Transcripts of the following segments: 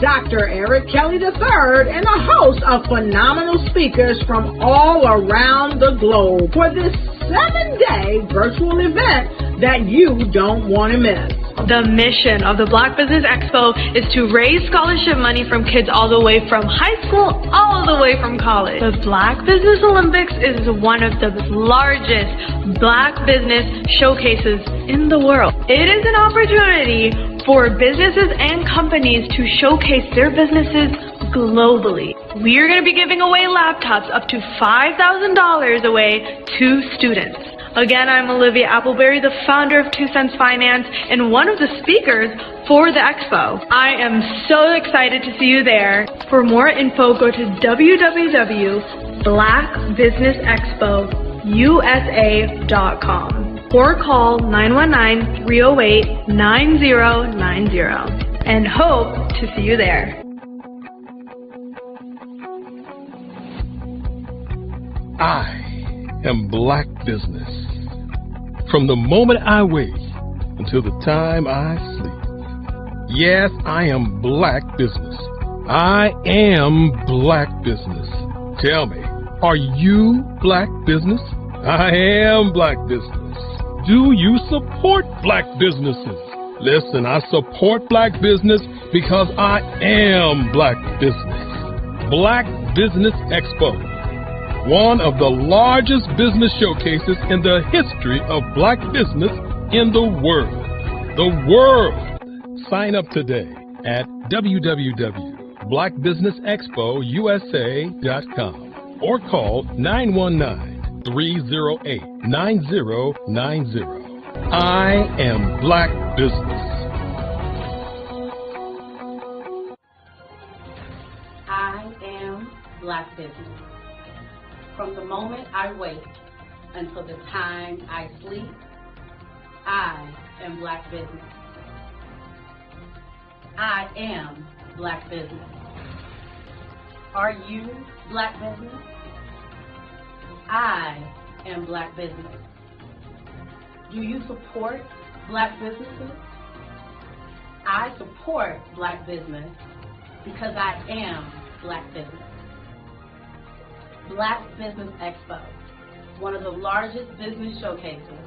Dr. Eric Kelly III and a host of phenomenal speakers from all around the globe for this 7-day virtual event that you don't want to miss. The mission of the Black Business Expo is to raise scholarship money from kids all the way from high school all the way from college. The Black Business Olympics is one of the largest Black business showcases in the world. It is an opportunity for businesses and companies to showcase their businesses globally. We are going to be giving away laptops up to $5,000 away to students. Again, I'm Olivia Appleberry, the founder of 2 Cents Finance and one of the speakers for the expo. I am so excited to see you there. For more info, go to www.blackbusinessexpousa.com or call 919-308-9090 and hope to see you there. I am Black Business. From the moment I wake until the time I sleep. Yes, I am Black Business. I am Black Business. Tell me, are you Black Business? I am Black Business. Do you support Black businesses? Listen, I support Black business because I am Black Business. Black Business Expo, one of the largest business showcases in the history of Black business in the world. The world! Sign up today at www.blackbusinessexpousa.com or call 919-308-9090. I am Black Business. I am Black Business. From the moment I wake until the time I sleep, I am Black Business. I am Black Business. Are you Black Business? I am Black Business. Do you support Black businesses? I support Black business because I am Black Business. Black Business Expo, one of the largest business showcases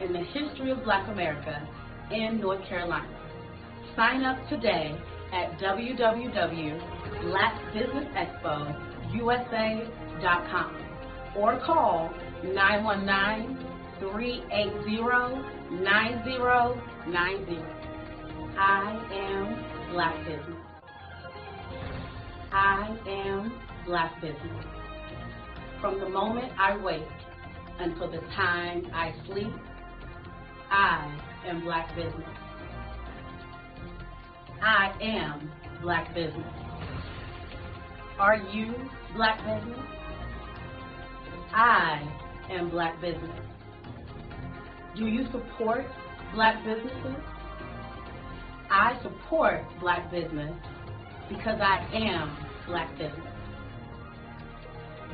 in the history of Black America in North Carolina. Sign up today at www.blackbusinessexpousa.com or call 919-380-9090. I am Black Business. I am Black Business. From the moment I wake until the time I sleep, I am Black Business. I am Black Business. Are you Black Business? I am Black Business. Do you support Black businesses? I support Black business because I am Black Business.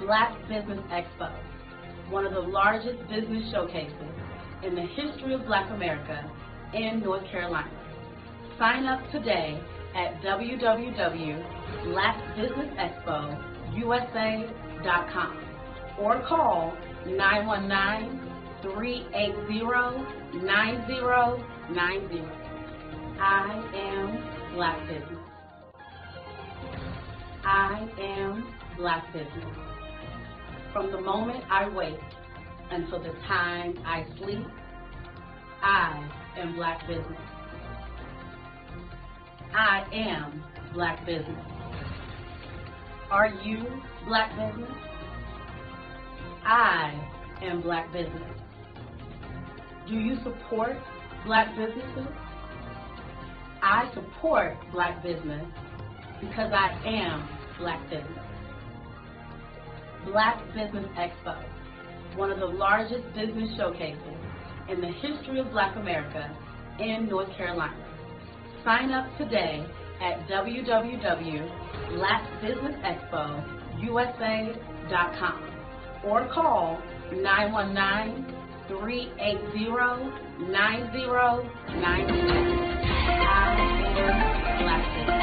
Black Business Expo, one of the largest business showcases in the history of Black America in North Carolina. Sign up today at www.blackbusinessexpousa.com or call 919-380-9090. I am Black Business. I am Black Business. From the moment I wake until the time I sleep, I am Black Business. I am Black Business. Are you Black Business? I am Black Business. Do you support Black businesses? I support Black business because I am Black Business. Black Business Expo, one of the largest business showcases in the history of Black America in North Carolina. Sign up today at www.blackbusinessexpousa.com or call 919-380-9090. I am Black Business.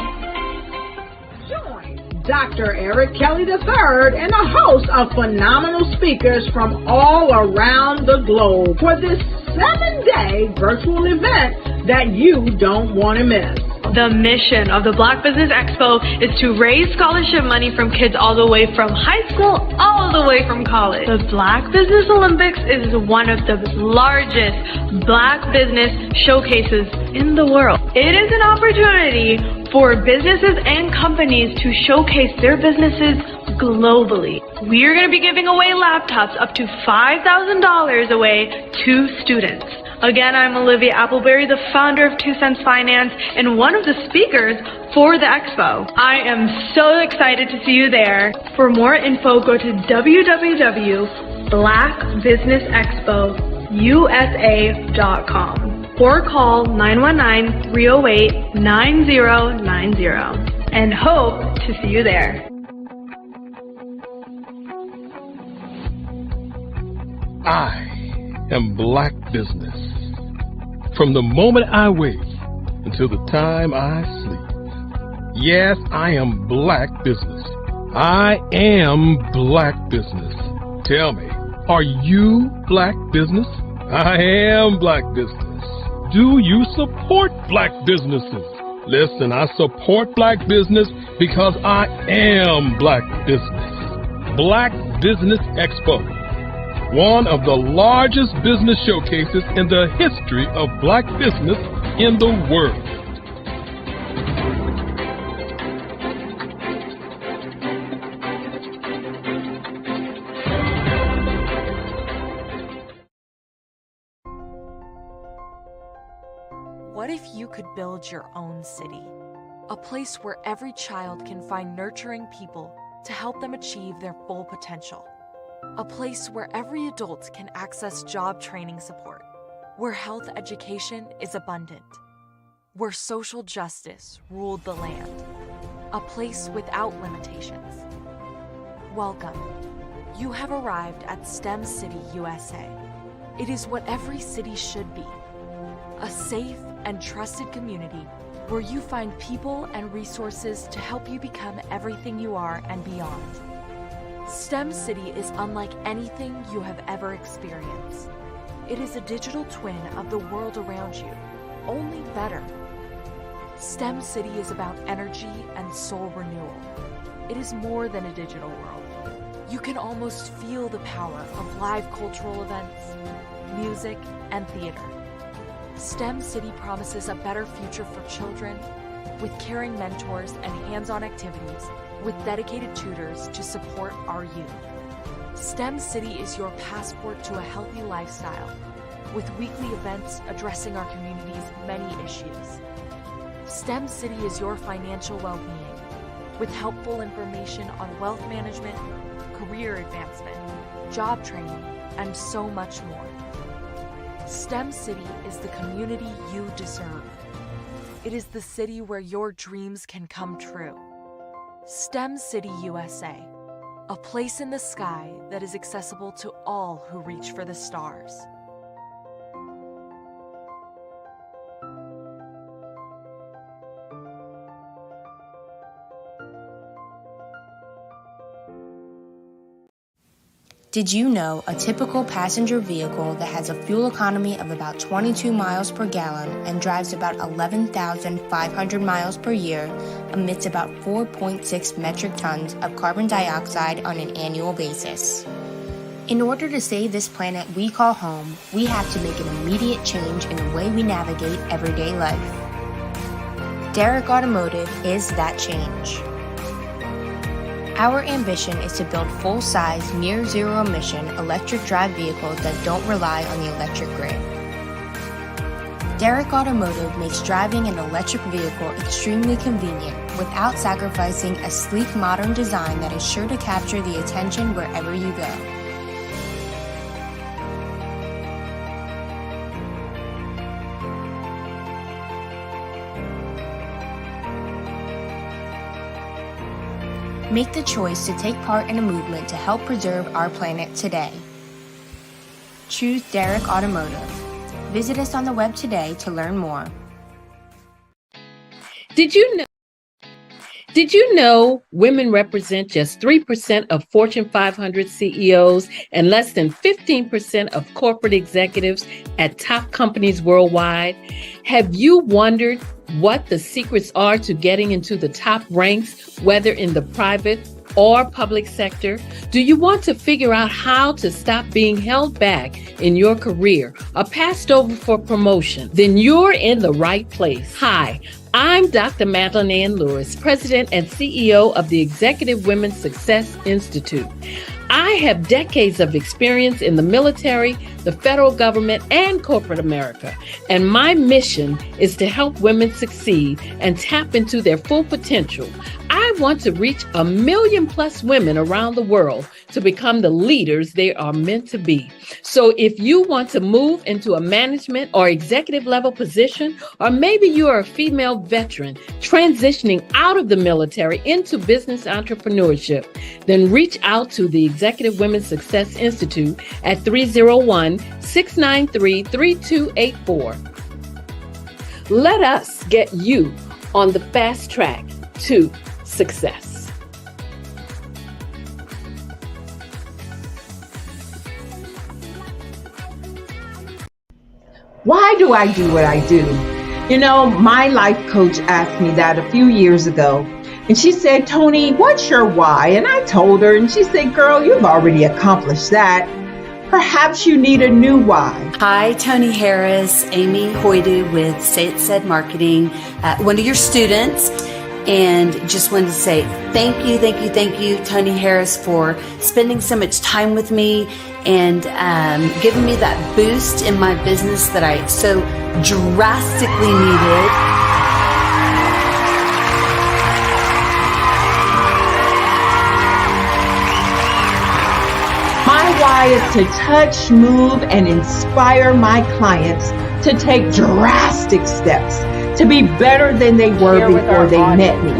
Dr. Eric Kelly III and a host of phenomenal speakers from all around the globe for this 7-day virtual event that you don't want to miss. The mission of the Black Business Expo is to raise scholarship money from kids all the way from high school all the way from college. The Black Business Olympics is one of the largest Black business showcases in the world. It is an opportunity for businesses and companies to showcase their businesses globally. We are going to be giving away laptops up to $5,000 away to students. Again, I'm Olivia Appleberry, the founder of 2 Cents Finance and one of the speakers for the expo. I am so excited to see you there. For more info, go to www.blackbusinessexpousa.com or call 919-308-9090 and hope to see you there. I am Black business. From the moment I wake until the time I sleep. Yes, I am Black business. I am Black business. Tell me, are you Black business? I am Black business. Do you support Black businesses? Listen, I support Black business because I am Black business. Black Business Expo, one of the largest business showcases in the history of Black business in the world. What if you could build your own city? A place where every child can find nurturing people to help them achieve their full potential. A place where every adult can access job training support, where health education is abundant, where social justice ruled the land. A place without limitations. Welcome. You have arrived at STEM City, USA. It is what every city should be. A safe and trusted community where you find people and resources to help you become everything you are and beyond. STEM City is unlike anything you have ever experienced. It is a digital twin of the world around you, only better. STEM City is about energy and soul renewal. It is more than a digital world. You can almost feel the power of live cultural events, music, and theater. STEM City promises a better future for children with caring mentors and hands-on activities with dedicated tutors to support our youth. STEM City is your passport to a healthy lifestyle with weekly events addressing our community's many issues. STEM City is your financial well-being with helpful information on wealth management, career advancement, job training, and so much more. STEM City is the community you deserve. It is the city where your dreams can come true. STEM City USA, a place in the sky that is accessible to all who reach for the stars. Did you know a typical passenger vehicle that has a fuel economy of about 22 miles per gallon and drives about 11,500 miles per year emits about 4.6 metric tons of carbon dioxide on an annual basis? In order to save this planet we call home, we have to make an immediate change in the way we navigate everyday life. Derrick Automotive is that change. Our ambition is to build full-size, near-zero emission electric drive vehicles that don't rely on the electric grid. Derrick Automotive makes driving an electric vehicle extremely convenient without sacrificing a sleek, modern design that is sure to capture the attention wherever you go. Make the choice to take part in a movement to help preserve our planet today. Choose Derrick Automotive. Visit us on the web today to learn more. Did you Did you know women represent just 3% of Fortune 500 CEOs and less than 15% of corporate executives at top companies worldwide? Have you wondered what the secrets are to getting into the top ranks, whether in the private or public sector? Do you want to figure out how to stop being held back in your career or passed over for promotion? Then you're in the right place. Hi, I'm Dr. Madeline Ann Lewis, President and CEO of the Executive Women's Success Institute. I have decades of experience in the military, the federal government, and corporate America, and my mission is to help women succeed and tap into their full potential. I want to reach 1 million plus women around the world to become the leaders they are meant to be. So if you want to move into a management or executive level position, or maybe you are a female veteran transitioning out of the military into business entrepreneurship, then reach out to the Executive Women's Success Institute at 301-693-3284. Let us get you on the fast track to success. Why do I do what I do? You know, my life coach asked me that a few years ago. And she said, Tony, what's your why? And I told her, and she said, girl, you've already accomplished that. Perhaps you need a new why. Hi, Tony Harris, Amy Hoydu with Say It Said Marketing, one of your students. And just wanted to say thank you, Tony Harris, for spending so much time with me and giving me that boost in my business that I so drastically needed. My why is to touch, move, and inspire my clients to take drastic steps to be better than they were before they met me.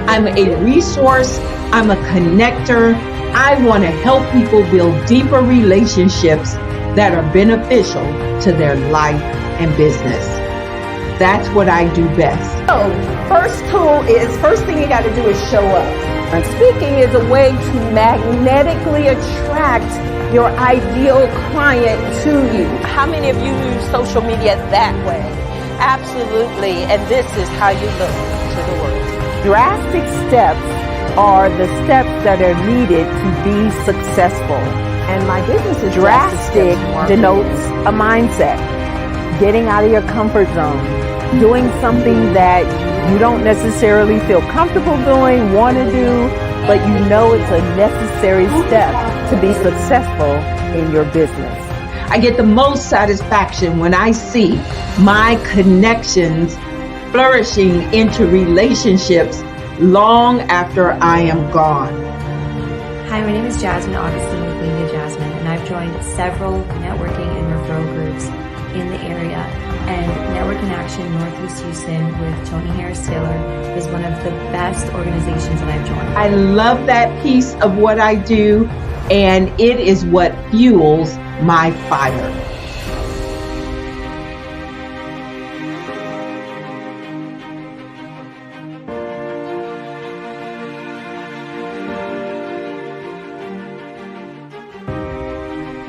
I'm a resource. I'm a connector. I want to help people build deeper relationships that are beneficial to their life and business. That's what I do best. So, first thing you got to do is show up. And speaking is a way to magnetically attract your ideal client to you. How many of you use social media that way? Absolutely, and this is how you look to the world. Drastic steps are the steps that are needed to be successful. And my business is drastic denotes a mindset. Getting out of your comfort zone. Doing something that you don't necessarily feel comfortable doing, want to do, but you know it's a necessary step to be successful in your business. I get the most satisfaction when I see my connections flourishing into relationships long after I am gone. Hi, my name is Jasmine Augustine with Media Jasmine, and I've joined several networking and referral groups in the area. And Network in Action Northeast Houston with Tony Harris Taylor is one of the best organizations that I've joined. I love that piece of what I do, and it is what fuels my fire.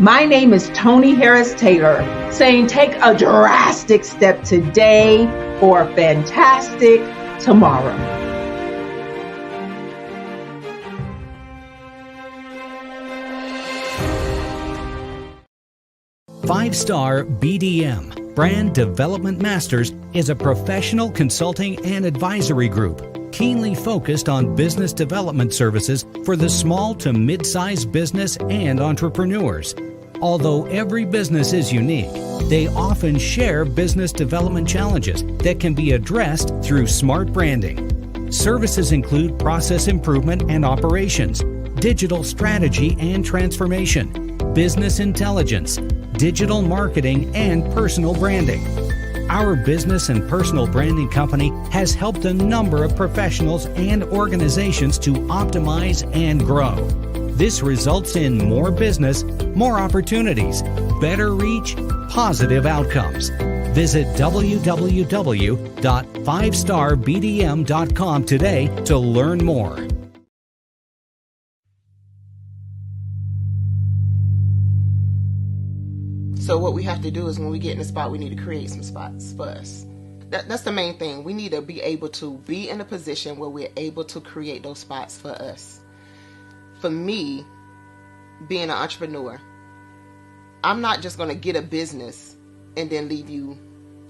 My name is Tony Harris Taylor, saying take a drastic step today for a fantastic tomorrow. Five-Star BDM, Brand Development Masters, is a professional consulting and advisory group keenly focused on business development services for the small to mid-sized business and entrepreneurs. Although every business is unique, they often share business development challenges that can be addressed through smart branding. Services include process improvement and operations, digital strategy and transformation, business intelligence, digital marketing, and personal branding. Our business and personal branding company has helped a number of professionals and organizations to optimize and grow. This results in more business, more opportunities, better reach, positive outcomes. Visit www.5starbdm.com today to learn more. So what we have to do is when we get in the spot, we need to create some spots for us. That's the main thing. We need to be able to be in a position where we're able to create those spots for us. For me, being an entrepreneur, I'm not just going to get a business and then leave you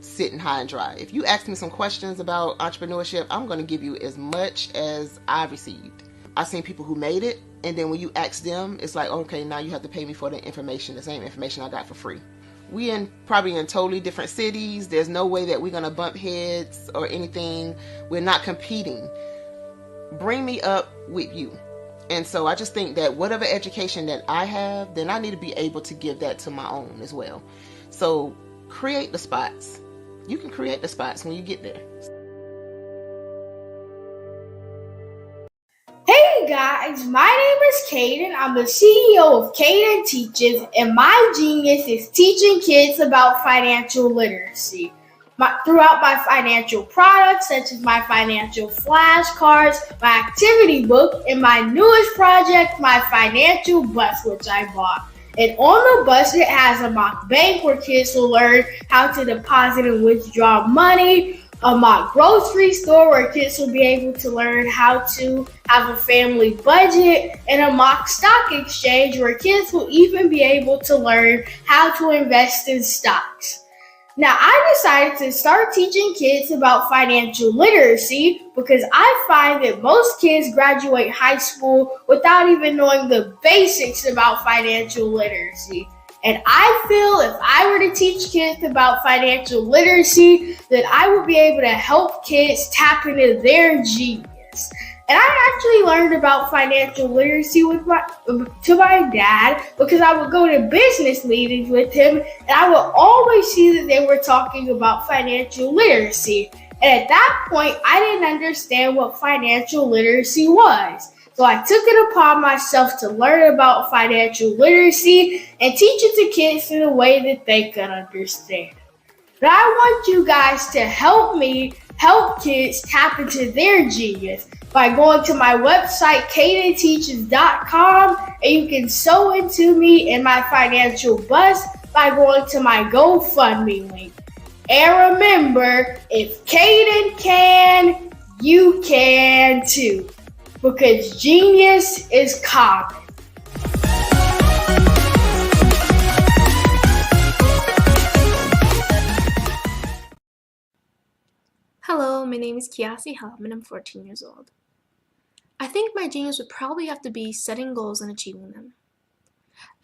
sitting high and dry. If you ask me some questions about entrepreneurship, I'm going to give you as much as I've received. I've seen people who made it, and then when you ask them, it's like, okay, now you have to pay me for the information, the same information I got for free. We probably in totally different cities. There's no way that we're going to bump heads or anything. We're not competing. Bring me up with you. And so I just think that whatever education that I have, then I need to be able to give that to my own as well. So create the spots. You can create the spots when you get there. Hey guys, my name is Caden. I'm the CEO of Caden Teaches, and my genius is teaching kids about financial literacy. Throughout my financial products, such as my financial flashcards, my activity book, and my newest project, my financial bus, which I bought. And on the bus, it has a mock bank where kids will learn how to deposit and withdraw money, a mock grocery store where kids will be able to learn how to have a family budget, and a mock stock exchange where kids will even be able to learn how to invest in stocks. Now, I decided to start teaching kids about financial literacy because I find that most kids graduate high school without even knowing the basics about financial literacy. And I feel if I were to teach kids about financial literacy, that I would be able to help kids tap into their genius. And I actually learned about financial literacy to my dad because I would go to business meetings with him, and I would always see that they were talking about financial literacy. And at that point, I didn't understand what financial literacy was. So I took it upon myself to learn about financial literacy and teach it to kids in a way that they could understand. But I want you guys to help me help kids tap into their genius by going to my website, cadenteaches.com, and you can sew into me in my financial bus by going to my GoFundMe link. And remember, if Caden can, you can too. Because genius is common. Hello, my name is Kiasi Helm and I'm 14 years old. I think my genius would probably have to be setting goals and achieving them.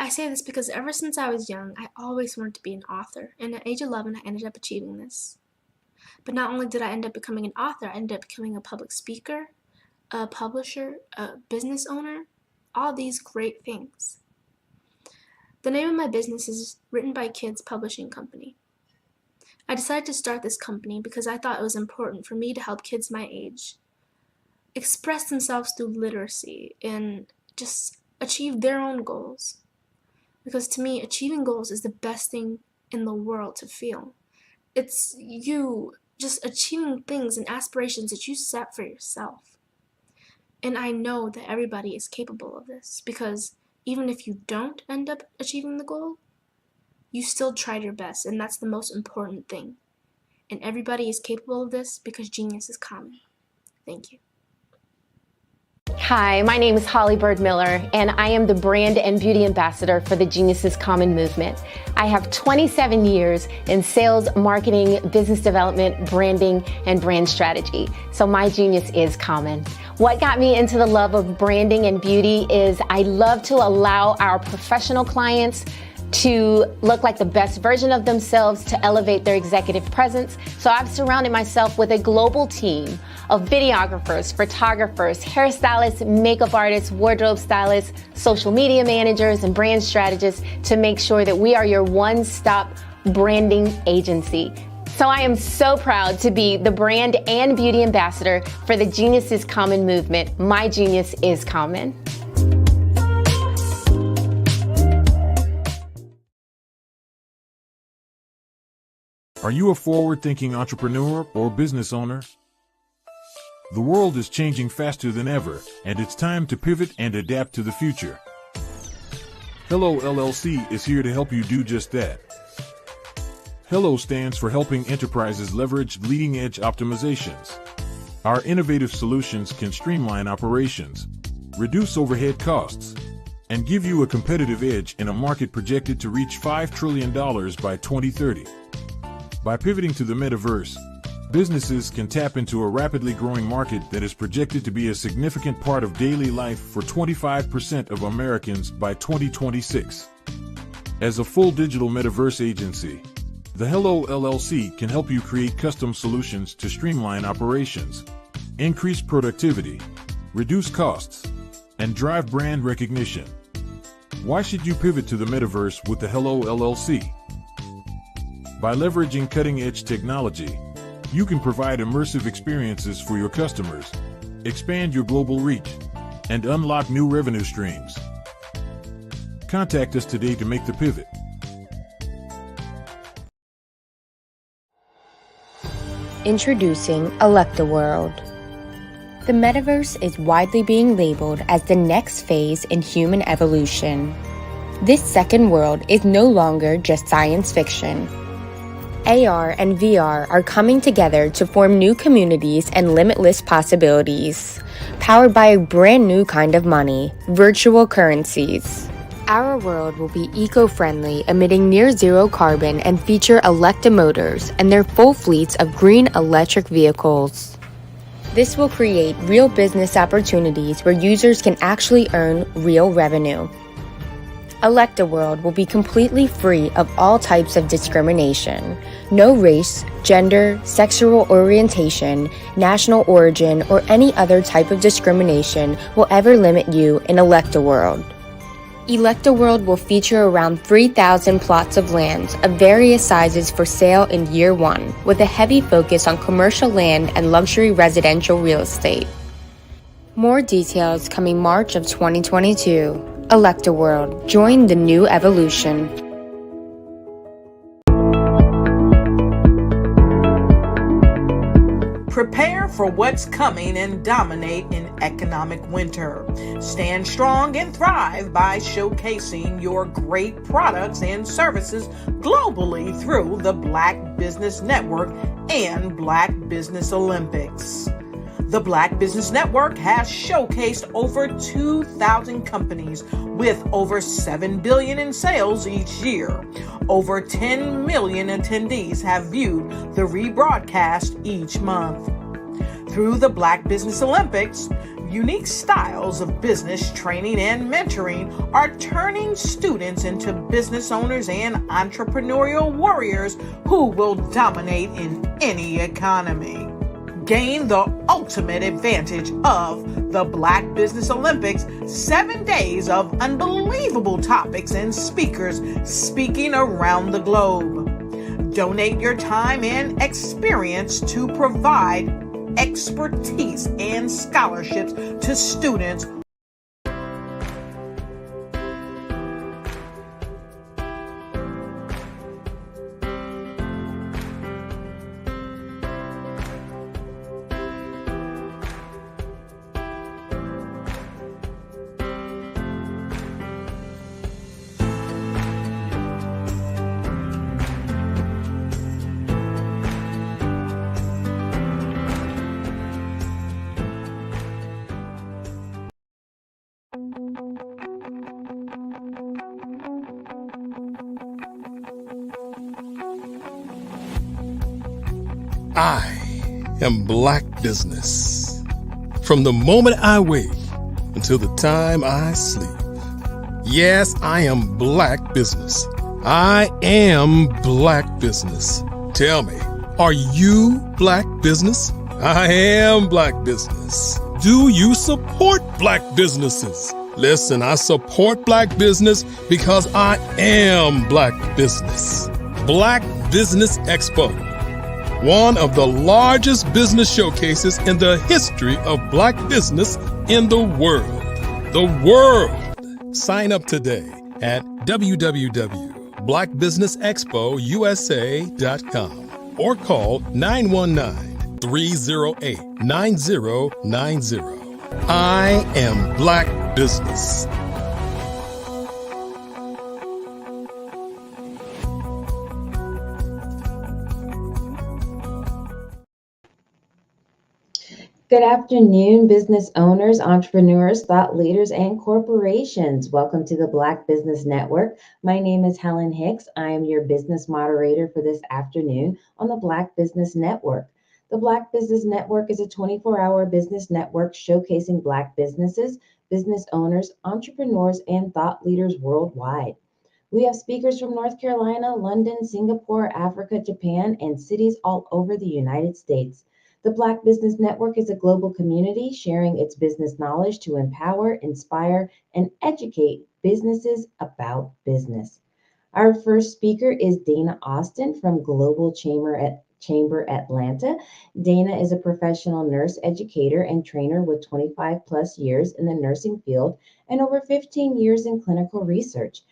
I say this because ever since I was young, I always wanted to be an author, and at age 11, I ended up achieving this. But not only did I end up becoming an author, I ended up becoming a public speaker, a publisher, a business owner, all these great things. The name of my business is Written by Kids Publishing Company. I decided to start this company because I thought it was important for me to help kids my age express themselves through literacy and just achieve their own goals. Because to me, achieving goals is the best thing in the world to feel. It's you just achieving things and aspirations that you set for yourself. And I know that everybody is capable of this because even if you don't end up achieving the goal, you still tried your best, and that's the most important thing. And everybody is capable of this because genius is common. Thank you. Hi, my name is Holly Bird Miller, and I am the brand and beauty ambassador for the Genius is Common movement. I have 27 years in sales, marketing, business development, branding, and brand strategy. So my genius is common. What got me into the love of branding and beauty is I love to allow our professional clients to look like the best version of themselves, to elevate their executive presence. So I've surrounded myself with a global team of videographers, photographers, hairstylists, makeup artists, wardrobe stylists, social media managers, and brand strategists to make sure that we are your one-stop branding agency. So I am so proud to be the brand and beauty ambassador for the Genius is Common movement. My genius is common. Are you a forward-thinking entrepreneur or business owner? The world is changing faster than ever, and it's time to pivot and adapt to the future. Hello LLC is here to help you do just that. Hello stands for helping enterprises leverage leading-edge optimizations. Our innovative solutions can streamline operations, reduce overhead costs, and give you a competitive edge in a market projected to reach $5 trillion by 2030. By pivoting to the metaverse, businesses can tap into a rapidly growing market that is projected to be a significant part of daily life for 25% of Americans by 2026. As a full digital metaverse agency, the Hello LLC can help you create custom solutions to streamline operations, increase productivity, reduce costs, and drive brand recognition. Why should you pivot to the metaverse with the Hello LLC? By leveraging cutting-edge technology, you can provide immersive experiences for your customers, expand your global reach, and unlock new revenue streams. Contact us today to make the pivot. Introducing ElectaWorld. The metaverse is widely being labeled as the next phase in human evolution. This second world is no longer just science fiction. AR and VR are coming together to form new communities and limitless possibilities, powered by a brand new kind of money, virtual currencies. Our world will be eco-friendly, emitting near-zero carbon, and feature Electa motors and their full fleets of green electric vehicles. This will create real business opportunities where users can actually earn real revenue. ElectaWorld will be completely free of all types of discrimination. No race, gender, sexual orientation, national origin, or any other type of discrimination will ever limit you in ElectaWorld. ElectaWorld will feature around 3,000 plots of land of various sizes for sale in year one, with a heavy focus on commercial land and luxury residential real estate. More details coming March of 2022. ElectaWorld. Join the new evolution. Prepare for what's coming and dominate in economic winter. Stand strong and thrive by showcasing your great products and services globally through the Black Business Network and Black Business Olympics. The Black Business Network has showcased over 2,000 companies with over $7 billion in sales each year. Over 10 million attendees have viewed the rebroadcast each month. Through the Black Business Olympics, unique styles of business training and mentoring are turning students into business owners and entrepreneurial warriors who will dominate in any economy. Gain the ultimate advantage of the Black Business Olympics, 7 days of unbelievable topics and speakers speaking around the globe. Donate your time and experience to provide expertise and scholarships to students. I am Black business. From the moment I wake until the time I sleep. Yes, I am Black business. I am Black business. Tell me, are you Black business? I am Black business. Do you support Black businesses? Listen, I support Black business because I am Black business. Black Business Expo, one of the largest business showcases in the history of Black business in the world. The world! Sign up today at www.blackbusinessexpousa.com. or call 919-308-9090. I am Black Business. Good afternoon, business owners, entrepreneurs, thought leaders, and corporations. Welcome to the Black Business Network. My name is Helen Hicks. I am your business moderator for this afternoon on the Black Business Network. The Black Business Network is a 24-hour business network showcasing Black businesses, business owners, entrepreneurs, and thought leaders worldwide. We have speakers from North Carolina, London, Singapore, Africa, Japan, and cities all over the United States. The Black Business Network is a global community sharing its business knowledge to empower, inspire, and educate businesses about business. Our first speaker is Dana Austin from Global Chamber Atlanta. Dana is a professional nurse educator and trainer with 25 plus years in the nursing field and over 15 years in clinical research.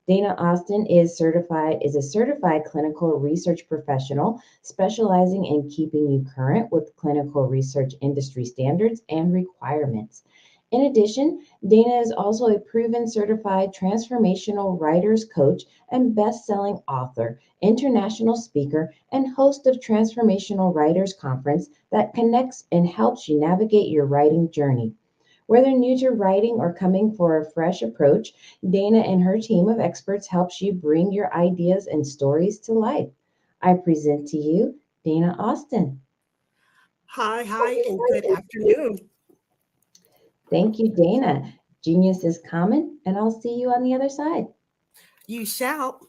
Dana Austin is a certified clinical research professional specializing in keeping you current with clinical research industry standards and requirements. In addition, Dana is also a proven certified transformational writers coach and best-selling author, international speaker, and host of Transformational Writers Conference that connects and helps you navigate your writing journey. Whether new to writing or coming for a fresh approach, Dana and her team of experts helps you bring your ideas and stories to life. I present to you Dana Austin. Hi, and good afternoon. Thank you, Dana. Genius is common, and I'll see you on the other side. You shall.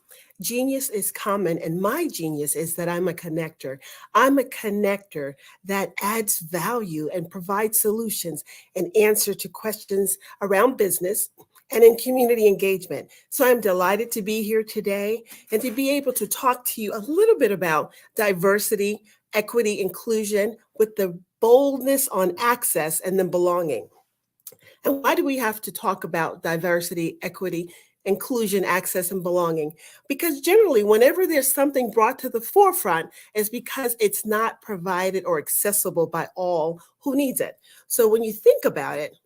Genius is common, and my genius is that I'm a connector. I'm a connector that adds value and provides solutions and answer to questions around business and in community engagement. So I'm delighted to be here today and to be able to talk to you a little bit about diversity, equity, inclusion with the boldness on access and then belonging. And why do we have to talk about diversity, equity, inclusion, access, and belonging? Because generally, whenever there's something brought to the forefront, it's because it's not provided or accessible by all who needs it. So when you think about it,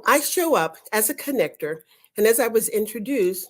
I show up as a connector, and as I was introduced,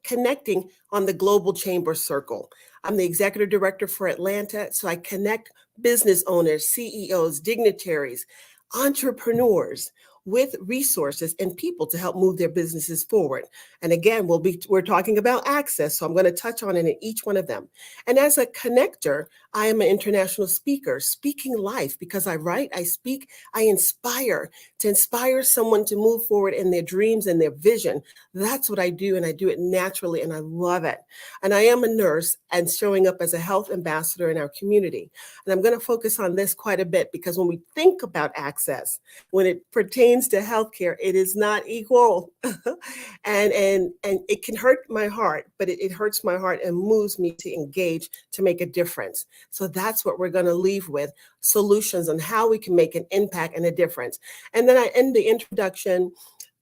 connecting on the Global Chamber Circle. I'm the executive director for Atlanta, so I connect business owners, CEOs, dignitaries, entrepreneurs with resources and people to help move their businesses forward. And again, we're talking about access, so I'm going to touch on it in each one of them. And as a connector, I am an international speaker, speaking life, because I write, I speak, I inspire, to inspire someone to move forward in their dreams and their vision. That's what I do, and I do it naturally, and I love it. And I am a nurse and showing up as a health ambassador in our community. And I'm going to focus on this quite a bit, because when we think about access, when it pertains to healthcare, it is not equal. and it can hurt my heart, but it hurts my heart and moves me to engage to make a difference. So that's what we're going to leave with, solutions on how we can make an impact and a difference. And then I end the introduction,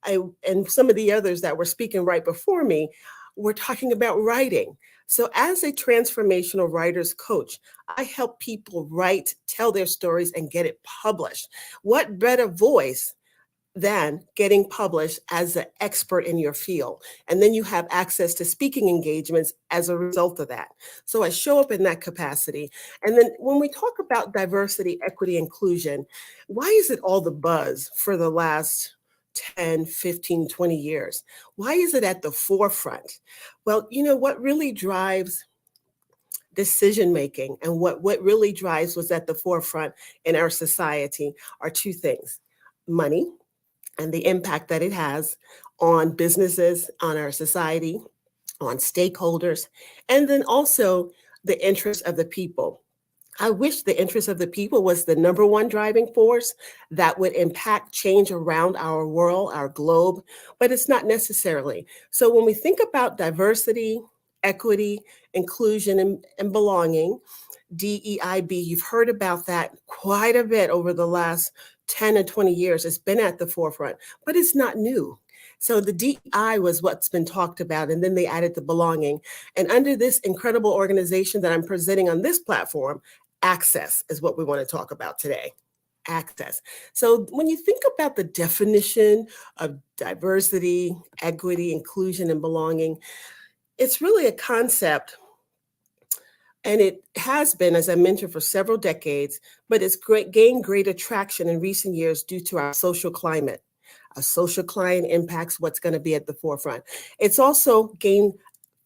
and some of the others that were speaking right before me, we're talking about writing. So as a transformational writers coach, I help people write, tell their stories, and get it published. What better voice than getting published as an expert in your field? And then you have access to speaking engagements as a result of that. So I show up in that capacity. And then when we talk about diversity, equity, inclusion, why is it all the buzz for the last 10, 15, 20 years? Why is it at the forefront? Well, what really drives decision making and what really drives what's at the forefront in our society are two things: money and the impact that it has on businesses, on our society, on stakeholders, and then also the interest of the people. I wish the interest of the people was the number one driving force that would impact change around our world, our globe, but it's not necessarily. So when we think about diversity, equity, inclusion, and belonging, DEIB, you've heard about that quite a bit over the last 10 and 20 years. It's been at the forefront, but it's not new. So the DEI was what's been talked about, and then they added the belonging. And under this incredible organization that I'm presenting on this platform, access is what we want to talk about today. Access. So when you think about the definition of diversity, equity, inclusion, and belonging, it's really a concept, and it has been, as I mentioned, for several decades, but it's gained greater traction in recent years due to our social climate. Our social climate impacts what's going to be at the forefront. It's also gained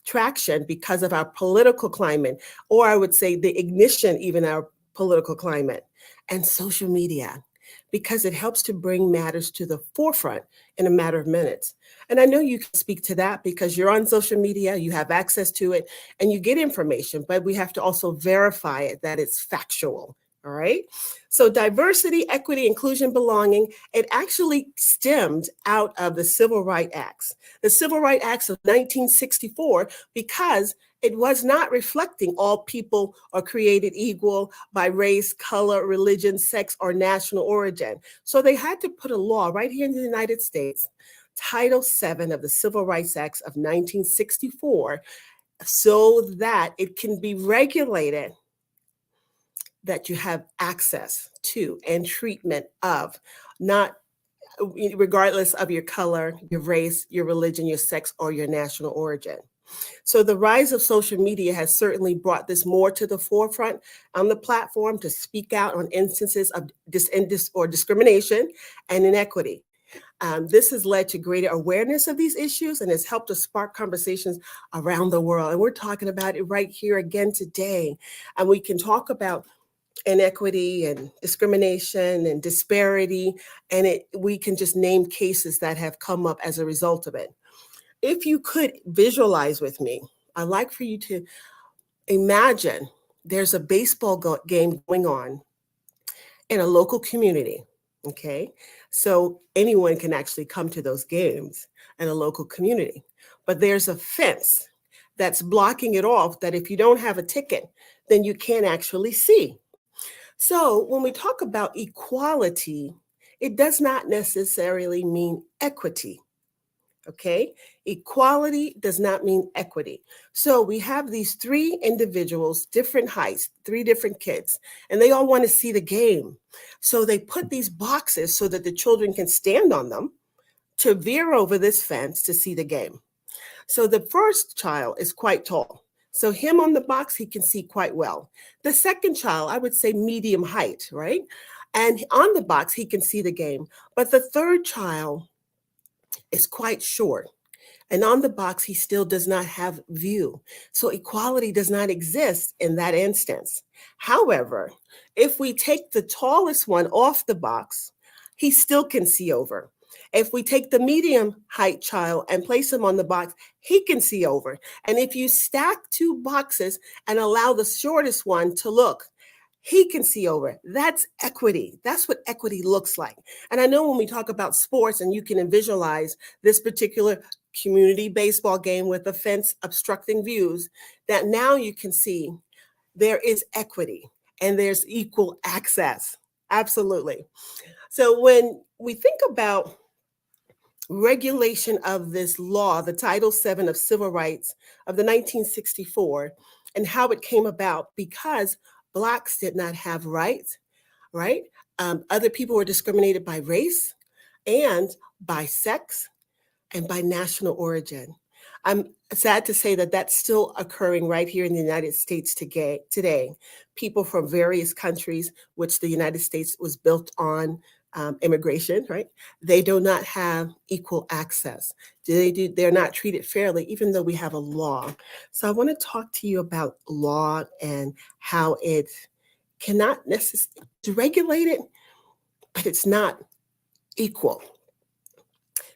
traction because of our political climate, or I would say the ignition, even our political climate, and social media, because it helps to bring matters to the forefront in a matter of minutes. And I know you can speak to that because you're on social media, you have access to it, and you get information, but we have to also verify it, that it's factual. All right. So diversity, equity, inclusion, belonging, it actually stemmed out of the Civil Rights Acts. The Civil Rights Acts of 1964, because it was not reflecting all people are created equal by race, color, religion, sex, or national origin. So they had to put a law right here in the United States, Title VII of the Civil Rights Acts of 1964, so that it can be regulated that you have access to and treatment of, not regardless of your color, your race, your religion, your sex, or your national origin. So the rise of social media has certainly brought this more to the forefront on the platform to speak out on instances of discrimination and inequity. This has led to greater awareness of these issues and has helped to spark conversations around the world. And we're talking about it right here again today. And we can talk about inequity and discrimination and disparity, and we can just name cases that have come up as a result of it. If you could visualize with me, I'd like for you to imagine there's a baseball game going on in a local community, okay? So anyone can actually come to those games in a local community, but there's a fence that's blocking it off that if you don't have a ticket, then you can't actually see. So when we talk about equality, it does not necessarily mean equity, okay? Equality does not mean equity. So we have these three individuals, different heights, three different kids, and they all want to see the game. So they put these boxes so that the children can stand on them to veer over this fence to see the game. So the first child is quite tall. So him on the box, he can see quite well. The second child, I would say medium height, right? And on the box, he can see the game. But the third child is quite short. And on the box, he still does not have view. So equality does not exist in that instance. However, if we take the tallest one off the box, he still can see over. If we take the medium height child and place him on the box, he can see over. And if you stack two boxes and allow the shortest one to look, he can see over. That's equity. That's what equity looks like. And I know when we talk about sports, and you can visualize this particular community baseball game with a fence obstructing views, that now you can see there is equity and there's equal access. Absolutely. So when we think about regulation of this law, the Title VII of Civil Rights of the 1964, and how it came about, because Blacks did not have rights, right? Other people were discriminated by race and by sex and by national origin. I'm sad to say that that's still occurring right here in the United States today. People from various countries, which the United States was built on immigration, right? They do not have equal access. They're not treated fairly, even though we have a law. So I want to talk to you about law and how it cannot necessarily regulate it, but it's not equal.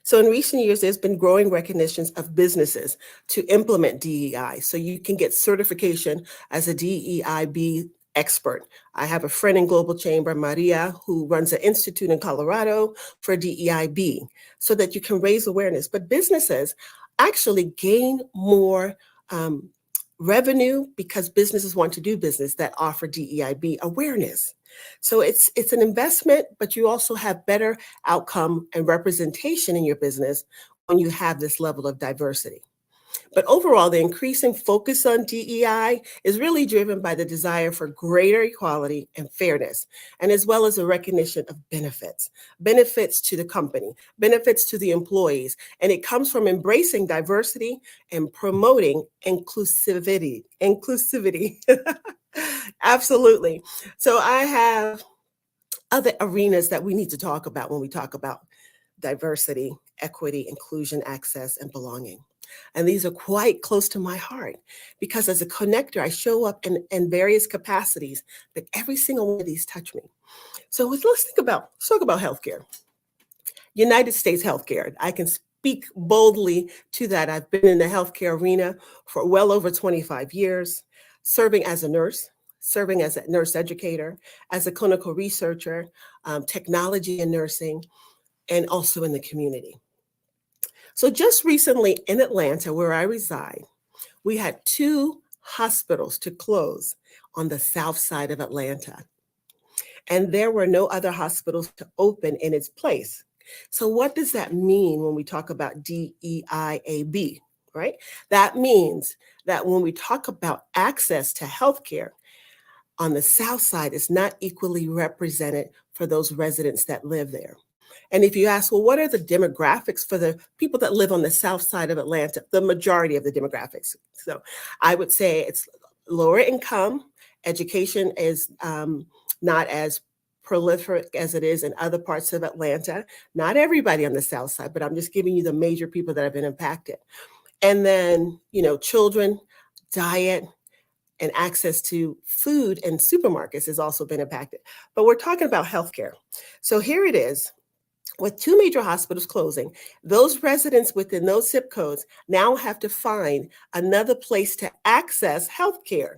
So in recent years, there's been growing recognitions of businesses to implement DEI. So you can get certification as a DEIB expert. I have a friend in Global Chamber, Maria, who runs an institute in Colorado for DEIB, so that you can raise awareness. But businesses actually gain more revenue because businesses want to do business that offer DEIB awareness. So it's an investment, but you also have better outcome and representation in your business when you have this level of diversity. But overall, the increasing focus on DEI is really driven by the desire for greater equality and fairness, and as well as a recognition of benefits to the company, benefits to the employees. And it comes from embracing diversity and promoting inclusivity. Absolutely. So I have other arenas that we need to talk about when we talk about diversity, equity, inclusion, access, and belonging. And these are quite close to my heart because as a connector, I show up in various capacities, but every single one of these touch me. So let's talk about healthcare. United States healthcare. I can speak boldly to that. I've been in the healthcare arena for well over 25 years, serving as a nurse, serving as a nurse educator, as a clinical researcher, technology and nursing, and also in the community. So just recently in Atlanta, where I reside, we had 2 hospitals to close on the south side of Atlanta. And there were no other hospitals to open in its place. So what does that mean when we talk about DEIAB, right? That means that when we talk about access to healthcare, on the south side is not equally represented for those residents that live there. And if you ask, well, what are the demographics for the people that live on the south side of Atlanta, the majority of the demographics? So I would say it's lower income. Education is not as prolific as it is in other parts of Atlanta. Not everybody on the south side, but I'm just giving you the major people that have been impacted. And then, children, diet, and access to food and supermarkets has also been impacted. But we're talking about healthcare. So here it is. With 2 major hospitals closing, those residents within those zip codes now have to find another place to access healthcare.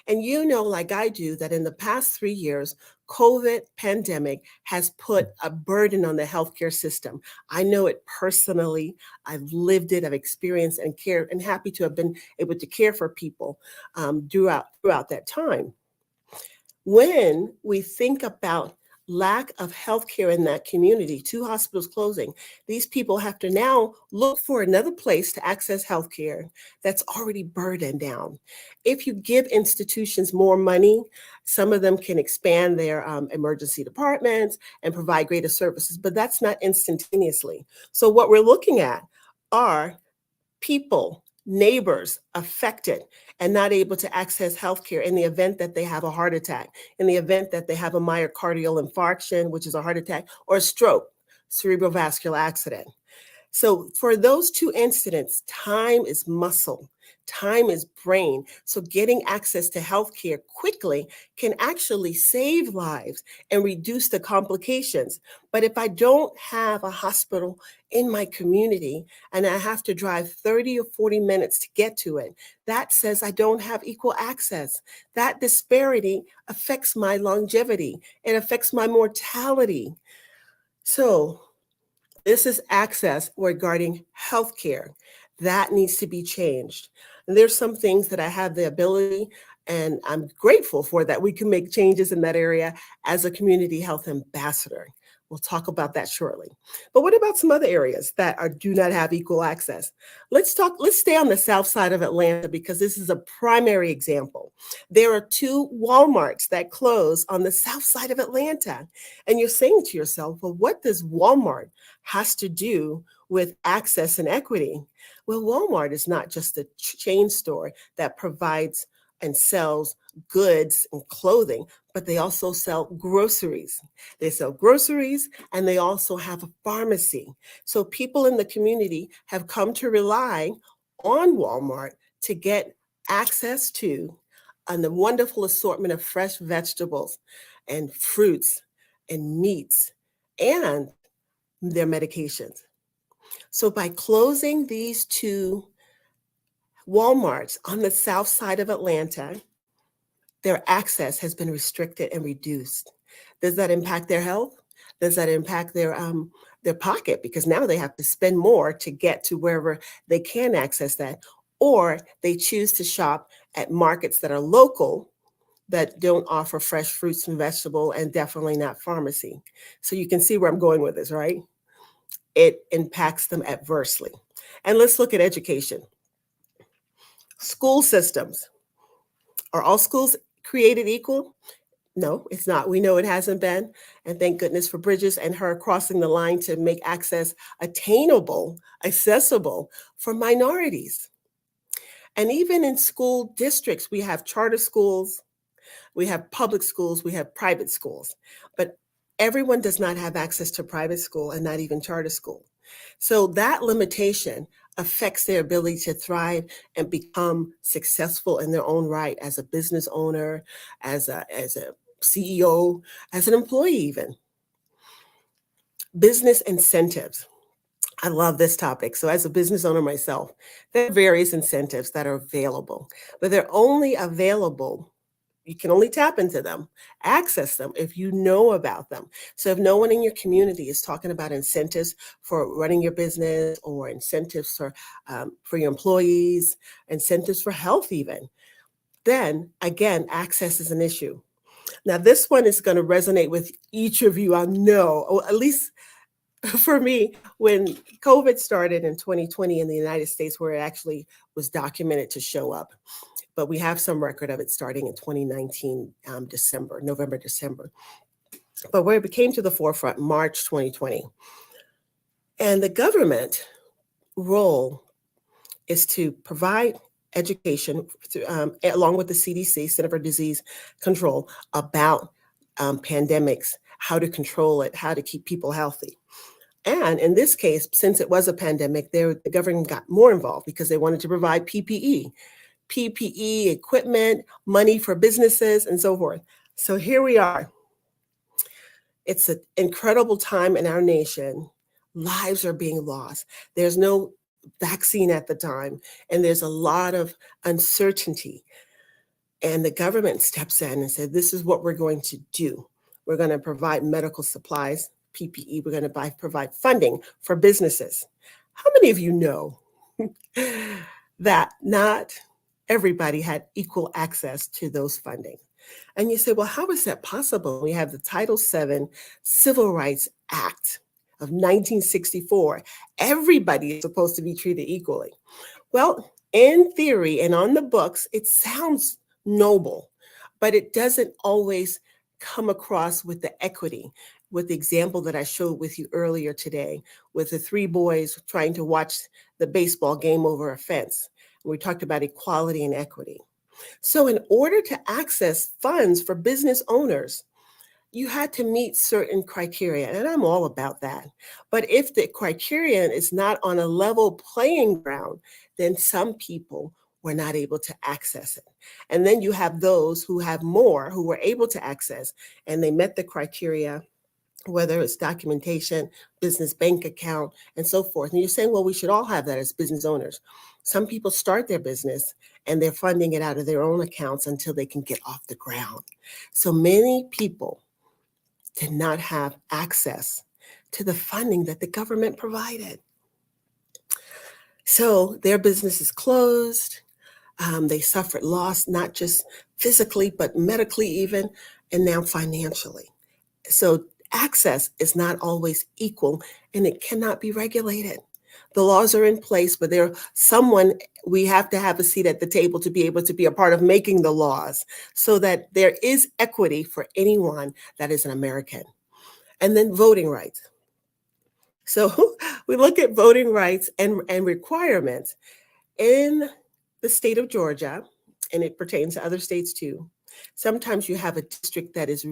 And like I do, that in the past 3 years, COVID pandemic has put a burden on the healthcare system. I know it personally. I've lived it, I've experienced and cared, and happy to have been able to care for people throughout that time. When we think about lack of healthcare in that community, 2 hospitals closing, these people have to now look for another place to access healthcare that's already burdened down. If you give institutions more money, some of them can expand their emergency departments and provide greater services, but that's not instantaneously. So what we're looking at are people, neighbors affected and not able to access healthcare in the event that they have a heart attack, in the event that they have a myocardial infarction, which is a heart attack, or a stroke, cerebral vascular accident. So for those 2 incidents, time is muscle, time is brain. So getting access to healthcare quickly can actually save lives and reduce the complications. But if I don't have a hospital in my community and I have to drive 30 or 40 minutes to get to it, that says I don't have equal access. That disparity affects my longevity. It affects my mortality. So this is access regarding healthcare. That needs to be changed. And there's some things that I have the ability, and I'm grateful for that we can make changes in that area as a community health ambassador. We'll talk about that shortly. But what about some other areas that do not have equal access? Let's stay on the south side of Atlanta because this is a primary example. There are 2 Walmarts that close on the south side of Atlanta. And you're saying to yourself, well, what does Walmart has to do with access and equity? Well, Walmart is not just a chain store that provides and sells goods and clothing, but they also sell groceries. They sell groceries and they also have a pharmacy. So people in the community have come to rely on Walmart to get access to a wonderful assortment of fresh vegetables and fruits and meats and their medications. So by closing these 2 Walmarts on the south side of Atlanta, their access has been restricted and reduced. Does that impact their health? Does that impact their pocket? Because now they have to spend more to get to wherever they can access that, or they choose to shop at markets that are local that don't offer fresh fruits and vegetables, and definitely not pharmacy. So you can see where I'm going with this, right? it impacts them adversely. And let's look at education. School systems. Are all schools created equal? No, it's not. We know it hasn't been. And thank goodness for Bridges and her crossing the line to make access attainable, accessible for minorities. And even in school districts, we have charter schools, we have public schools, we have private schools. But everyone does not have access to private school and not even charter school. So that limitation affects their ability to thrive and become successful in their own right as a business owner, as a CEO, as an employee even. Business incentives. I love this topic. So as a business owner myself, there are various incentives that are available, but they're only available. You can only tap into them, access them if you know about them. So if no one in your community is talking about incentives for running your business or incentives for your employees, incentives for health even, then again, access is an issue. Now, this one is going to resonate with each of you, I know, or at least for me, when COVID started in 2020 in the United States, where it actually was documented to show up. But we have some record of it starting in 2019, November, December. But where it became to the forefront, March 2020. And the government role is to provide education along with the CDC, Center for Disease Control, about pandemics, how to control it, how to keep people healthy. And in this case, since it was a pandemic, the government got more involved because they wanted to provide PPE equipment, money for businesses, and so forth. So here we are. It's an incredible time in our nation. Lives are being lost. There's no vaccine at the time, and there's a lot of uncertainty. And the government steps in and said, this is what we're going to do. We're going to provide medical supplies, PPE. We're going to provide funding for businesses. How many of you know that not everybody had equal access to those funding? And you say, well, how is that possible? We have the Title VII Civil Rights Act of 1964. Everybody is supposed to be treated equally. Well, in theory and on the books, it sounds noble, but it doesn't always come across with the equity, with the example that I showed with you earlier today, with the three boys trying to watch the baseball game over a fence. We talked about equality and equity. So in order to access funds for business owners, you had to meet certain criteria, and I'm all about that. But if the criterion is not on a level playing ground, then some people were not able to access it. And then you have those who have more, who were able to access, and they met the criteria, whether it's documentation, business bank account, and so forth. And you're saying, well, we should all have that as business owners. Some people start their business and they're funding it out of their own accounts until they can get off the ground. So many people did not have access to the funding that the government provided. So their business is closed. They suffered loss, not just physically, but medically even, and now financially. So access is not always equal, and it cannot be regulated. The laws are in place, but we have to have a seat at the table to be able to be a part of making the laws so that there is equity for anyone that is an American. And then voting rights. So we look at voting rights and requirements in the state of Georgia, and it pertains to other states too. Sometimes you have a district that is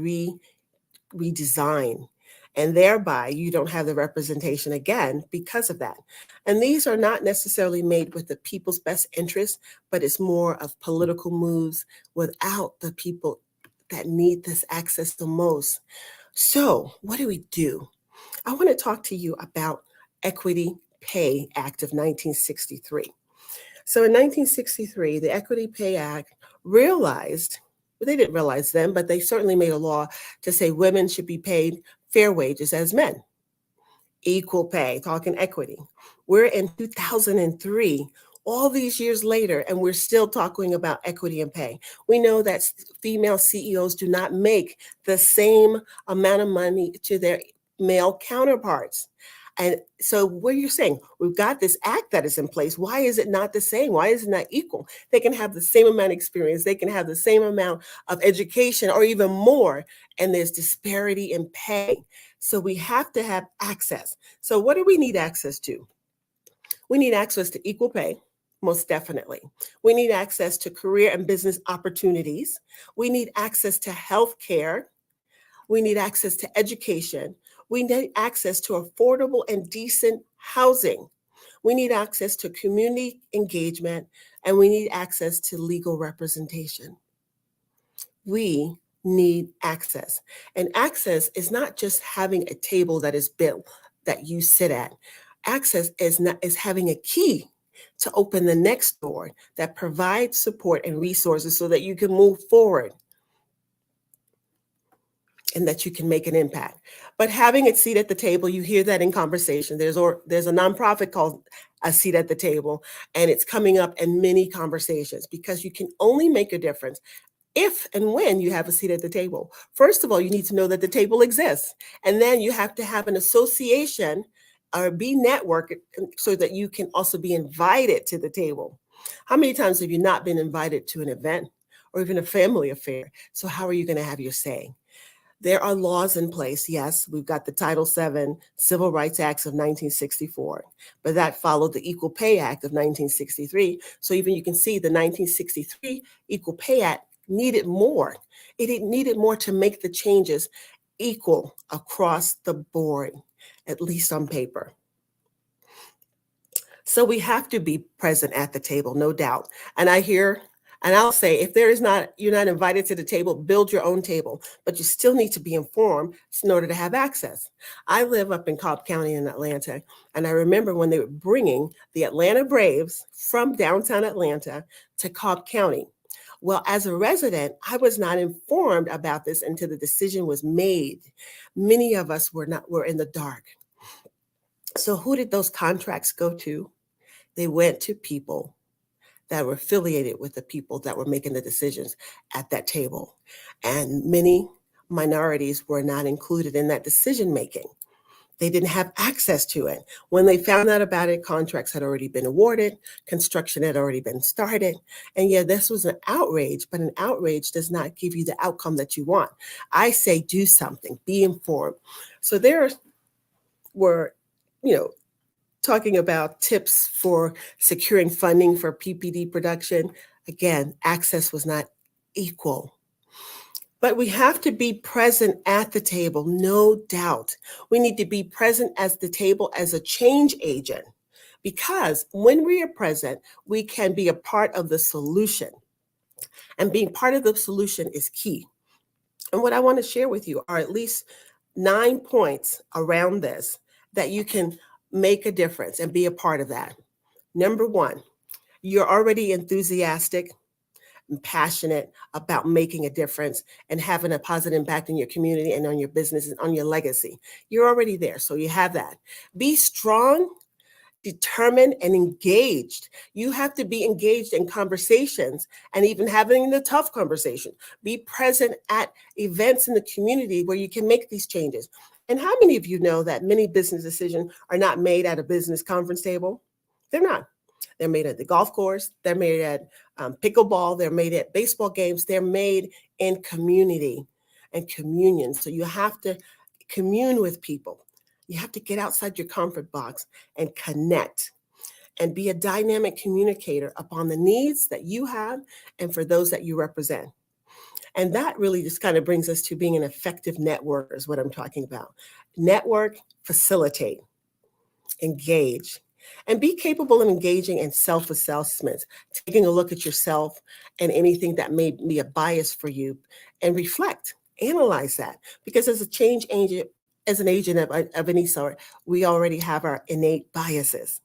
redesigned, and thereby you don't have the representation again because of that. And these are not necessarily made with the people's best interest, but it's more of political moves without the people that need this access the most. So what do we do? I want to talk to you about Equity Pay Act of 1963. So in 1963, the Equity Pay Act realized, well, they didn't realize then, but they certainly made a law to say women should be paid fair wages as men. Equal pay, talking equity. We're in 2003, all these years later, and we're still talking about equity and pay. We know that female CEOs do not make the same amount of money to their male counterparts. And so what you're saying, we've got this act that is in place. Why is it not the same? Why is it not equal? They can have the same amount of experience. They can have the same amount of education or even more. And there's disparity in pay. So we have to have access. So what do we need access to? We need access to equal pay. Most definitely. We need access to career and business opportunities. We need access to health care. We need access to education. We need access to affordable and decent housing. We need access to community engagement, and we need access to legal representation. We need access. And access is not just having a table that is built that you sit at. Access is having a key to open the next door that provides support and resources so that you can move forward and that you can make an impact. But having a seat at the table, you hear that in conversation. There's a nonprofit called A Seat at the Table, and it's coming up in many conversations because you can only make a difference if and when you have a seat at the table. First of all, you need to know that the table exists, and then you have to have an association or be networked so that you can also be invited to the table. How many times have you not been invited to an event or even a family affair? So how are you going to have your say? There are laws in place. Yes, we've got the Title VII Civil Rights Acts of 1964, but that followed the Equal Pay Act of 1963. So even you can see the 1963 Equal Pay Act needed more. It needed more to make the changes equal across the board, at least on paper. So we have to be present at the table, no doubt. And I'll say, if you're not invited to the table, build your own table, but you still need to be informed in order to have access. I live up in Cobb County in Atlanta, and I remember when they were bringing the Atlanta Braves from downtown Atlanta to Cobb County. Well, as a resident, I was not informed about this until the decision was made. Many of us were in the dark. So who did those contracts go to? They went to people that were affiliated with the people that were making the decisions at that table. And many minorities were not included in that decision making. They didn't have access to it. When they found out about it, contracts had already been awarded, construction had already been started. And yeah, this was an outrage, but an outrage does not give you the outcome that you want. I say do something, be informed. So there were, talking about tips for securing funding for PPD production. Again, access was not equal. But we have to be present at the table, no doubt. We need to be present at the table as a change agent, because when we are present, we can be a part of the solution. And being part of the solution is key. And what I want to share with you are at least 9 points around this that you can make a difference and be a part of that. Number one, you're already enthusiastic and passionate about making a difference and having a positive impact in your community and on your business and on your legacy. You're already there, so you have that. Be strong, determined, and engaged. You have to be engaged in conversations and even having the tough conversation. Be present at events in the community where you can make these changes. And how many of you know that many business decisions are not made at a business conference table? They're not. They're made at the golf course. They're made at pickleball. They're made at baseball games. They're made in community and communion. So you have to commune with people. You have to get outside your comfort box and connect and be a dynamic communicator upon the needs that you have and for those that you represent. And that really just kind of brings us to being an effective networker is what I'm talking about. Network, facilitate, engage, and be capable of engaging in self-assessments, taking a look at yourself and anything that may be a bias for you, and reflect, analyze that. Because as a change agent, as an agent of any sort, we already have our innate biases.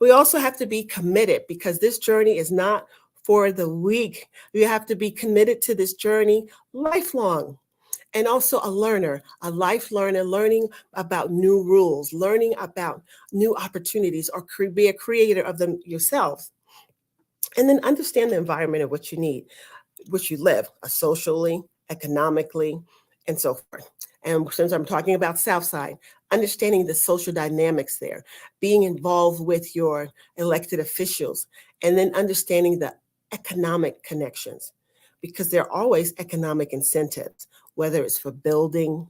We also have to be committed, because this journey is not for the weak. You have to be committed to this journey lifelong. And also a learner, a life learner, learning about new rules, learning about new opportunities, or be a creator of them yourselves. And then understand the environment of what you need, which you live, socially, economically, and so forth. And since I'm talking about Southside, understanding the social dynamics there, being involved with your elected officials, and then understanding the economic connections, because there are always economic incentives, whether it's for building,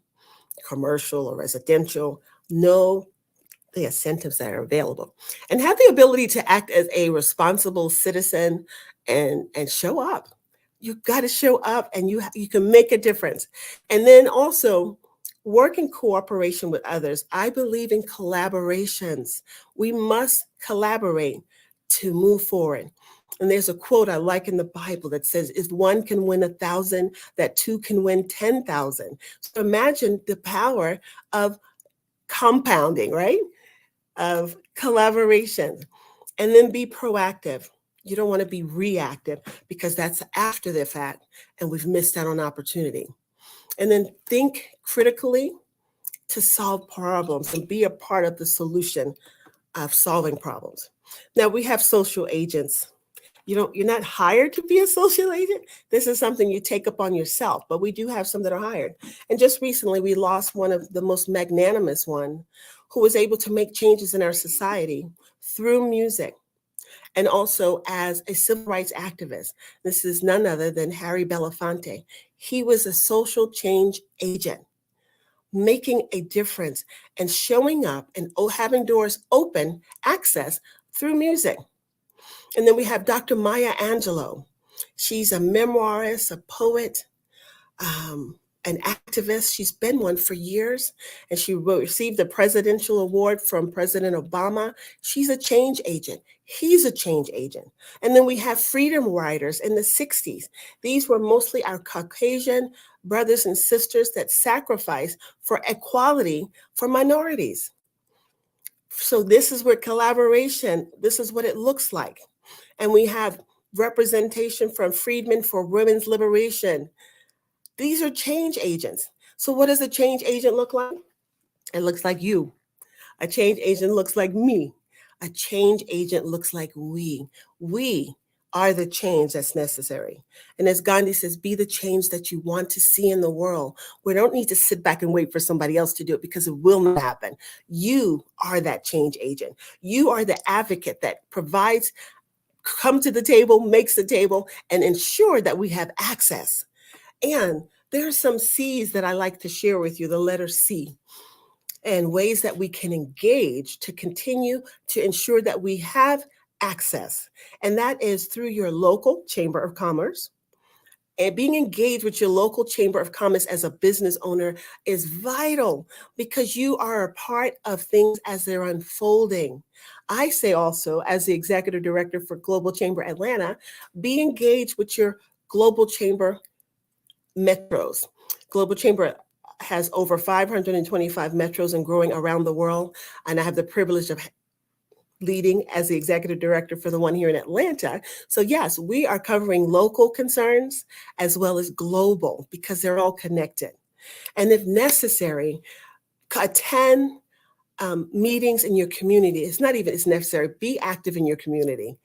commercial or residential. Know the incentives that are available, and have the ability to act as a responsible citizen and show up. You've got to show up, and you can make a difference. And then also work in cooperation with others. I believe in collaborations. We must collaborate to move forward. And there's a quote I like in the Bible that says, if one can win 1,000, that two can win 10,000. So imagine the power of compounding, right? Of collaboration. And then be proactive. You don't want to be reactive, because that's after the fact and we've missed out on opportunity. And then think critically to solve problems and be a part of the solution of solving problems. Now we have social agents. You're not hired to be a social agent. This is something you take upon yourself, but we do have some that are hired. And just recently we lost one of the most magnanimous one, who was able to make changes in our society through music and also as a civil rights activist. This is none other than Harry Belafonte. He was a social change agent, making a difference and showing up and having doors open, access through music. And then we have Dr. Maya Angelou. She's a memoirist, a poet, an activist. She's been one for years, and she received the presidential award from President Obama. She's a change agent. He's a change agent. And then we have freedom riders in the 60s. These were mostly our Caucasian brothers and sisters that sacrificed for equality for minorities. So this is where collaboration, this is what it looks like. And we have representation from Freedmen for Women's Liberation. These are change agents. So what does a change agent look like? It looks like you. A change agent looks like me. A change agent looks like we. We are the change that's necessary. And as Gandhi says, be the change that you want to see in the world. We don't need to sit back and wait for somebody else to do it, because it will not happen. You are that change agent. You are the advocate that provides, come to the table, makes the table, and ensure that we have access. And there are some C's that I like to share with you, the letter C, and ways that we can engage to continue to ensure that we have access. And that is through your local Chamber of Commerce. And being engaged with your local Chamber of Commerce as a business owner is vital, because you are a part of things as they're unfolding. I say also, as the executive director for Global Chamber Atlanta, be engaged with your Global Chamber metros. Global Chamber has over 525 metros and growing around the world. And I have the privilege of leading as the executive director for the one here in Atlanta. So yes, we are covering local concerns as well as global, because they're all connected. And if necessary, attend meetings in your community. It's not even, it's necessary. Be active in your community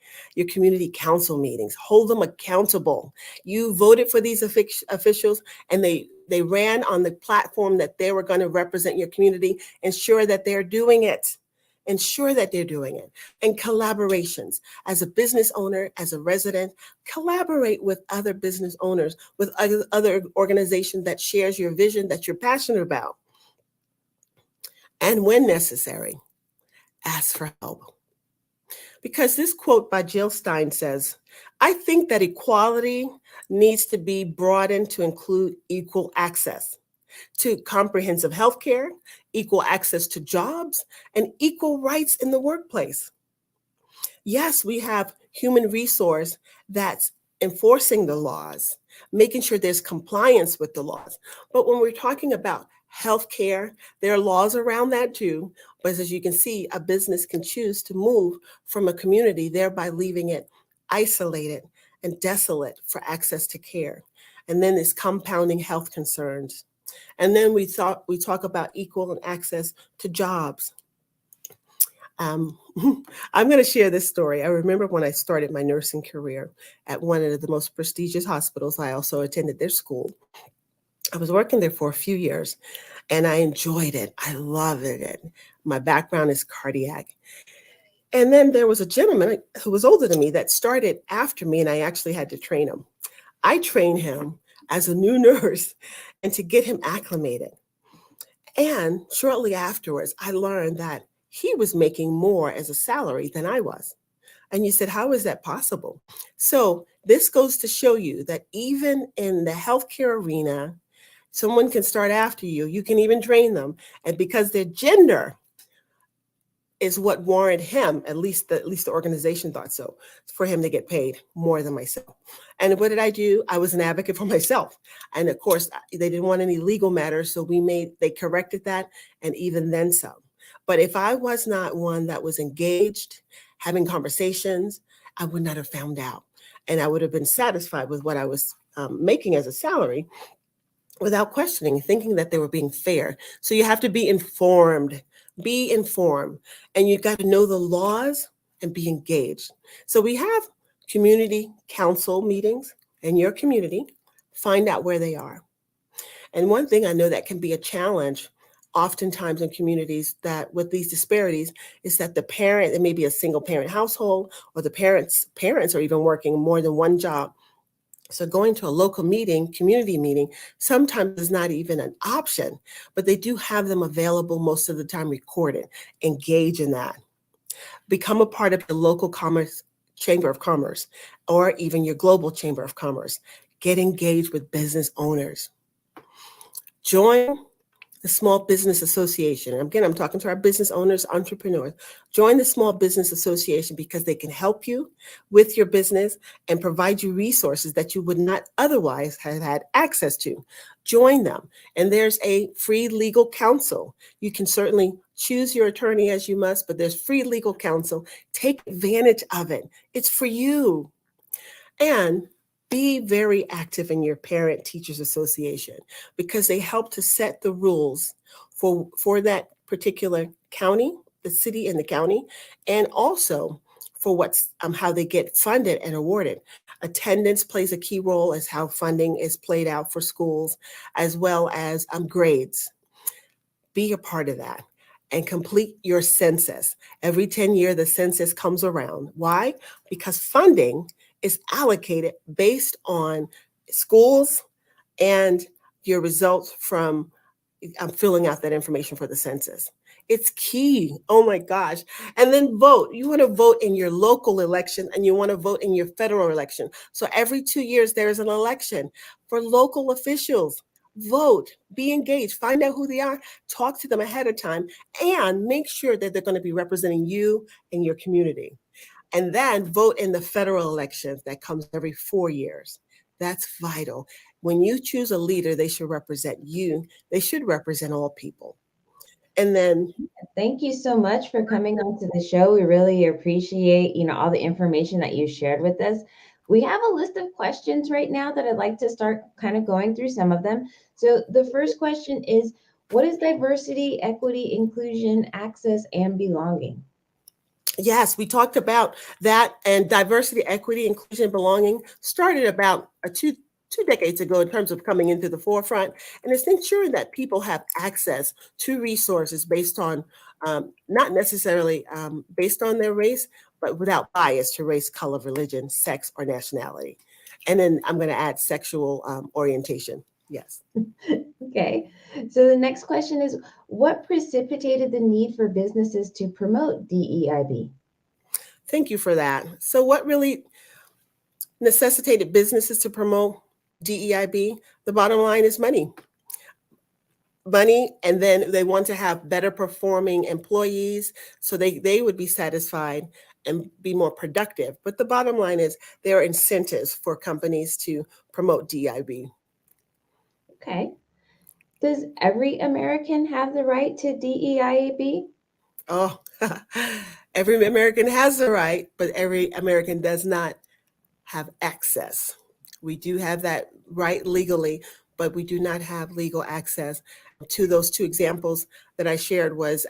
council meetings, hold them accountable. You voted for these officials, and they ran on the platform that they were going to represent your community. Ensure that they're doing it. Ensure that they're doing it. And collaborations. As a business owner, as a resident, collaborate with other business owners, with other organizations that shares your vision that you're passionate about. And when necessary, ask for help. Because this quote by Jill Stein says, I think that equality needs to be broadened to include equal access to comprehensive health care, equal access to jobs, and equal rights in the workplace. Yes, we have human resource that's enforcing the laws, making sure there's compliance with the laws. But when we're talking about healthcare, there are laws around that too. But as you can see, a business can choose to move from a community, thereby leaving it isolated and desolate for access to care. And then there's compounding health concerns. And then we talk about equal access to jobs. I'm going to share this story. I remember when I started my nursing career at one of the most prestigious hospitals. I also attended their school. I was working there for a few years and I enjoyed it. I loved it. My background is cardiac. And then there was a gentleman who was older than me that started after me, and I actually had to train him. I trained him as a new nurse and to get him acclimated. And shortly afterwards, I learned that he was making more as a salary than I was. And you said, how is that possible? So this goes to show you that even in the healthcare arena, someone can start after you. You can even train them. And because their gender is what warranted him, at least the organization thought so, for him to get paid more than myself. And what did I do? I was an advocate for myself. And of course, they didn't want any legal matters, so they corrected that, and even then some. But if I was not one that was engaged, having conversations, I would not have found out. And I would have been satisfied with what I was making as a salary without questioning, thinking that they were being fair. So you have to be informed. Be informed, and you got to know the laws and be engaged. So we have community council meetings in your community. Find out where they are. And one thing I know that can be a challenge oftentimes in communities that with these disparities is that the parent, it may be a single parent household, or the parents are even working more than one job. So going to a local meeting, community meeting, sometimes is not even an option, but they do have them available most of the time recorded. Engage in that. Become a part of the local chamber of commerce, or even your global chamber of commerce. Get engaged with business owners. Join the Small Business Association. And again, I'm talking to our business owners, entrepreneurs. Join the Small Business Association because they can help you with your business and provide you resources that you would not otherwise have had access to. Join them. And there's a free legal counsel. You can certainly choose your attorney as you must, but there's free legal counsel. Take advantage of it. It's for you. And be very active in your Parent Teachers Association because they help to set the rules for that particular county, the city and the county, and also for how they get funded and awarded. Attendance plays a key role as how funding is played out for schools, as well as grades. Be a part of that and complete your census. Every 10 years, the census comes around. Why? Because funding is allocated based on schools and your results from filling out that information for the census. It's key. Oh my gosh. And then vote. You want to vote in your local election and you want to vote in your federal election. So every 2 years, there is an election for local officials. Vote, be engaged, find out who they are, talk to them ahead of time, and make sure that they're going to be representing you and your community. And then vote in the federal elections that comes every 4 years. That's vital. When you choose a leader, they should represent you. They should represent all people. And then thank you so much for coming on to the show. We really appreciate, all the information that you shared with us. We have a list of questions right now that I'd like to start kind of going through some of them. So the first question is, what is diversity, equity, inclusion, access, and belonging? Yes, we talked about that, and diversity, equity, inclusion, belonging started about two decades ago in terms of coming into the forefront. And it's ensuring that people have access to resources based on, not necessarily based on their race, but without bias to race, color, religion, sex, or nationality. And then I'm going to add sexual orientation. Yes. Okay. So the next question is, what precipitated the need for businesses to promote DEIB? Thank you for that. So what really necessitated businesses to promote DEIB? The bottom line is money. Money, and then they want to have better performing employees so they would be satisfied and be more productive. But the bottom line is there are incentives for companies to promote DEIB. Okay. Does every American have the right to DEIB? Oh, every American has the right, but every American does not have access. We do have that right legally, but we do not have legal access to those two examples that I shared was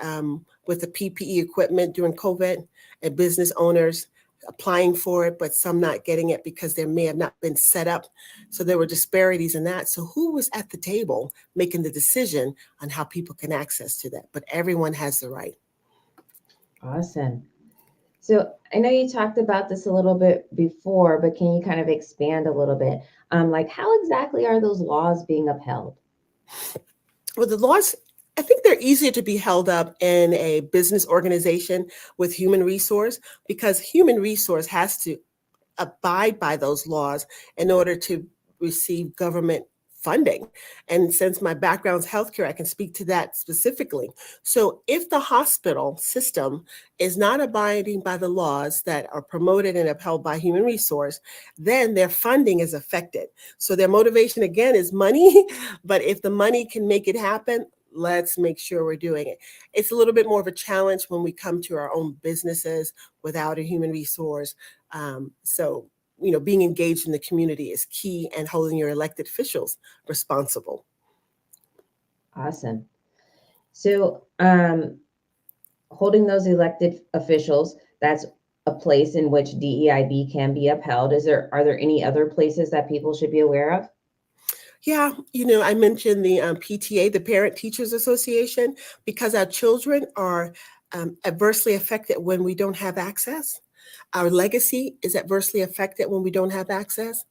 with the PPE equipment during COVID and business owners applying for it, but some not getting it because there may have not been set up. So there were disparities in that. So who was at the table making the decision on how people can access to that? But everyone has the right. Awesome. So I know you talked about this a little bit before, but can you kind of expand a little bit? Like how exactly are those laws being upheld? Well, the laws, I think they're easier to be held up in a business organization with human resource, because human resource has to abide by those laws in order to receive government funding. And since my background's healthcare, I can speak to that specifically. So if the hospital system is not abiding by the laws that are promoted and upheld by human resource, then their funding is affected. So their motivation again is money, but if the money can make it happen, let's make sure we're doing it. It's a little bit more of a challenge when we come to our own businesses without a human resource. So being engaged in the community is key, and holding your elected officials responsible. Awesome. So holding those elected officials, that's a place in which DEIB can be upheld. Are there any other places that people should be aware of? Yeah, I mentioned the PTA, the Parent Teachers Association, because our children are adversely affected when we don't have access. Our legacy is adversely affected when we don't have access,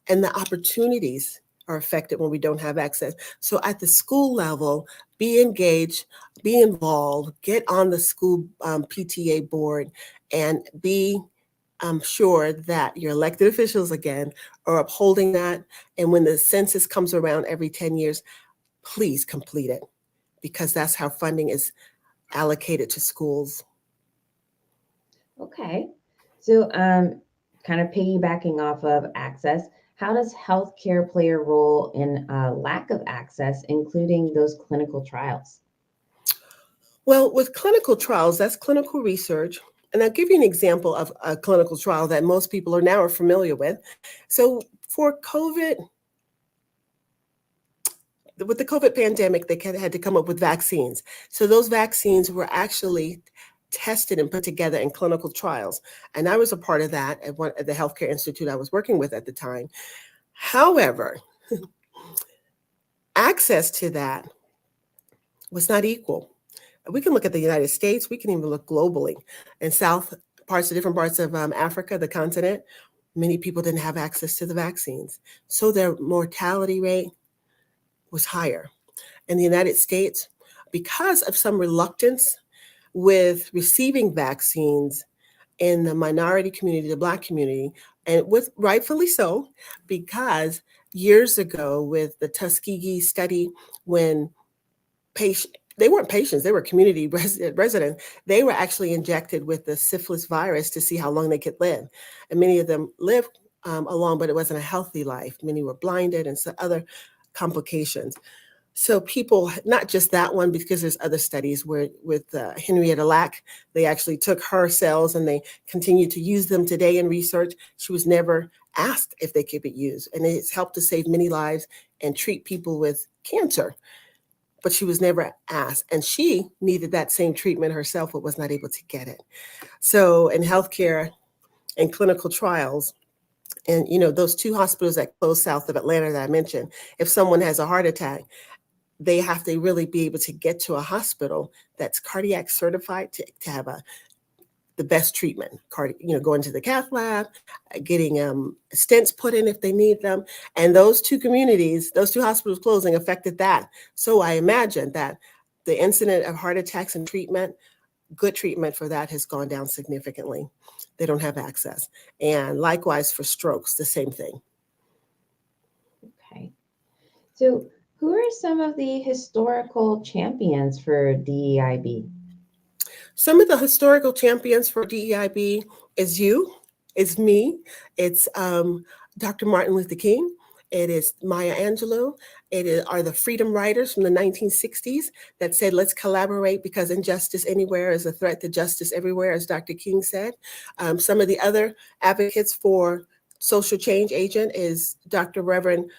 and the opportunities are affected when we don't have access. So at the school level, be engaged, be involved, get on the school PTA board, and be sure that your elected officials, again, are upholding that. And when the census comes around every 10 years, please complete it, because that's how funding is allocated to schools. Okay. So kind of piggybacking off of access, how does healthcare play a role in lack of access, including those clinical trials? Well, with clinical trials, that's clinical research. And I'll give you an example of a clinical trial that most people are now familiar with. So for COVID, with the COVID pandemic, they had to come up with vaccines. So those vaccines were actually tested and put together in clinical trials. And I was a part of that at the healthcare institute I was working with at the time. However, access to that was not equal. We can look at the United States, we can even look globally. In different parts of Africa, the continent, many people didn't have access to the vaccines. So their mortality rate was higher. In the United States, because of some reluctance with receiving vaccines in the minority community, the Black community, and with rightfully so, because years ago with the Tuskegee study, when they weren't patients, they were community residents, they were actually injected with the syphilis virus to see how long they could live. And many of them lived along, but it wasn't a healthy life. Many were blinded and some other complications. So people, not just that one, because there's other studies where with Henrietta Lack, they actually took her cells and they continue to use them today in research. She was never asked if they could be used. And it's helped to save many lives and treat people with cancer. But she was never asked. And she needed that same treatment herself, but was not able to get it. So in healthcare and clinical trials, and those two hospitals that closed south of Atlanta that I mentioned, if someone has a heart attack, they have to really be able to get to a hospital that's cardiac certified to have the best treatment. Going to the cath lab, getting stents put in if they need them. And those two hospitals closing affected that. So I imagine that the incident of heart attacks and good treatment for that has gone down significantly. They don't have access. And likewise for strokes, the same thing. Okay. So who are some of the historical champions for DEIB? Some of the historical champions for DEIB is me. It's Dr. Martin Luther King. It is Maya Angelou. Are the freedom riders from the 1960s that said, let's collaborate because injustice anywhere is a threat to justice everywhere, as Dr. King said. Some of the other advocates for social change agent is Dr. Reverend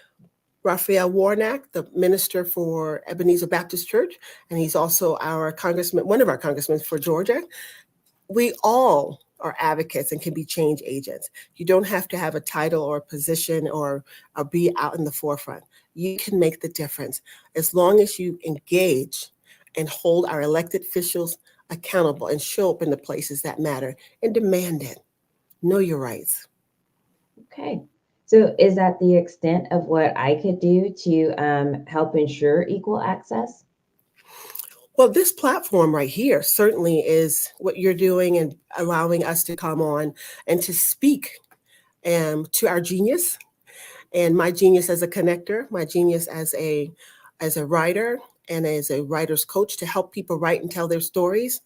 Raphael Warnock, the minister for Ebenezer Baptist Church, and he's also one of our congressmen for Georgia. We all are advocates and can be change agents. You don't have to have a title or a position or be out in the forefront. You can make the difference as long as you engage and hold our elected officials accountable and show up in the places that matter and demand it. Know your rights. Okay. So is that the extent of what I could do to help ensure equal access? Well, this platform right here certainly is what you're doing and allowing us to come on and to speak to our genius, and my genius as a connector, my genius as a writer and as a writer's coach to help people write and tell their stories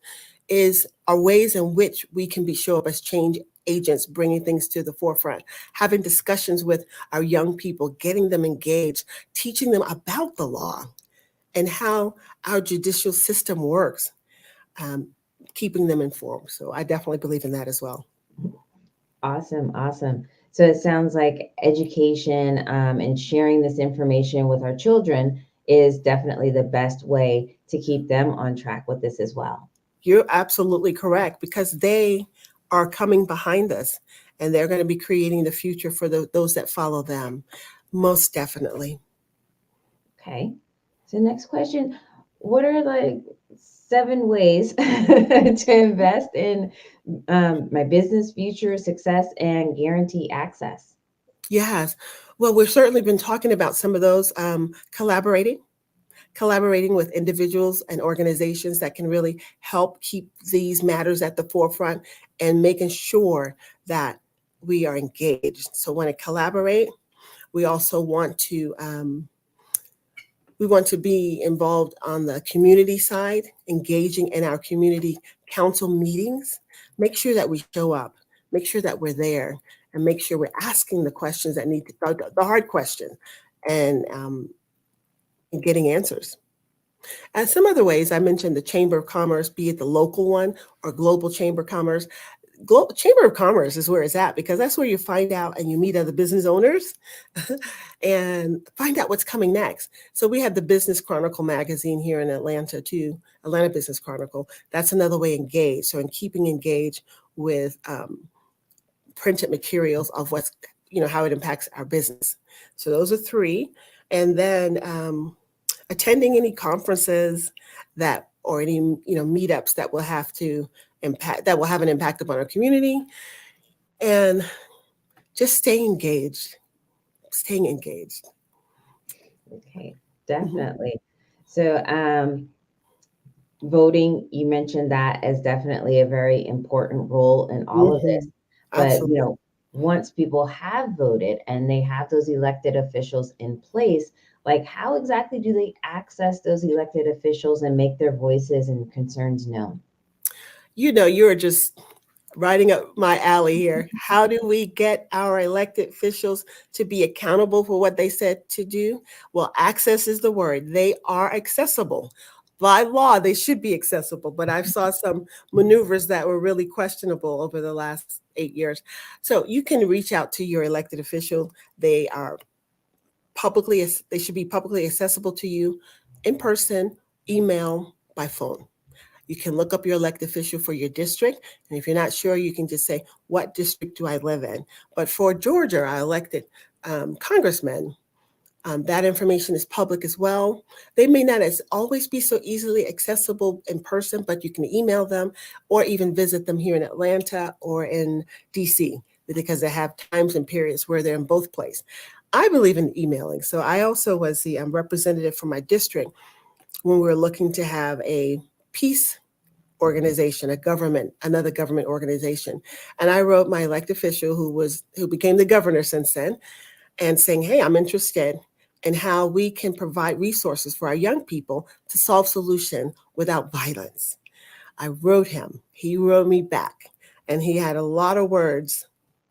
are ways in which we can show up as change agents, bringing things to the forefront, having discussions with our young people, getting them engaged, teaching them about the law and how our judicial system works, keeping them informed. So I definitely believe in that as well. Awesome. So it sounds like education and sharing this information with our children is definitely the best way to keep them on track with this as well. You're absolutely correct, because they are coming behind us and they're going to be creating the future for those that follow them. Most definitely. Okay. So next question, what are like 7 ways to invest in my business future success and guarantee access? Yes. Well, we've certainly been talking about some of those, collaborating with individuals and organizations that can really help keep these matters at the forefront and making sure that we are engaged. So when I collaborate, we also want to be involved on the community side, engaging in our community council meetings. Make sure that we show up, make sure that we're there, and make sure we're asking the questions that need to, the hard question, and getting answers. And some other ways, I mentioned the Chamber of Commerce, be it the local one or Global Chamber of Commerce. Global Chamber of Commerce is where it's at, because that's where you find out and you meet other business owners and find out what's coming next. So we have the Business Chronicle magazine here in Atlanta too, Atlanta Business Chronicle. That's another way to engage. So in keeping engaged with printed materials of what's, how it impacts our business. So those are 3. And then attending any conferences or any meetups that will have an impact upon our community, and just staying engaged. Okay, definitely. So voting, you mentioned that as definitely a very important role in all of this. But Absolutely. Once people have voted and they have those elected officials in place, like how exactly do they access those elected officials and make their voices and concerns known? You're just riding up my alley here. How do we get our elected officials to be accountable for what they said to do? Well, access is the word. They are accessible. By law, they should be accessible, but I saw some maneuvers that were really questionable over the last 8 years. So you can reach out to your elected official. They should be publicly accessible to you in person, email, by phone. You can look up your elected official for your district. And if you're not sure, you can just say, what district do I live in? But for Georgia, I elected congressmen. That information is public as well. They may not always be so easily accessible in person, but you can email them or even visit them here in Atlanta or in DC, because they have times and periods where they're in both places. I believe in emailing. So I also was the representative for my district when we were looking to have a peace organization, another government organization. And I wrote my elected official who became the governor since then, and saying, hey, I'm interested in how we can provide resources for our young people to solve solution without violence. I wrote him, he wrote me back, and he had a lot of words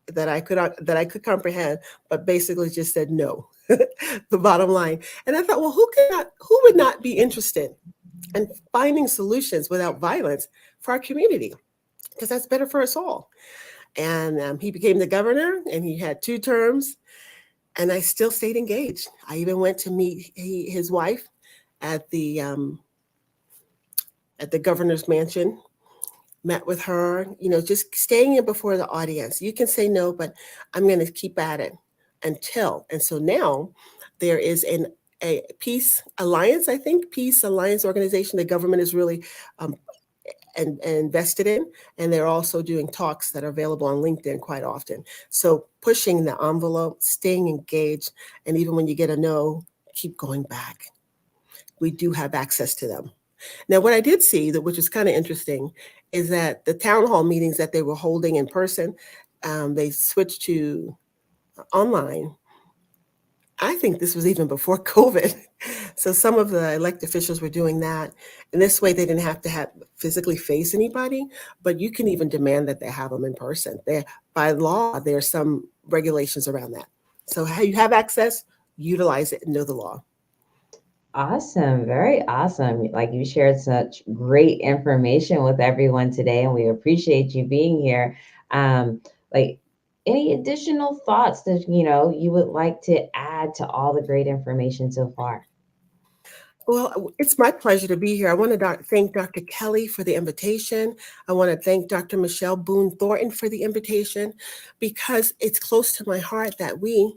that I could comprehend, but basically just said no, the bottom line. And I thought, well, who would not be interested in finding solutions without violence for our community? Because that's better for us all. And he became the governor, and he had 2 terms, and I still stayed engaged. I even went to meet his wife at the governor's mansion met with her, just staying in before the audience. You can say no, but I'm going to keep at it until. And so now there is a Peace Alliance, I think, Peace Alliance organization the government is really and invested in. And they're also doing talks that are available on LinkedIn quite often. So pushing the envelope, staying engaged, and even when you get a no, keep going back. We do have access to them. Now, what I did see, which is kind of interesting, is that the town hall meetings that they were holding in person, they switched to online. I think this was even before COVID. So some of the elected officials were doing that. And this way they didn't have to physically face anybody, but you can even demand that they have them in person. By law, there are some regulations around that. So how you have access, utilize it and know the law. Awesome. Very awesome. Like, you shared such great information with everyone today, and we appreciate you being here. Like, any additional thoughts that, you would like to add to all the great information so far? Well, it's my pleasure to be here. I want to thank Dr. Kelly for the invitation. I want to thank Dr. Michelle Boone Thornton for the invitation, because it's close to my heart that we,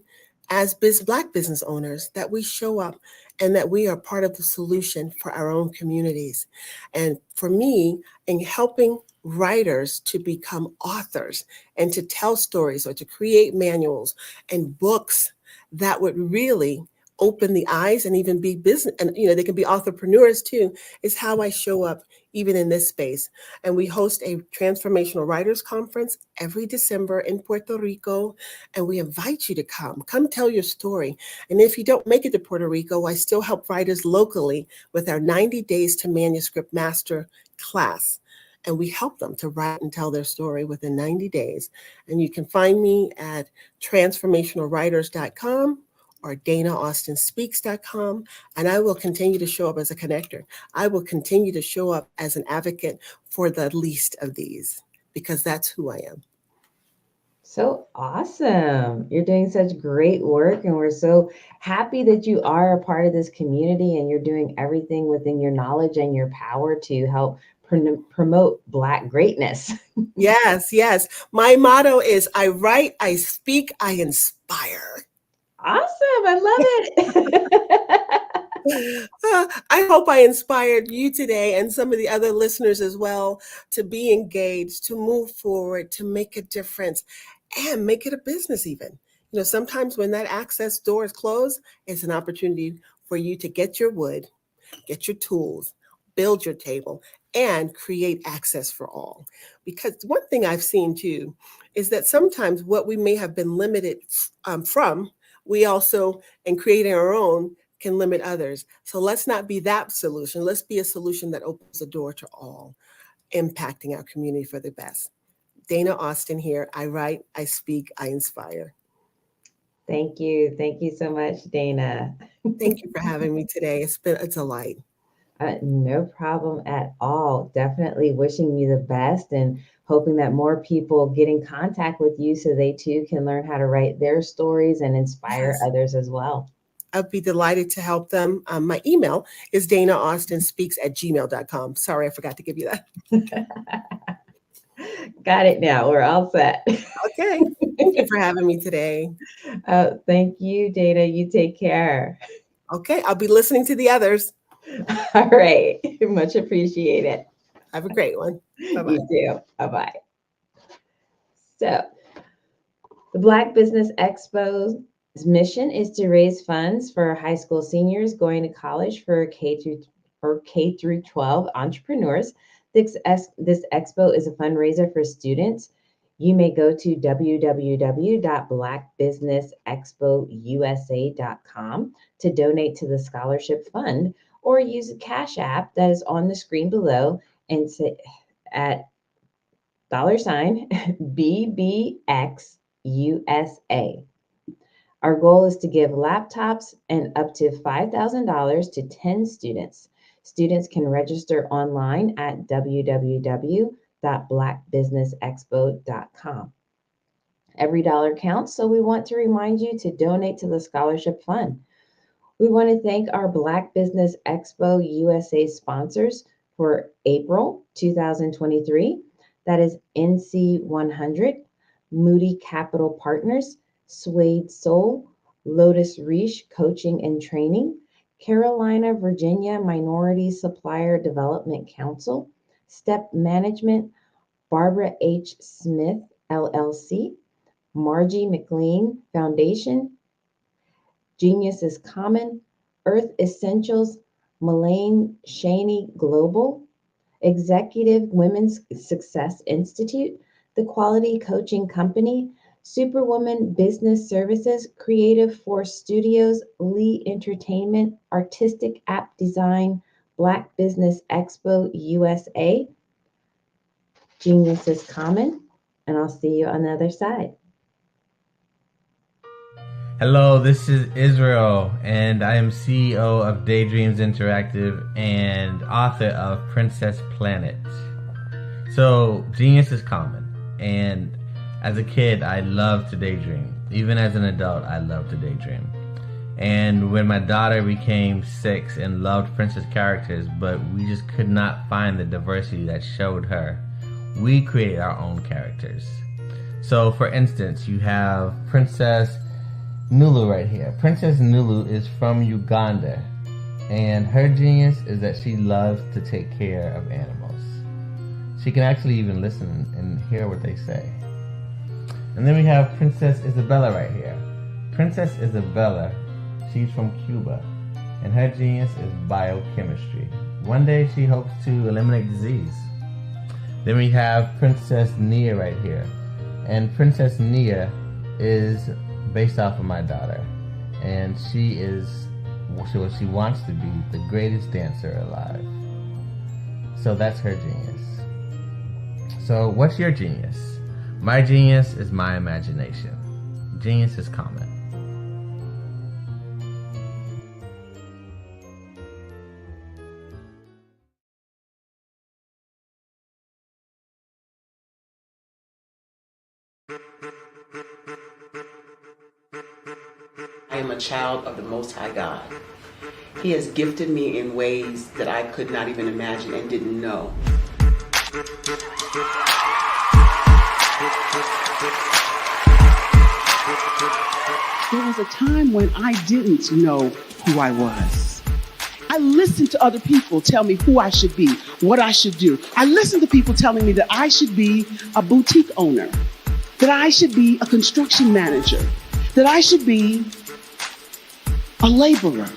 as Black business owners, that we show up and that we are part of the solution for our own communities. And for me, in helping writers to become authors and to tell stories or to create manuals and books that would really open the eyes and even be business, and they can be entrepreneurs too, is how I show up even in this space. And we host a transformational writers conference every December in Puerto Rico, and we invite you to come tell your story. And if you don't make it to Puerto Rico, I still help writers locally with our 90 Days to Manuscript Master class. And we help them to write and tell their story within 90 days. And you can find me at transformationalwriters.com or DanaAustinSpeaks.com, and I will continue to show up as a connector. I will continue to show up as an advocate for the least of these, because that's who I am. So awesome. You're doing such great work, and we're so happy that you are a part of this community and you're doing everything within your knowledge and your power to help promote Black greatness. Yes, yes. My motto is I write, I speak, I inspire. Awesome. I love it. I hope I inspired you today and some of the other listeners as well to be engaged, to move forward, to make a difference, and make it a business even. Sometimes when that access door is closed, it's an opportunity for you to get your wood, get your tools, build your table, and create access for all. Because one thing I've seen too is that sometimes what we may have been limited from, we also, in creating our own, can limit others. So let's not be that solution. Let's be a solution that opens the door to all, impacting our community for the best. Dana Austin here. I write, I speak, I inspire. Thank you. Thank you so much, Dana. Thank you for having me today. It's been a delight. No problem at all. Definitely wishing you the best and hoping that more people get in contact with you so they too can learn how to write their stories and inspire others as well. I'd be delighted to help them. My email is danaaustinSpeaks@gmail.com. Sorry, I forgot to give you that. Got it now. We're all set. Okay. Thank you for having me today. Thank you, Dana. You take care. Okay. I'll be listening to the others. All right. Much appreciated. Have a great one. Bye-bye. You too. Bye-bye. So, the Black Business Expo's mission is to raise funds for high school seniors going to college for K through 12 entrepreneurs. This expo is a fundraiser for students. You may go to www.blackbusinessexpousa.com to donate to the scholarship fund, or use a Cash App that is on the screen below and at $BBXUSA. Our goal is to give laptops and up to $5,000 to 10 students. Students can register online at www.blackbusinessexpo.com. Every dollar counts, so we want to remind you to donate to the scholarship fund. We want to thank our Black Business Expo USA sponsors for April 2023. That is NC100, Moody Capital Partners, Suede Soul, Lotus Reach Coaching and Training, Carolina, Virginia Minority Supplier Development Council, Step Management, Barbara H. Smith, LLC, Margie McLean Foundation, Genius is Common, Earth Essentials, Mullane Shaney Global, Executive Women's Success Institute, The Quality Coaching Company, Superwoman Business Services, Creative Force Studios, Lee Entertainment, Artistic App Design, Black Business Expo USA, Genius is Common, and I'll see you on the other side. Hello, this is Israel, and I am CEO of Daydreams Interactive and author of Princess Planet. So, Genius is Common, and as a kid, I loved to daydream. Even as an adult, I loved to daydream. And when my daughter became 6 and loved princess characters, but we just could not find the diversity that showed her, we created our own characters. So, for instance, you have Princess Nulu right here. Princess Nulu is from Uganda, and her genius is that she loves to take care of animals. She can actually even listen and hear what they say. And then we have Princess Isabella right here. Princess Isabella, she's from Cuba, and her genius is biochemistry. One day she hopes to eliminate disease. Then we have Princess Nia right here, and Princess Nia is based off of my daughter, and she wants to be the greatest dancer alive. So that's her genius. So what's your genius? My genius is my imagination. Genius is common. I am a child of the Most High God. He has gifted me in ways that I could not even imagine and didn't know. There was a time when I didn't know who I was. I listened to other people tell me who I should be, what I should do. I listened to people telling me that I should be a boutique owner, that I should be a construction manager, that I should be a laborer.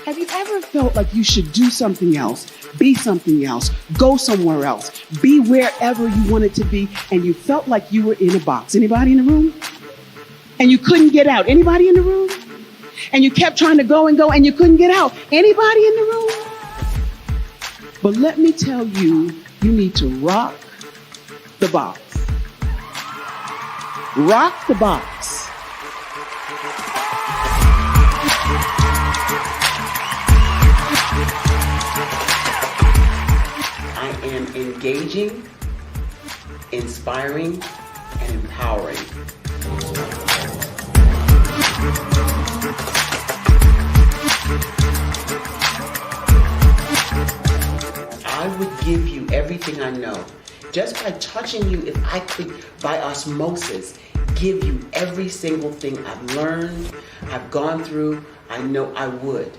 Have you ever felt like you should do something else, be something else, go somewhere else, be wherever you wanted to be, and you felt like you were in a box? Anybody in the room? And you couldn't get out? Anybody in the room? And you kept trying to go and you couldn't get out? Anybody in the room? But let me tell you, you need to rock the box. Rock the box. I am engaging, inspiring, and empowering. I would give you everything I know. Just by touching you, if I could, by osmosis, give you every single thing I've learned, I've gone through, I know I would.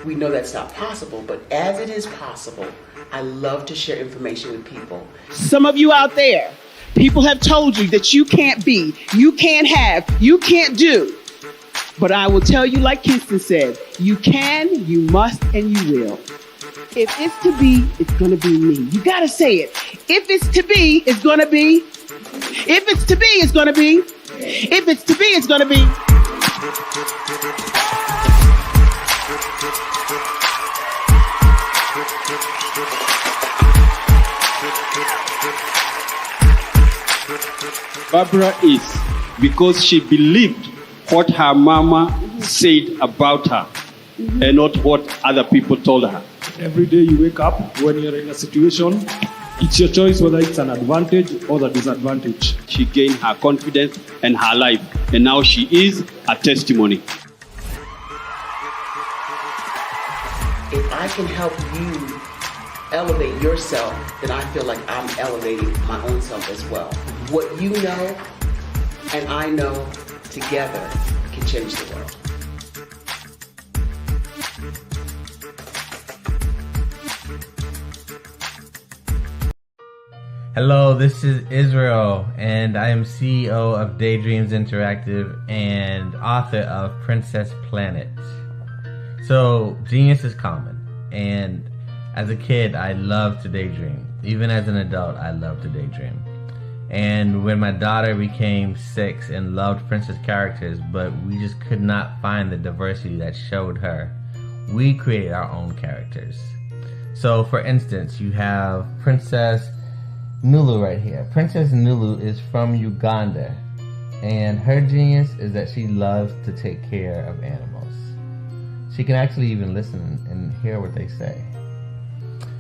We know that's not possible, but as it is possible, I love to share information with people. Some of you out there, people have told you that you can't be, you can't have, you can't do. But I will tell you, like Kingston said, you can, you must, and you will. If it's to be, it's going to be me. You got to say it. If it's to be, it's going to be. If it's to be, it's going to be. If it's to be, it's going to be. Barbara is because she believed what her mama said about her and not what other people told her. Every day you wake up, when you're in a situation, it's your choice whether it's an advantage or the disadvantage. She gained her confidence and her life, and now she is a testimony. If I can help you elevate yourself, then I feel like I'm elevating my own self as well. What you know and I know together can change the world. Hello, this is Israel, and I am CEO of Daydreams Interactive and author of Princess Planet. So, genius is common, and as a kid, I loved to daydream. Even as an adult, I love to daydream. And when my daughter became 6 and loved princess characters, but we just could not find the diversity that showed her, we created our own characters. So, for instance, you have Princess Nulu right here. Princess Nulu is from Uganda, and her genius is that she loves to take care of animals. She can actually even listen and hear what they say.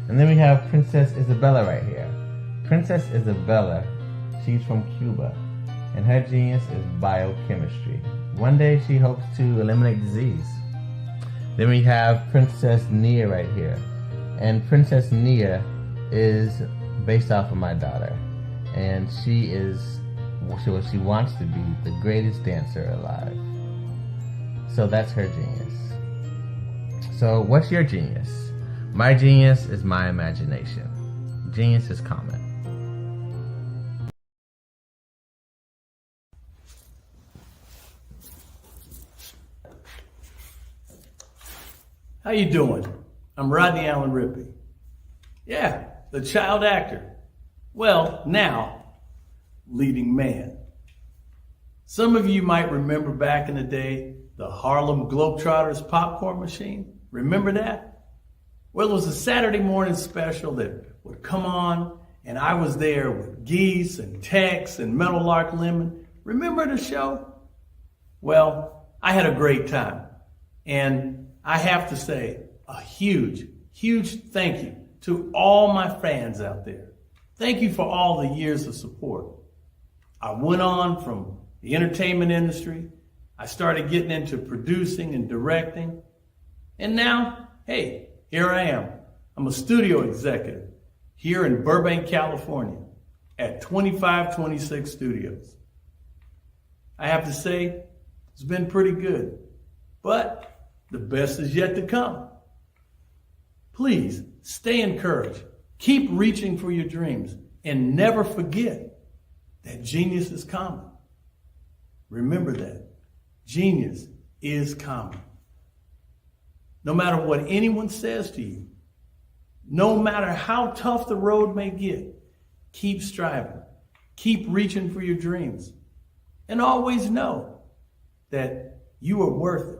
And then we have Princess Isabella right here. Princess Isabella, she's from Cuba, and her genius is biochemistry. One day she hopes to eliminate disease. Then we have Princess Nia right here, and Princess Nia is based off of my daughter, and she wants to be the greatest dancer alive. So that's her genius. So what's your genius? My genius is my imagination. Genius is common. How you doing? I'm Rodney Allen Rippey. Yeah, the child actor. Well, now, leading man. Some of you might remember back in the day, the Harlem Globetrotters popcorn machine. Remember that? Well, it was a Saturday morning special that would come on, and I was there with Geese and Tex and Meadowlark Lemon. Remember the show? Well, I had a great time. And I have to say a huge, huge thank you to all my fans out there. Thank you for all the years of support. I went on from the entertainment industry. I started getting into producing and directing. And now, hey, here I am. I'm a studio executive here in Burbank, California at 2526 Studios. I have to say, it's been pretty good, but the best is yet to come. Please stay encouraged. Keep reaching for your dreams and never forget that genius is common. Remember that. Genius is common. No matter what anyone says to you, no matter how tough the road may get, keep striving. Keep reaching for your dreams. And always know that you are worth it.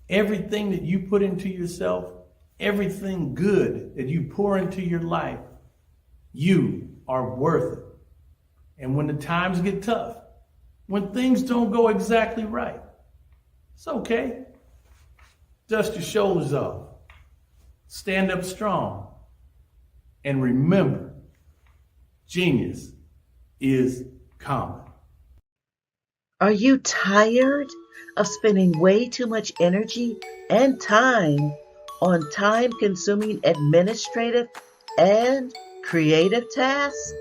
Everything that you put into yourself, everything good that you pour into your life, you are worth it. And when the times get tough, when things don't go exactly right, it's okay. Dust your shoulders off. Stand up strong. And remember, genius is common. Are you tired of spending way too much energy and time on time-consuming administrative and creative tasks?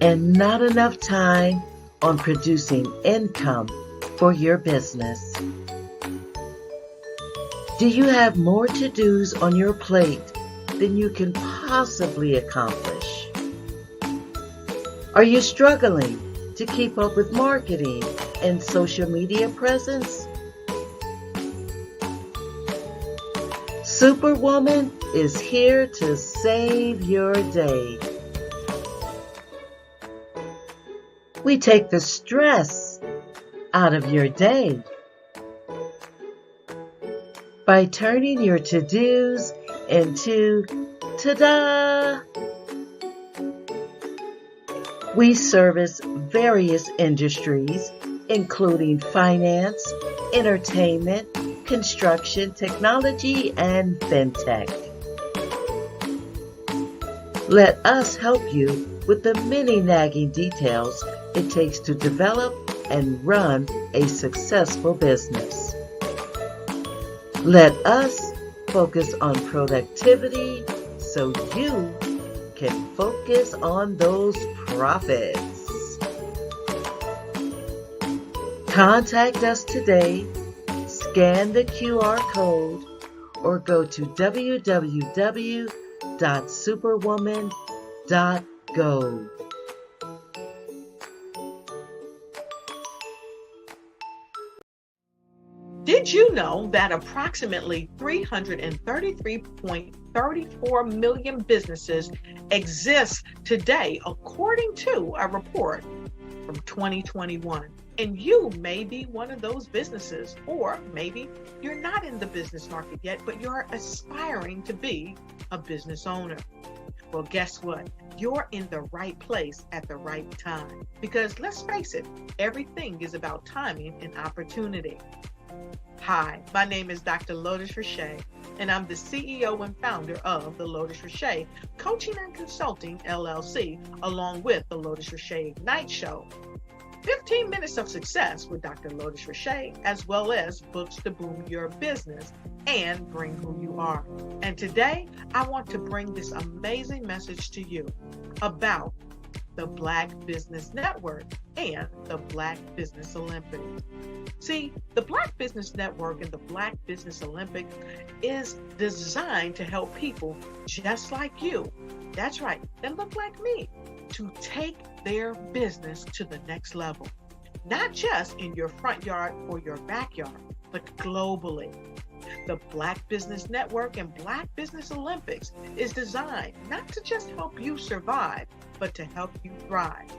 And not enough time on producing income for your business? Do you have more to-dos on your plate than you can possibly accomplish? Are you struggling to keep up with marketing and social media presence? Superwoman is here to save your day. We take the stress out of your day by turning your to-dos into ta-da! We service various industries, including finance, entertainment, construction, technology, and fintech. Let us help you with the many nagging details it takes to develop and run a successful business. Let us Focus on productivity so you can focus on those profits. Contact us today, scan the QR code, or go to www.superwoman.go. Did you know that approximately 333.34 million businesses exist today, according to a report from 2021? And you may be one of those businesses, or maybe you're not in the business market yet, but you're aspiring to be a business owner. Well, guess what? You're in the right place at the right time. Because let's face it, everything is about timing and opportunity. Hi, my name is Dr. Lotus Richey, and I'm the CEO and founder of the Lotus Richey Coaching and Consulting LLC, along with the Lotus Richey Ignite Show. 15 minutes of success with Dr. Lotus Richey, as well as books to boom your business and bring who you are. And today, I want to bring this amazing message to you about the Black Business Network and the Black Business Olympics. See, the Black Business Network and the Black Business Olympics is designed to help people just like you, that's right, that look like me, to take their business to the next level. Not just in your front yard or your backyard, but globally. The Black Business Network and Black Business Olympics is designed not to just help you survive, but to help you thrive.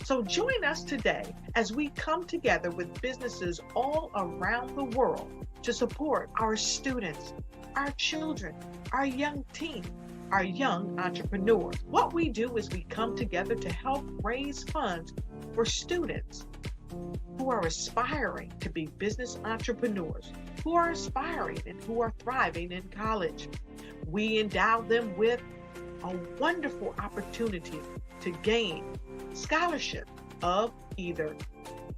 So join us today as we come together with businesses all around the world to support our students, our children, our young teens, our young entrepreneurs. What we do is we come together to help raise funds for students who are aspiring to be business entrepreneurs, who are aspiring and who are thriving in college. We endow them with a wonderful opportunity to gain scholarship of either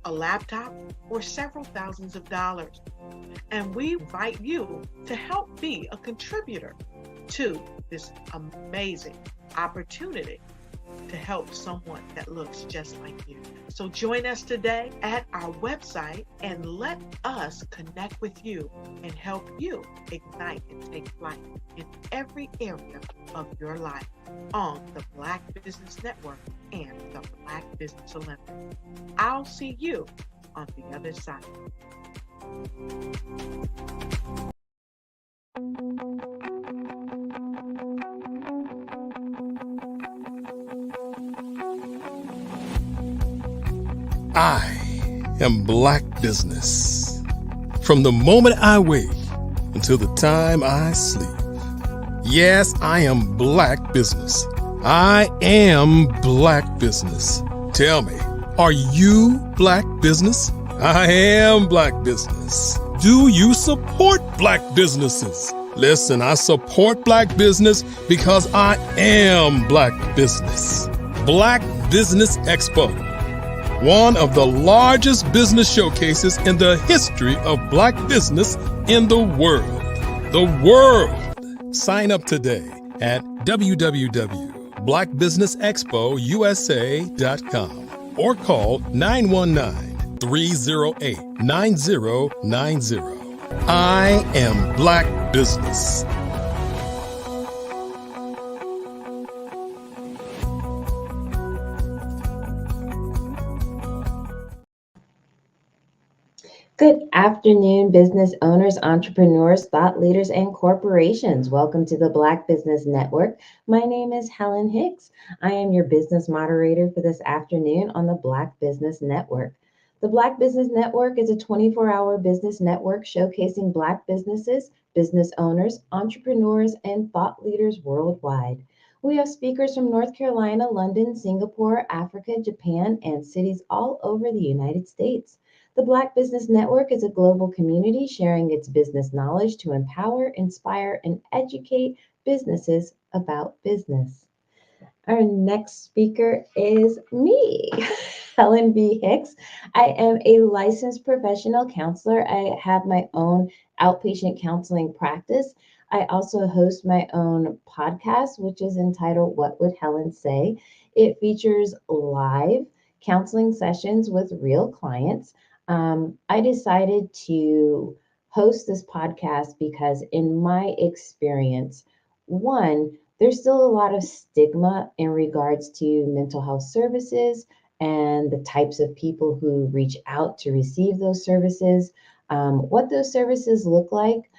a laptop or several thousands of dollars. And we invite you to help be a contributor to this amazing opportunity to help someone that looks just like you. So join us today at our website and let us connect with you and help you ignite and take flight in every area of your life on the Black Business Network and the Black Business Olympics. I'll see you on the other side. I am Black Business. From the moment I wake until the time I sleep. Yes, I am Black Business. I am Black Business. Tell me, are you Black Business? I am Black Business. Do you support Black businesses? Listen, I support Black business because I am Black Business. Black Business Expo, one of the largest business showcases in the history of Black business in the world. The world! Sign up today at www.blackbusinessexpousa.com or call 919-308-9090. I am Black Business. Good afternoon, business owners, entrepreneurs, thought leaders, and corporations. Welcome to the Black Business Network. My name is Helen Hicks. I am your business moderator for this afternoon on the Black Business Network. The Black Business Network is a 24-hour business network showcasing Black businesses, business owners, entrepreneurs, and thought leaders worldwide. We have speakers from North Carolina, London, Singapore, Africa, Japan, and cities all over the United States. The Black Business Network is a global community sharing its business knowledge to empower, inspire, and educate businesses about business. Our next speaker is me, Helen B. Hicks. I am a licensed professional counselor. I have my own outpatient counseling practice. I also host my own podcast, which is entitled What Would Helen Say? It features live counseling sessions with real clients. I decided to host this podcast because, in my experience, one, there's still a lot of stigma in regards to mental health services and the types of people who reach out to receive those services, what those services look like,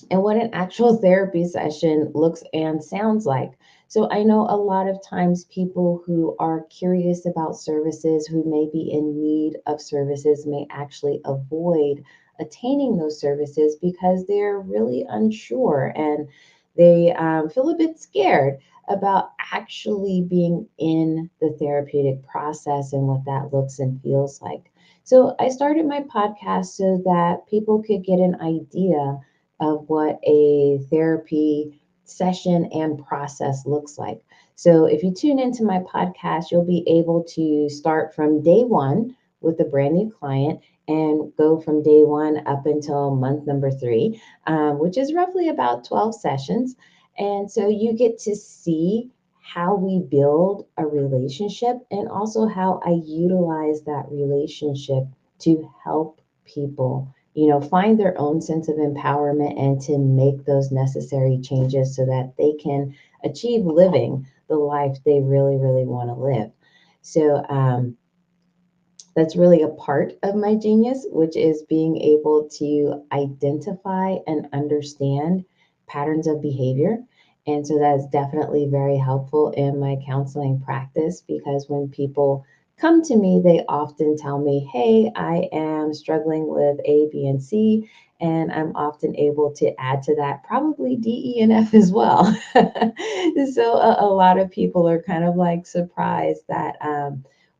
and what an actual therapy session looks and sounds like. So I know a lot of times people who are curious about services, who may be in need of services, may actually avoid attaining those services because they're really unsure and they feel a bit scared about actually being in the therapeutic process and what that looks and feels like. So I started my podcast so that people could get an idea of what a therapy session and process looks like. So if you tune into my podcast, you'll be able to start from day one with a brand new client and go from day one up until month number 3, which is roughly about 12 sessions. And so you get to see how we build a relationship and also how I utilize that relationship to help people, find their own sense of empowerment and to make those necessary changes so that they can achieve living the life they really, really want to live. So that's really a part of my genius, which is being able to identify and understand patterns of behavior. And so that's definitely very helpful in my counseling practice because when people come to me, they often tell me, hey, I am struggling with A, B, and C. And I'm often able to add to that probably D, E, and F as well. So a lot of people are kind of like surprised that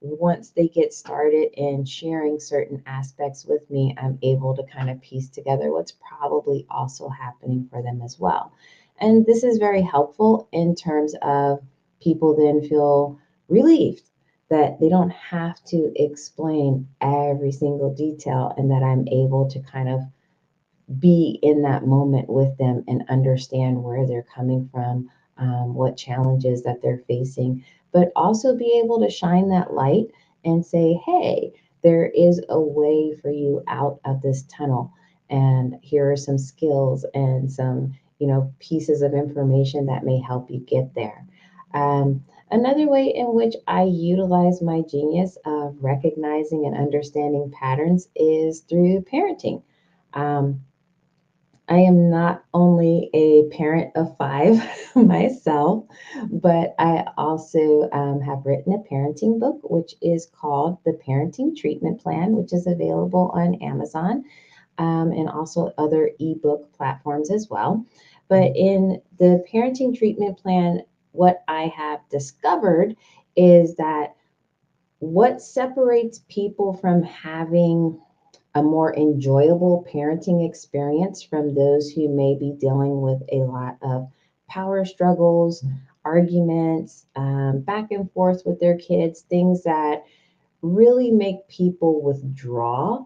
once they get started in sharing certain aspects with me, I'm able to kind of piece together what's probably also happening for them as well. And this is very helpful in terms of people then feel relieved that they don't have to explain every single detail and that I'm able to kind of be in that moment with them and understand where they're coming from, what challenges that they're facing, but also be able to shine that light and say, hey, there is a way for you out of this tunnel. And here are some skills and some, pieces of information that may help you get there. Another way in which I utilize my genius of recognizing and understanding patterns is through parenting. I am not only a parent of 5 myself, but I also have written a parenting book, which is called The Parenting Treatment Plan, which is available on Amazon and also other ebook platforms as well. But in the Parenting Treatment Plan, what I have discovered is that what separates people from having a more enjoyable parenting experience from those who may be dealing with a lot of power struggles, arguments, back and forth with their kids, things that really make people withdraw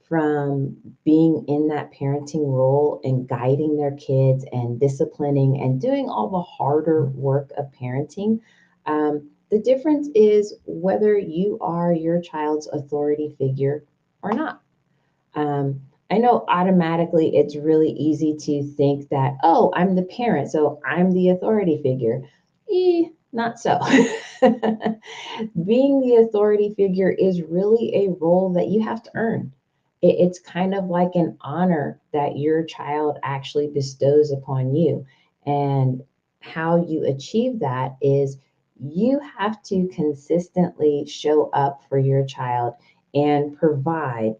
from being in that parenting role and guiding their kids and disciplining and doing all the harder work of parenting. The difference is whether you are your child's authority figure or not. I know automatically it's really easy to think that, oh, I'm the parent, so I'm the authority figure. Not so. Being the authority figure is really a role that you have to earn. It's kind of like an honor that your child actually bestows upon you. And how you achieve that is you have to consistently show up for your child and provide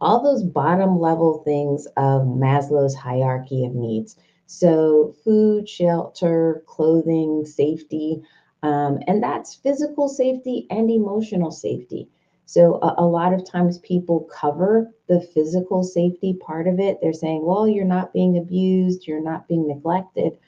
all those bottom level things of Maslow's hierarchy of needs. So food, shelter, clothing, safety, and that's physical safety and emotional safety. So a lot of times people cover the physical safety part of it. They're saying, well, you're not being abused, you're not being neglected,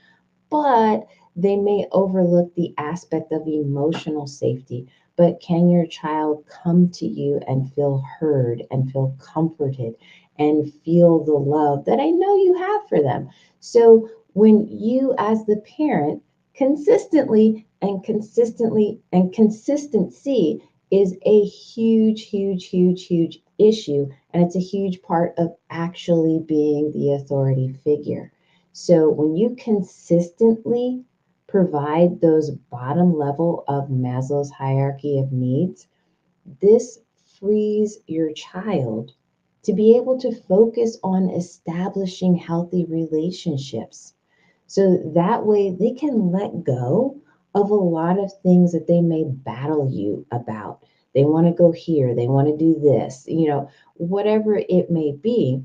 but they may overlook the aspect of emotional safety. But can your child come to you and feel heard and feel comforted and feel the love that I know you have for them. So when you, as the parent, consistently and consistently and consistency is a huge, huge, huge, huge issue. And it's a huge part of actually being the authority figure. So when you consistently provide those bottom level of Maslow's hierarchy of needs, this frees your child to be able to focus on establishing healthy relationships. So that way they can let go of a lot of things that they may battle you about. They want to go here, they want to do this, whatever it may be.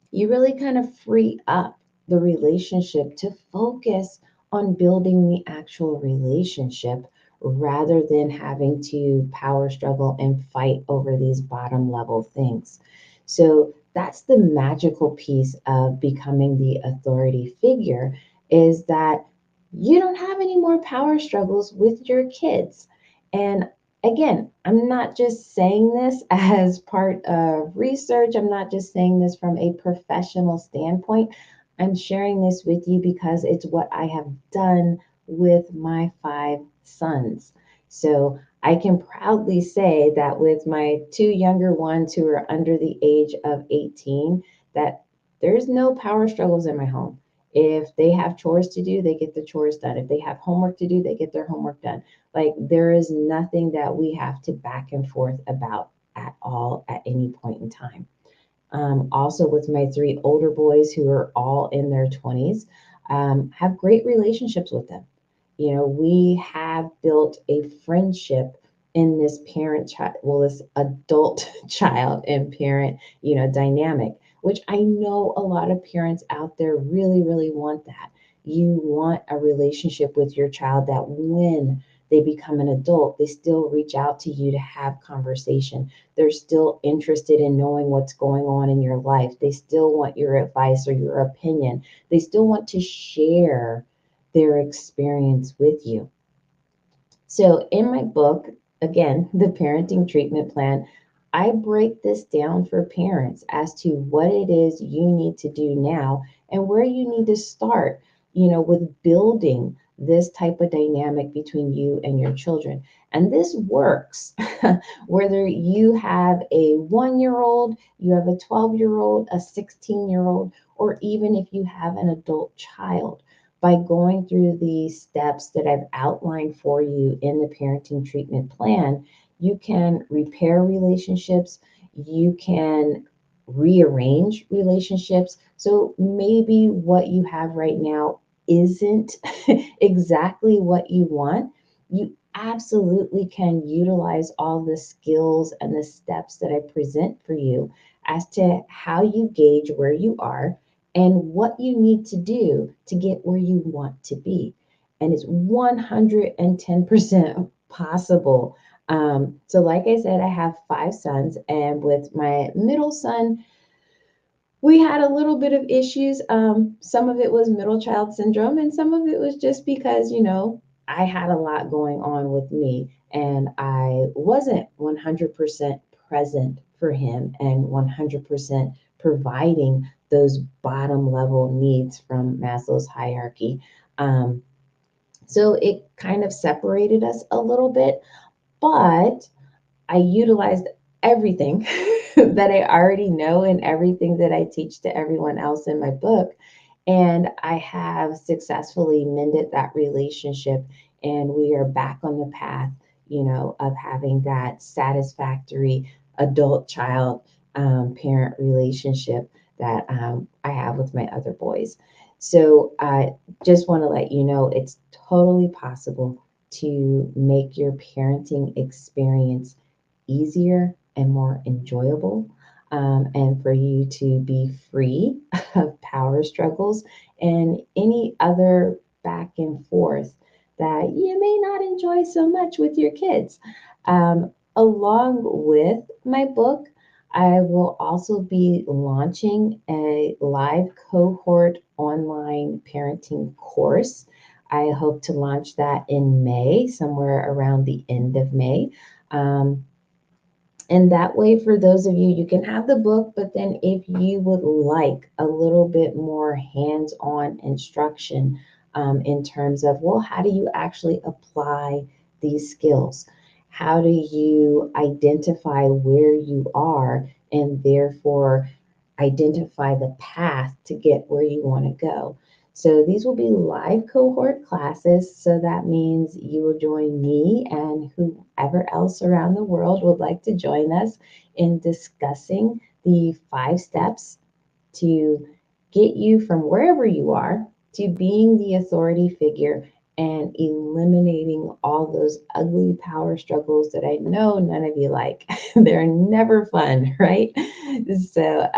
You really kind of free up the relationship to focus on building the actual relationship rather than having to power struggle and fight over these bottom level things. So that's the magical piece of becoming the authority figure, is that you don't have any more power struggles with your kids. And again, I'm not just saying this as part of research. I'm not just saying this from a professional standpoint. I'm sharing this with you because it's what I have done with my 5 sons. So I can proudly say that with my 2 younger ones who are under the age of 18, that there's no power struggles in my home. If they have chores to do, they get the chores done. If they have homework to do, they get their homework done. Like, there is nothing that we have to back and forth about at all at any point in time. Also, with my 3 older boys who are all in their 20s, have great relationships with them. We have built a friendship in this this adult child and parent, dynamic, which I know a lot of parents out there really, really want that. You want a relationship with your child that when they become an adult, they still reach out to you to have conversation. They're still interested in knowing what's going on in your life. They still want your advice or your opinion. They still want to share their experience with you. So in my book, again, The Parenting Treatment Plan, I break this down for parents as to what it is you need to do now and where you need to start, with building this type of dynamic between you and your children. And this works whether you have a 1-year-old, you have a 12-year-old, a 16-year-old, or even if you have an adult child. By going through the steps that I've outlined for you in the parenting treatment plan, you can repair relationships, you can rearrange relationships. So maybe what you have right now isn't exactly what you want. You absolutely can utilize all the skills and the steps that I present for you as to how you gauge where you are and what you need to do to get where you want to be. And it's 110% possible. So like I said, I have 5 sons, and with my middle son, we had a little bit of issues. Some of it was middle child syndrome, and some of it was just because, I had a lot going on with me, and I wasn't 100% present for him and 100% providing those bottom level needs from Maslow's hierarchy. So it kind of separated us a little bit, but I utilized everything that I already know and everything that I teach to everyone else in my book. And I have successfully mended that relationship, and we are back on the path, of having that satisfactory adult child parent relationship that I have with my other boys. So I just want to let you know it's totally possible to make your parenting experience easier and more enjoyable, and for you to be free of power struggles and any other back and forth that you may not enjoy so much with your kids. Along with my book, I will also be launching a live cohort online parenting course. I hope to launch that in May, somewhere around the end of May. And that way, for those of you, you can have the book, but then if you would like a little bit more hands-on instruction in terms of, well, how do you actually apply these skills? How do you identify where you are and therefore identify the path to get where you want to go? So these will be live cohort classes. So that means you will join me and whoever else around the world would like to join us in discussing the 5 steps to get you from wherever you are to being the authority figure and eliminating all those ugly power struggles that I know none of you like. They're never fun, right? So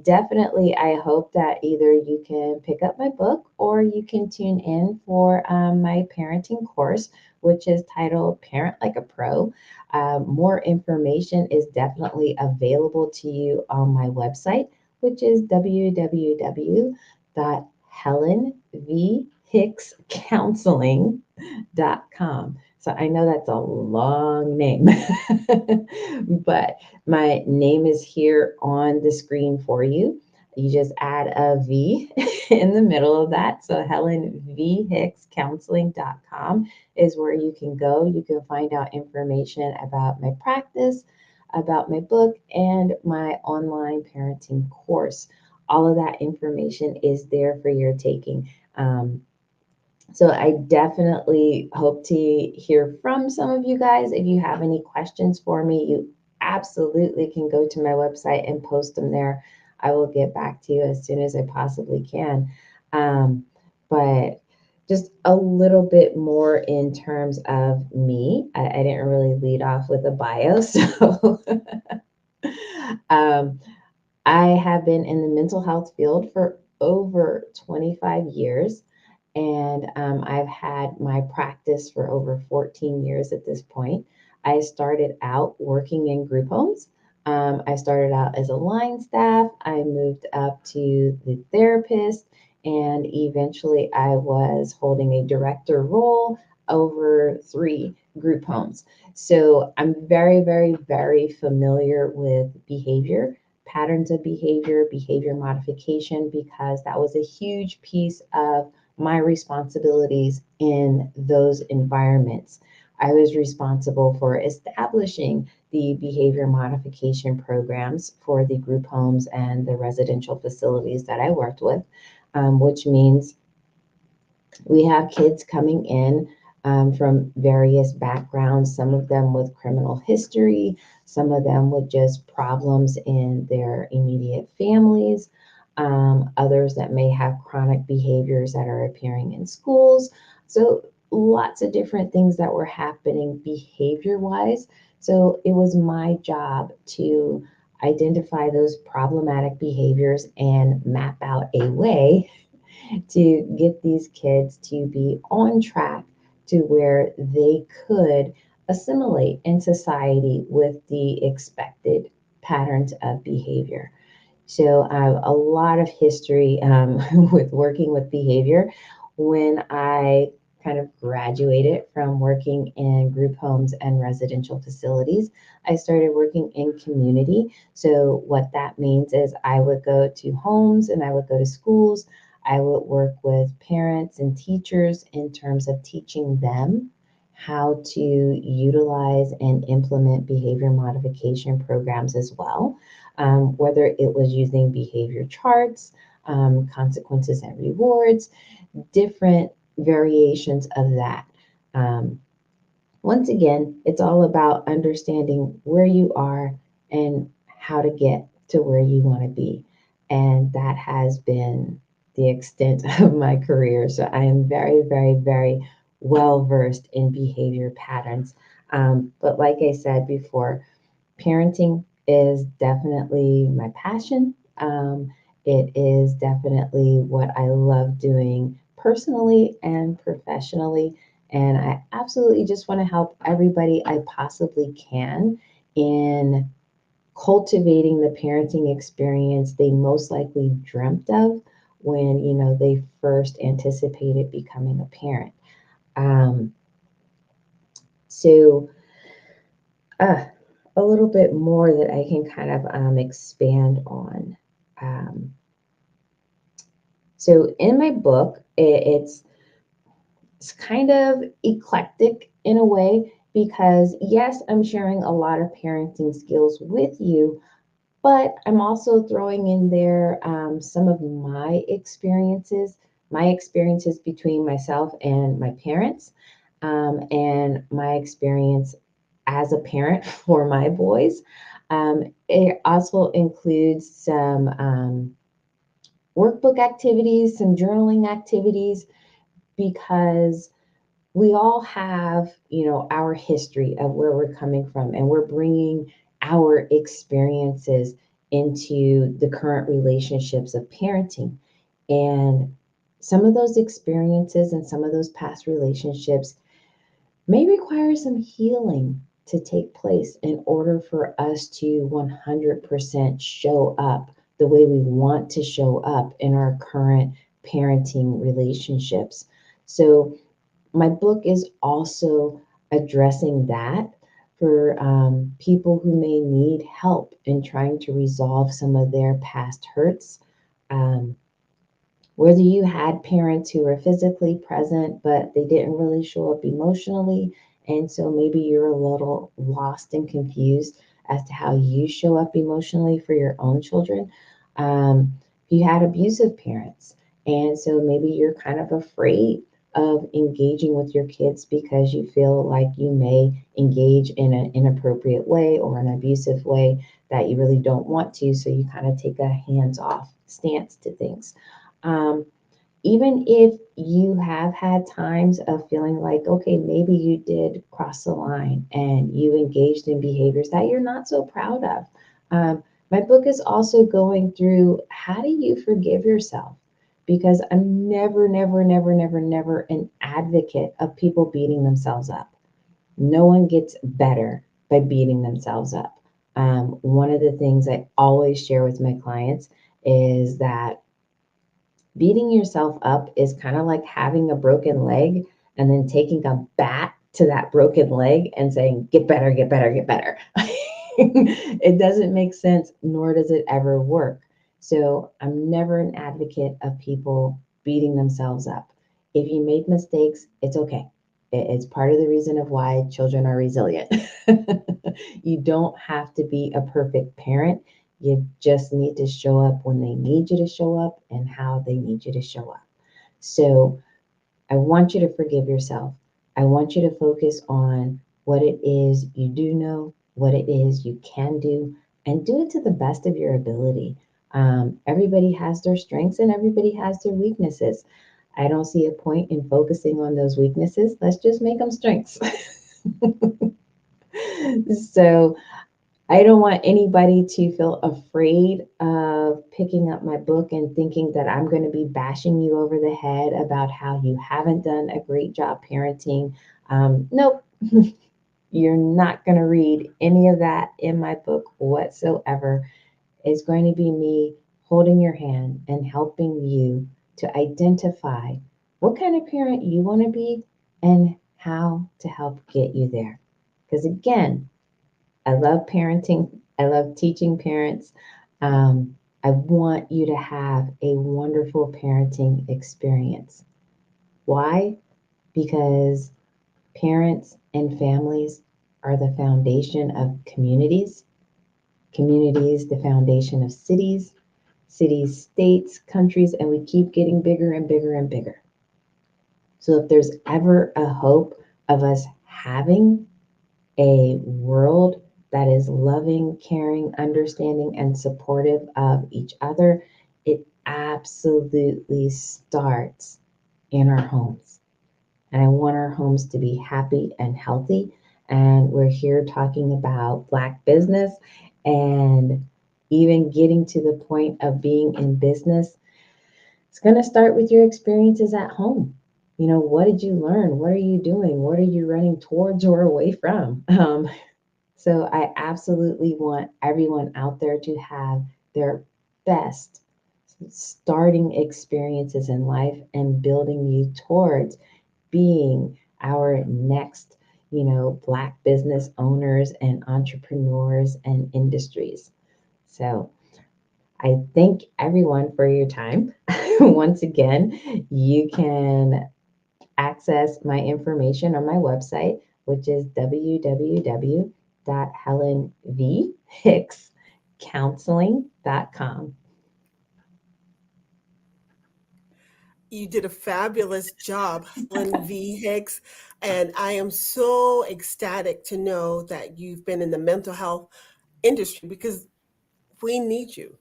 definitely, I hope that either you can pick up my book or you can tune in for my parenting course, which is titled Parent Like a Pro. More information is definitely available to you on my website, which is www.helenvhickscounseling.com. So I know that's a long name, but my name is here on the screen for you. You just add a V in the middle of that. So helenvhickscounseling.com is where you can go. You can find out information about my practice, about my book, and my online parenting course. All of that information is there for your taking. So I definitely hope to hear from some of you guys. If you have any questions for me, you absolutely can go to my website and post them there. I will get back to you as soon as I possibly can. But just a little bit more in terms of me. I didn't really lead off with a bio, so I have been in the mental health field for over 25 years. And I've had my practice for over 14 years at this point. I started out working in group homes. I started out as a line staff. I moved up to the therapist, and eventually I was holding a director role over 3 group homes. So I'm very, very, very familiar with behavior, patterns of behavior, behavior modification, because that was a huge piece of my responsibilities in those environments. I was responsible for establishing the behavior modification programs for the group homes and the residential facilities that I worked with, which means we have kids coming in from various backgrounds, some of them with criminal history, some of them with just problems in their immediate families, others that may have chronic behaviors that are appearing in schools. So lots of different things that were happening behavior-wise. So it was my job to identify those problematic behaviors and map out a way to get these kids to be on track to where they could assimilate in society with the expected patterns of behavior. So I have a lot of history with working with behavior. When I kind of graduated from working in group homes and residential facilities, I started working in community. So what that means is I would go to homes and I would go to schools. I would work with parents and teachers in terms of teaching them how to utilize and implement behavior modification programs as well, whether it was using behavior charts, consequences and rewards, different variations of that. Once again, it's all about understanding where you are and how to get to where you want to be. And that has been the extent of my career. So I am very, very, very well versed in behavior patterns. But like I said before, parenting is definitely my passion. It is definitely what I love doing personally and professionally. And I absolutely just want to help everybody I possibly can in cultivating the parenting experience they most likely dreamt of when, they first anticipated becoming a parent. a little bit more that I can kind of expand on. So in my book, it's kind of eclectic in a way because, yes, I'm sharing a lot of parenting skills with you, but I'm also throwing in there some of my experiences between myself and my parents, and my experience as a parent for my boys. It also includes some workbook activities, some journaling activities, because we all have, our history of where we're coming from, and we're bringing our experiences into the current relationships of parenting. And some of those experiences and some of those past relationships may require some healing to take place in order for us to 100% show up the way we want to show up in our current parenting relationships. So my book is also addressing that for people who may need help in trying to resolve some of their past hurts. Whether you had parents who were physically present, but they didn't really show up emotionally, and so maybe you're a little lost and confused as to how you show up emotionally for your own children. You had abusive parents, and so maybe you're kind of afraid of engaging with your kids because you feel like you may engage in an inappropriate way or an abusive way that you really don't want to. So you kind of take a hands-off stance to things. Even if you have had times of feeling like, okay, maybe you did cross the line and you engaged in behaviors that you're not so proud of. My book is also going through, how do you forgive yourself? Because I'm never an advocate of people beating themselves up. No one gets better by beating themselves up. One of the things I always share with my clients is that beating yourself up is kind of like having a broken leg and then taking a bat to that broken leg and saying, get better, get better, get better. It doesn't make sense, nor does it ever work. So I'm never an advocate of people beating themselves up. If you make mistakes, it's okay. It's part of the reason of why children are resilient. You don't have to be a perfect parent. You just need to show up when they need you to show up and how they need you to show up. So I want you to forgive yourself. I want you to focus on what it is you do know, what it is you can do, and do it to the best of your ability. Everybody has their strengths and everybody has their weaknesses. I don't see a point in focusing on those weaknesses. Let's just make them strengths. So I don't want anybody to feel afraid of picking up my book and thinking that I'm going to be bashing you over the head about how you haven't done a great job parenting. Nope. You're not going to read any of that in my book whatsoever. It's going to be me holding your hand and helping you to identify what kind of parent you want to be and how to help get you there. Because again, I love parenting. I love teaching parents. I want you to have a wonderful parenting experience. Why? Because parents and families are the foundation of communities. Communities, the foundation of cities, states, countries, and we keep getting bigger and bigger and bigger. So if there's ever a hope of us having a world that is loving, caring, understanding, and supportive of each other, it absolutely starts in our homes. And I want our homes to be happy and healthy. And we're here talking about Black business and even getting to the point of being in business. It's going to start with your experiences at home. What did you learn? What are you doing? What are you running towards or away from? So I absolutely want everyone out there to have their best starting experiences in life and building you towards being our next, Black business owners and entrepreneurs and industries. So I thank everyone for your time. Once again, you can access my information on my website, which is www.helenvhickscounseling.com. You did a fabulous job, Helen V. Hicks, and I am so ecstatic to know that you've been in the mental health industry because we need you.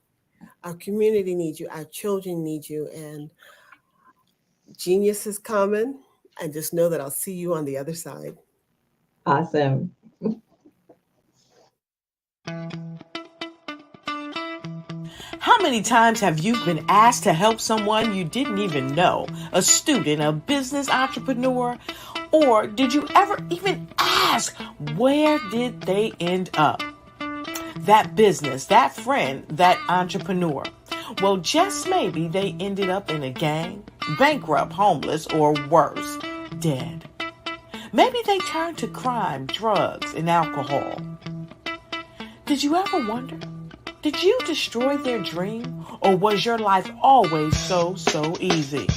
Our community needs you. Our children need you, and genius is coming. And just know that I'll see you on the other side. Awesome. How many times have you been asked to help someone you didn't even know? A student, a business entrepreneur? Or did you ever even ask, where did they end up? That business, that friend, that entrepreneur. Well, just maybe they ended up in a gang, bankrupt, homeless, or worse, dead. Maybe they turned to crime, drugs, and alcohol. Did you ever wonder? Did you destroy their dream, or was your life always so easy?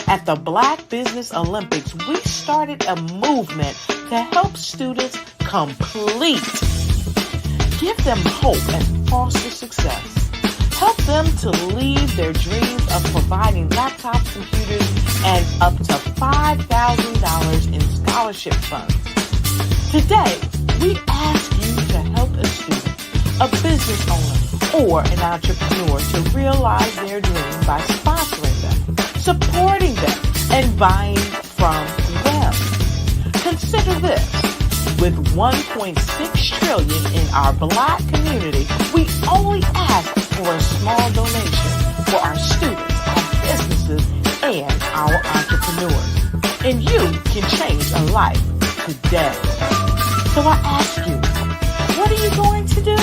At the Black Business Olympics, we started a movement to help students complete. Give them hope and foster success. Help them to leave their dreams of providing laptops, computers, and up to $5,000 in scholarship funds. Today, we ask you to help a student, a business owner, or an entrepreneur to realize their dream by sponsoring them, supporting them, and buying from them. Consider this. With $1.6 trillion in our Black community, we only ask for a small donation for our students, our businesses, and our entrepreneurs. And you can change a life today. So I ask you, what are you going to do?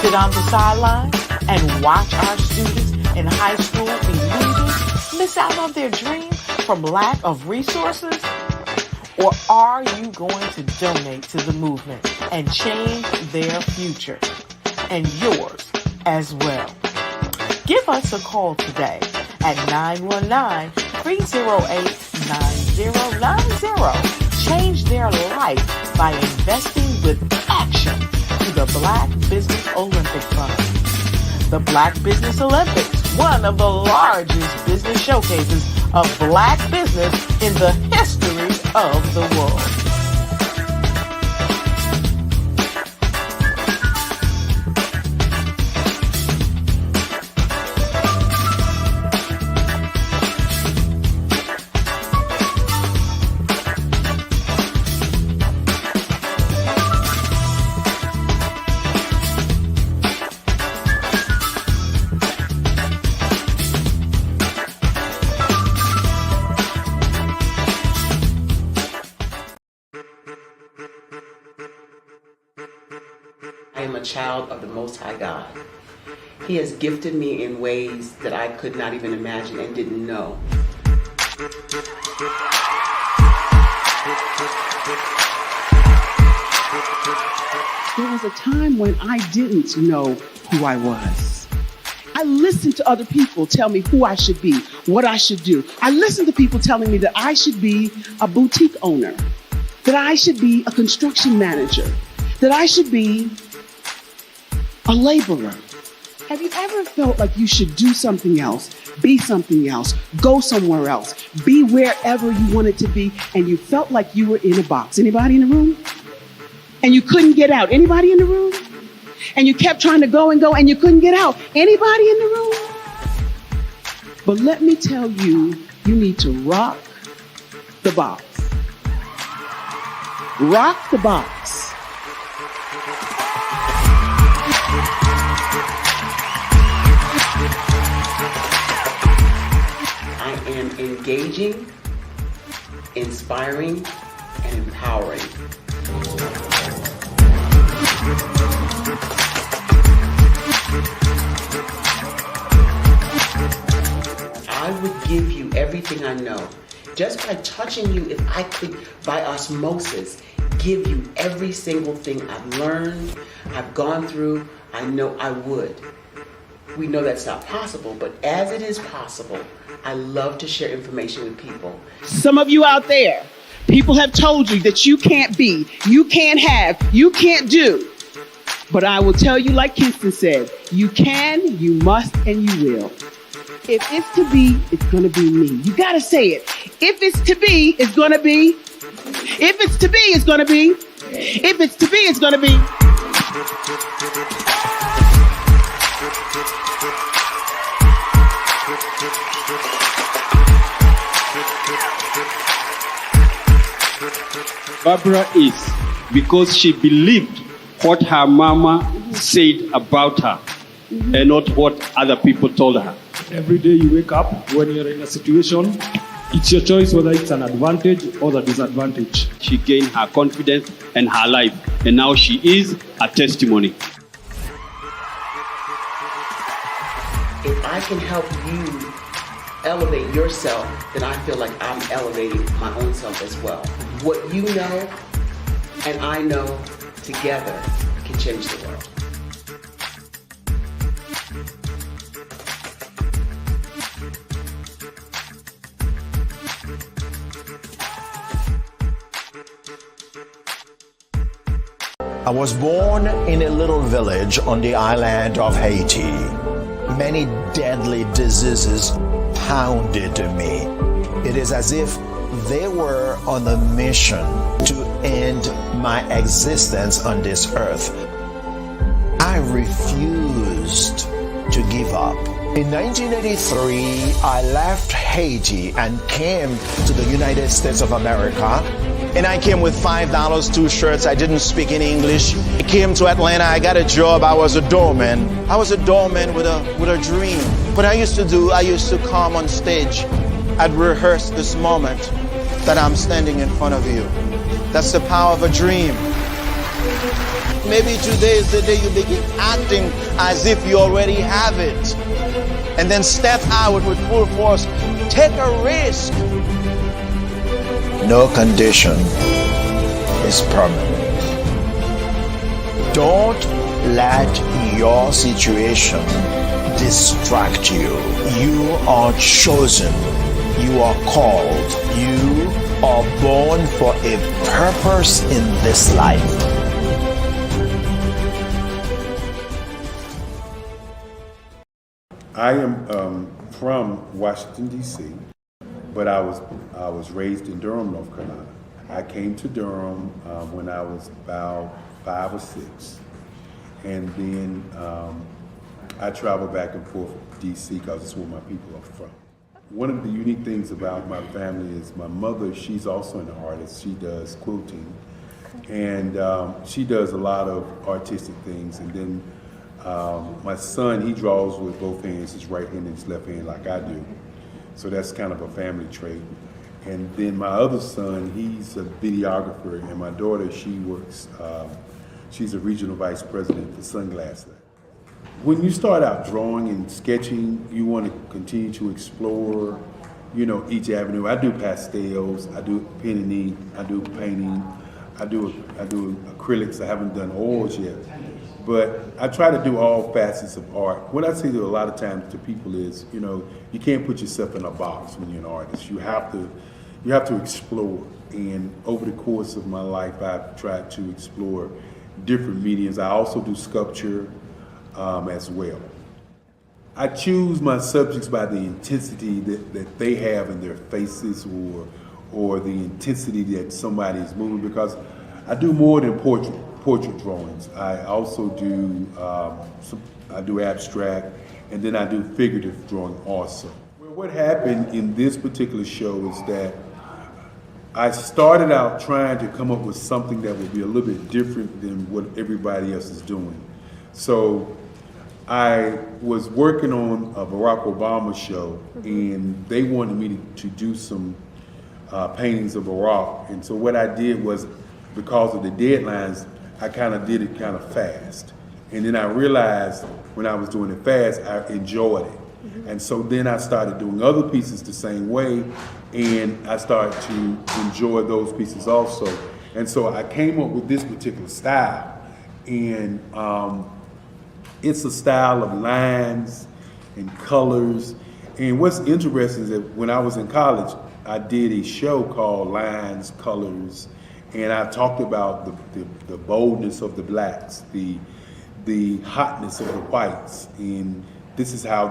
Sit on the sideline and watch our students in high school be losers, miss out on their dream from lack of resources? Or are you going to donate to the movement and change their future and yours as well? Give us a call today at 919-308-9090. Change their life by investing with action to the Black Business Olympic Fund. The Black Business Olympics, one of the largest business showcases of Black business in the history of the world. Child of the Most High God. He has gifted me in ways that I could not even imagine and didn't know. There was a time when I didn't know who I was. I listened to other people tell me who I should be, what I should do. I listened to people telling me that I should be a boutique owner, that I should be a construction manager, that I should be a laborer. Have you ever felt like you should do something else, be something else, go somewhere else, be wherever you wanted to be, and you felt like you were in a box? Anybody in the room? And you couldn't get out. Anybody in the room? And you kept trying to go and go and you couldn't get out. Anybody in the room? But let me tell you, you need to rock the box. Rock the box. I am engaging, inspiring, and empowering. I would give you everything I know Just by touching you, if I could, by osmosis, give you every single thing I've learned, I've gone through, I know I would. We know that's not possible, but as it is possible, I love to share information with people. Some of you out there, people have told you that you can't be, you can't have, you can't do. But I will tell you, like Kingston said, you can, you must, and you will. If it's to be, it's going to be me. You got to say it. If it's to be, it's going to be. If it's to be, it's going to be. If it's to be, it's going to be. Barbara is because she believed what her mama said about her and not what other people told her. Every day you wake up, when you're in a situation, it's your choice whether it's an advantage or the disadvantage. She gained her confidence and her life, and now she is a testimony. If I can help you elevate yourself, then I feel like I'm elevating my own self as well. What you know and I know together can change the world. I was born in a little village on the island of Haiti. Many deadly diseases pounded me. It is as if they were on a mission to end my existence on this earth. I refused to give up. In 1983, I left Haiti and came to the United States of America. And I came with $5, 2 shirts. I didn't speak any English. I came to Atlanta. I got a job. I was a doorman. I was a doorman with a dream. What I used to come on stage. I'd rehearse this moment that I'm standing in front of you. That's the power of a dream. Maybe today is the day you begin acting as if you already have it. And then step out with full force. Take a risk. No condition is permanent. Don't let your situation distract you. You are chosen. You are called. You are born for a purpose in this life. I am from Washington, D.C., but I was raised in Durham, North Carolina. I came to Durham when I was about 5 or 6, and then I traveled back and forth to D.C. because it's where my people are from. One of the unique things about my family is my mother, she's also an artist. She does quilting, and she does a lot of artistic things. And then my son, he draws with both hands, his right hand and his left hand like I do. So that's kind of a family trait. And then my other son, he's a videographer, and my daughter, she works, she's a regional vice president for Sunglass Lab. When you start out drawing and sketching, you want to continue to explore, each avenue. I do pastels, I do pen and ink, I do painting, I do acrylics. I haven't done oils yet. But I try to do all facets of art. What I say to a lot of times to people is, you can't put yourself in a box when you're an artist. You have to explore. And over the course of my life, I've tried to explore different mediums. I also do sculpture as well. I choose my subjects by the intensity that they have in their faces or the intensity that somebody is moving, because I do more than portrait drawings. I also do I do abstract, and then I do figurative drawing also. Well, what happened in this particular show is that I started out trying to come up with something that would be a little bit different than what everybody else is doing. So I was working on a Barack Obama show, and they wanted me to do some paintings of Barack. And so what I did was, because of the deadlines, I kind of did it kind of fast. And then I realized when I was doing it fast, I enjoyed it. And so then I started doing other pieces the same way, and I started to enjoy those pieces also. And so I came up with this particular style, and it's a style of lines and colors. And what's interesting is that when I was in college, I did a show called Lines, Colors, and I talked about the boldness of the blacks, the hotness of the whites, and this is how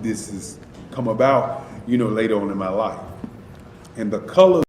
this has come about, you know, later on in my life. And the colors.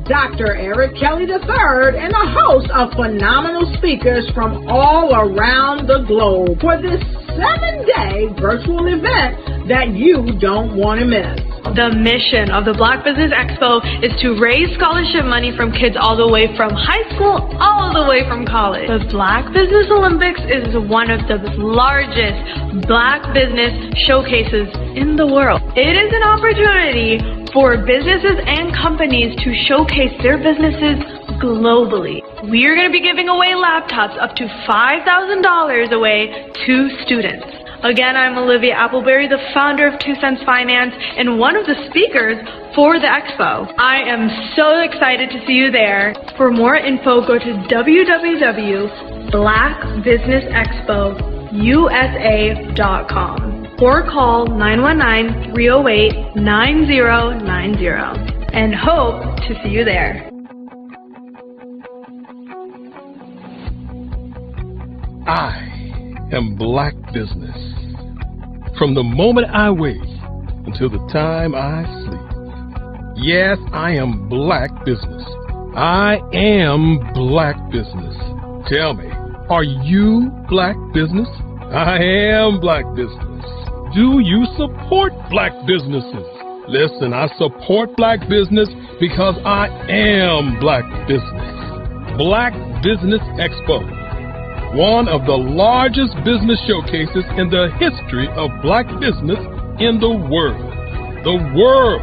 Dr. Eric Kelly III and a host of phenomenal speakers from all around the globe for this 7-day virtual event that you don't want to miss. The mission of the Black Business Expo is to raise scholarship money from kids all the way from high school all the way from college. The Black Business Olympics is one of the largest Black business showcases in the world. It is an opportunity for businesses and companies to showcase their businesses globally. We are going to be giving away laptops up to $5,000 away to students. Again, I'm Olivia Appleberry, the founder of 2 Cents Finance and one of the speakers for the expo. I am so excited to see you there. For more info, go to www.blackbusinessexpousa.com or call 919-308-9090 and hope to see you there. I am Black Business. From the moment I wake until the time I sleep. Yes, I am Black Business. I am Black Business. Tell me, are you Black Business? I am Black Business. Do you support Black businesses? Listen, I support Black business because I am Black Business. Black Business Expo, one of the largest business showcases in the history of Black business in the world. The world!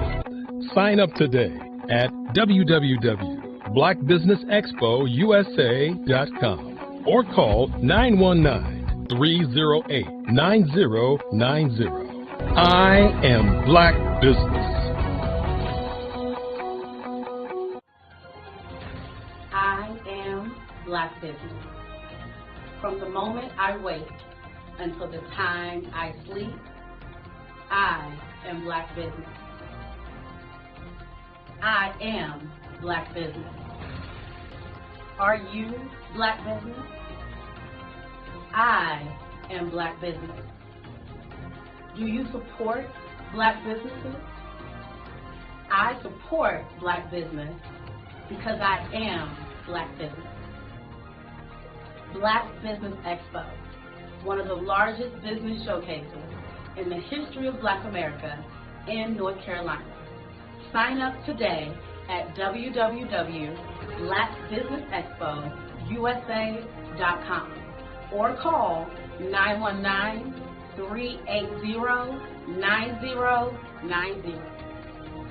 Sign up today at www.blackbusinessexpousa.com or call 919-308-9090. I am Black Business. I am Black Business. From the moment I wake until the time I sleep, I am Black Business. I am Black Business. Are you Black Business? I am Black Business. Do you support Black businesses? I support Black business because I am Black Business. Black Business Expo, one of the largest business showcases in the history of Black America in North Carolina. Sign up today at www.blackbusinessexpousa.com or call 919-380-9090.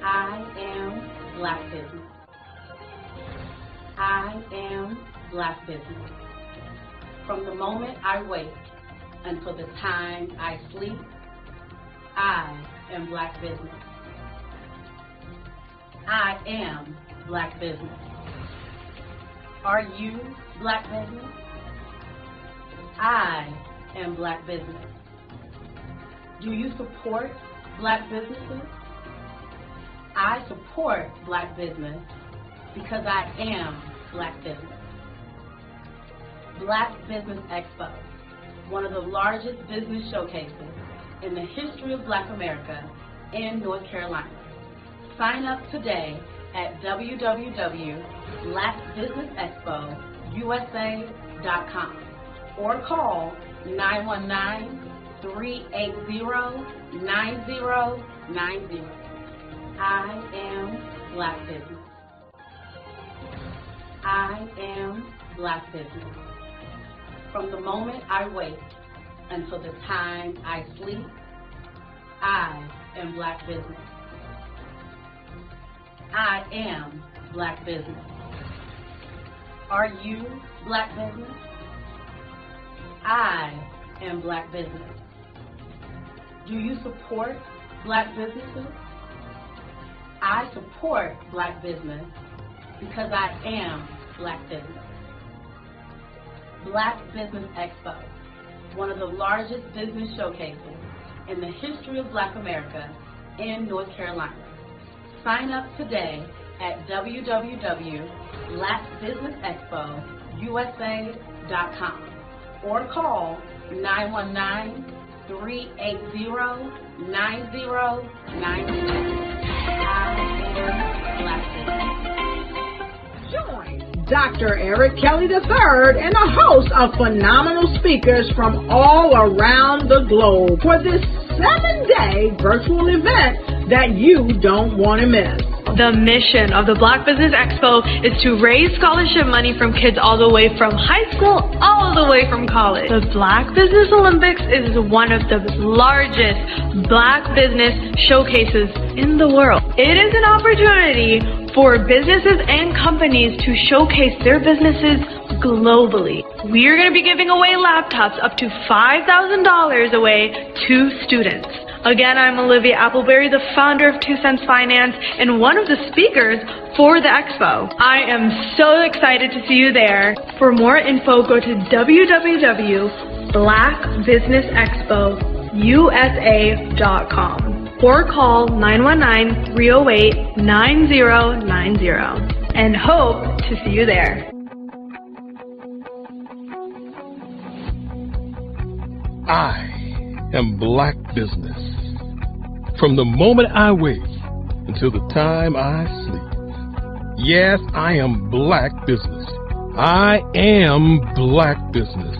I am Black Business. I am Black Business. From the moment I wake until the time I sleep, I am Black Business. I am Black Business. Are you Black Business? I am Black Business. Do you support Black businesses? I support Black business because I am Black business. Black Business Expo, one of the largest business showcases in the history of Black America in North Carolina. Sign up today at www.blackbusinessexpousa.com or call 919-380-9090. I am Black business. I am Black business. From the moment I wake until the time I sleep, I am Black business. I am Black business. Are you Black business? I am Black business. Do you support Black businesses? I support Black business because I am Black business. Black Business Expo, one of the largest business showcases in the history of Black America in North Carolina. Sign up today at www.blackbusinessexpousa.com or call 919-380-9090. Join Dr. Eric Kelly III and a host of phenomenal speakers from all around the globe for this 7-day virtual event that you don't want to miss. The mission of the Black Business Expo is to raise scholarship money from kids all the way from high school all the way from college. The Black Business Olympics is one of the largest Black business showcases in the world. It is an opportunity for businesses and companies to showcase their businesses globally. We are going to be giving away laptops up to $5,000 away to students. Again, I'm Olivia Appleberry, the founder of 2 Cents Finance and one of the speakers for the expo. I am so excited to see you there. For more info, go to www.blackbusinessexpousa.com or call 919-308-9090 and hope to see you there. I am Black business. From the moment I wake until the time I sleep. Yes, I am Black business. I am Black business.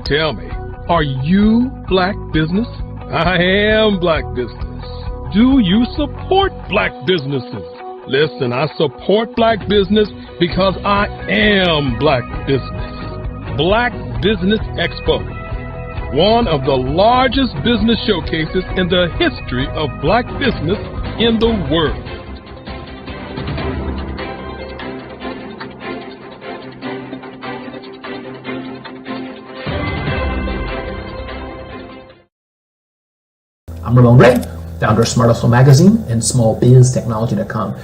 Tell me, are you Black business? I am Black business. Do you support Black businesses? Listen, I support Black business because I am Black business. Black Business Expo, one of the largest business showcases in the history of Black business in the world. I'm Ramon Ray, founder of Smart Hustle Magazine and smallbiztechnology.com.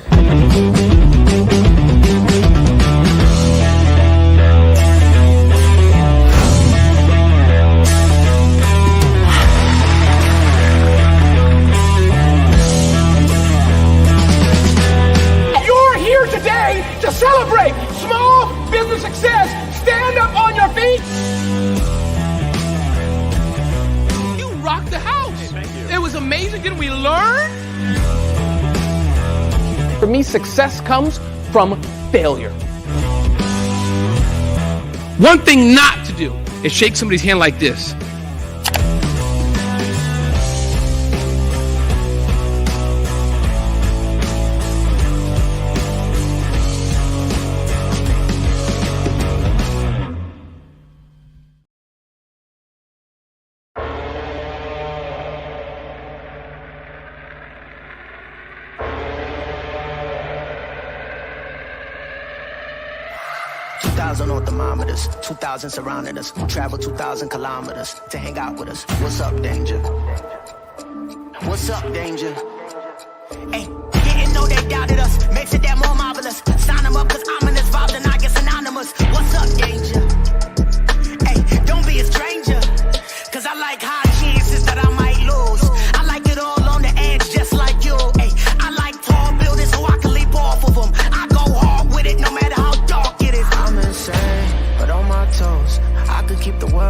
To celebrate small business success. Stand up on your feet. You rocked the house. Hey, thank you. It was amazing. Didn't we learn? For me, success comes from failure. One thing not to do is shake somebody's hand like this. On thermometers, 2,000 surrounding us. Travel 2,000 kilometers to hang out with us. What's up, danger? What's up, danger? Hey, didn't know they doubted us. Makes it that more marvelous. Sign them up, cause ominous vibes and I get synonymous. What's up, danger? Hey, don't be a stranger. Cause I like high chances that I might lose. I like it all on the edge, just like you. Hey, I like tall buildings so I can leap off of them. I go hard with it.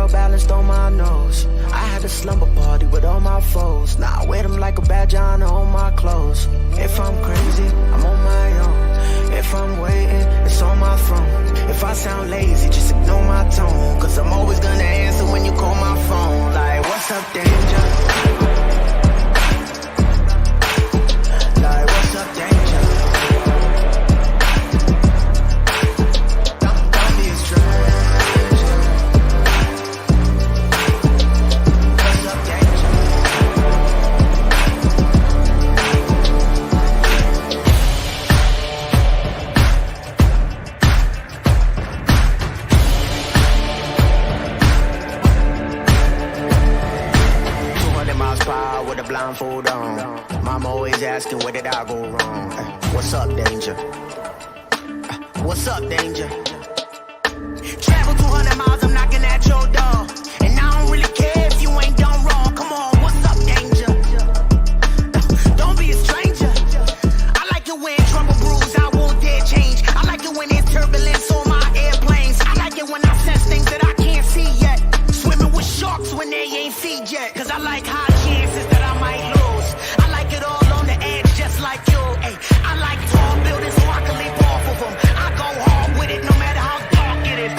well balanced on my nose. I had a slumber party with all my foes. Now I wear them like a badge of honor on my clothes. If I'm crazy, I'm on my own. If I'm waiting, it's on my throne. If I sound lazy, just ignore my tone. Cause I'm always gonna answer when you call my phone. Like, what's up, danger? Like, what's up, danger? Blindfold on. Mom always asking where did I go wrong. What's up, danger? What's up, danger? Travel 200 miles, I'm knocking at your door. And I don't really care if you ain't done wrong. Come on, what's up, danger? Don't be a stranger. I like it when trouble brews, I won't dare change. I like it when there's turbulence on my airplanes. I like it when I sense things that I can't see yet. Swimming with sharks when they ain't feed yet. Cause I like high chances that I might lose. I like it all on the edge just like you. Ay, I like tall buildings so I can leap off of them. I go hard with it no matter how dark it is.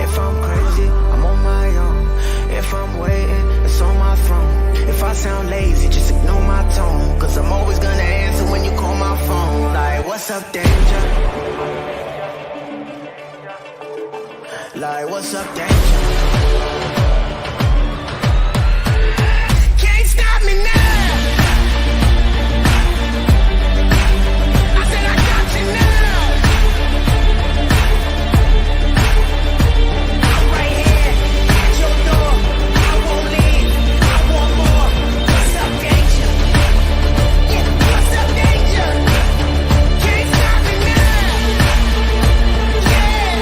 If I'm crazy, I'm on my own. If I'm waiting, it's on my throne. If I sound lazy, just ignore my tone. Cause I'm always gonna answer when you call my phone. Like, what's up, danger? Like, what's up, danger? Can't stop me now. I said I got you now. I'm right here at your door. I won't leave. I want more. What's up, danger? Yeah, what's up, danger? Can't stop me now. Yeah.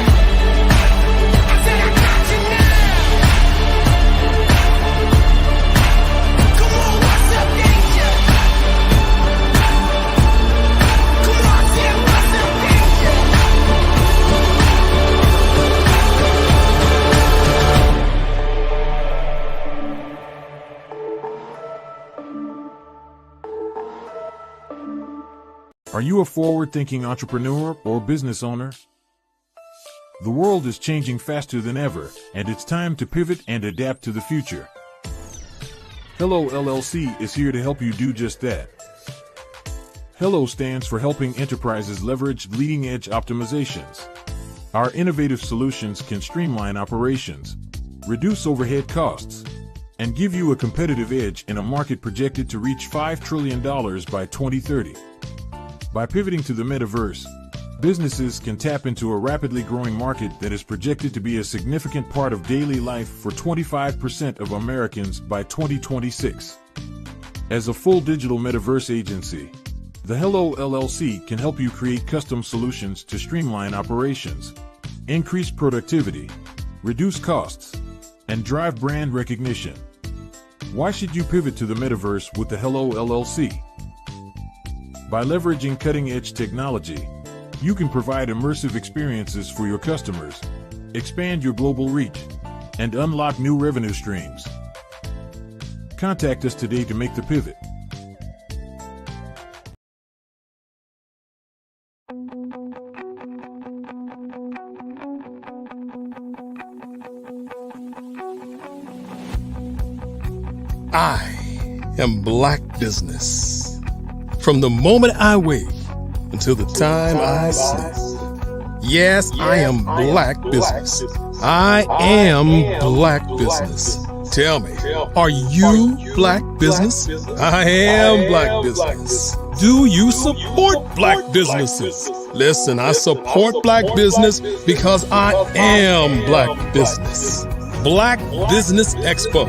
I said I got you now. Come on, what's up, danger? Come on, I said what's up, danger? Are you a forward-thinking entrepreneur or business owner? The world is changing faster than ever, and it's time to pivot and adapt to the future. Hello LLC is here to help you do just that. Hello stands for helping enterprises leverage leading-edge optimizations. Our innovative solutions can streamline operations, reduce overhead costs, and give you a competitive edge in a market projected to reach $5 trillion by 2030. By pivoting to the metaverse, businesses can tap into a rapidly growing market that is projected to be a significant part of daily life for 25% of Americans by 2026. As a full digital metaverse agency, the Hello LLC can help you create custom solutions to streamline operations, increase productivity, reduce costs, and drive brand recognition. Why should you pivot to the metaverse with the Hello LLC? By leveraging cutting-edge technology, you can provide immersive experiences for your customers, expand your global reach, and unlock new revenue streams. Contact us today to make the pivot. I am Black business. From the moment I wake until the time I sleep. Yes, I am Black business. I am Black business. Tell me, are you Black business? I am Black business. Do you support Black businesses? Listen, I support Black business because I am Black business. Black Business Expo,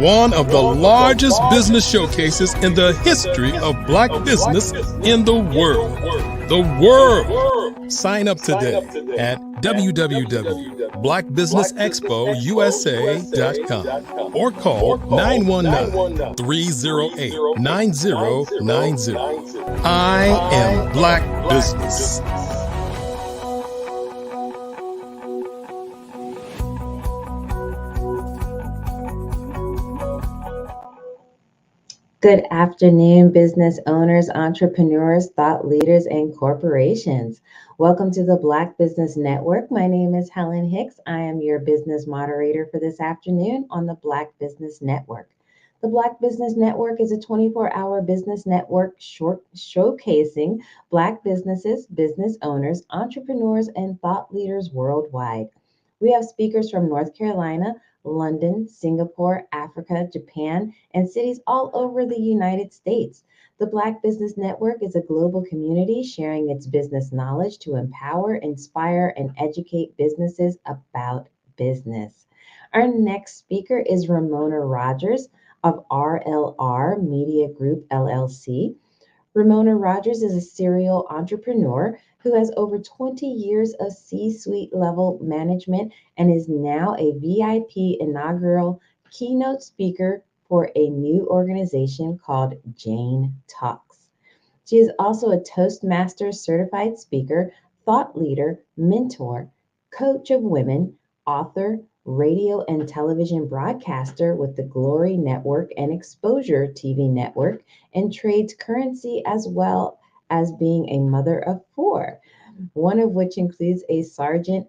one of the largest business showcases in the history of Black business in the world. The world. Sign up today at www.blackbusinessexpousa.com or call 919-308-9090. I am Black Business. Good afternoon, business owners, entrepreneurs, thought leaders, and corporations. Welcome to the Black Business Network. My name is Helen Hicks. I am your business moderator for this afternoon on the Black Business Network. The Black Business Network is a 24-hour business network showcasing Black businesses, business owners, entrepreneurs, and thought leaders worldwide. We have speakers from North Carolina, London, Singapore, Africa, Japan, and cities all over the United States. The Black Business Network is a global community sharing its business knowledge to empower, inspire, and educate businesses about business. Our next speaker is Ramona Rogers of RLR Media Group, LLC. Ramona Rogers is a serial entrepreneur who has over 20 years of C-suite level management and is now a VIP inaugural keynote speaker for a new organization called Jane Talks. She is also a Toastmasters certified speaker, thought leader, mentor, coach of women, author, radio and television broadcaster with the Glory Network and Exposure TV Network, and trades currency, as well as being a mother of 4, one of which includes a sergeant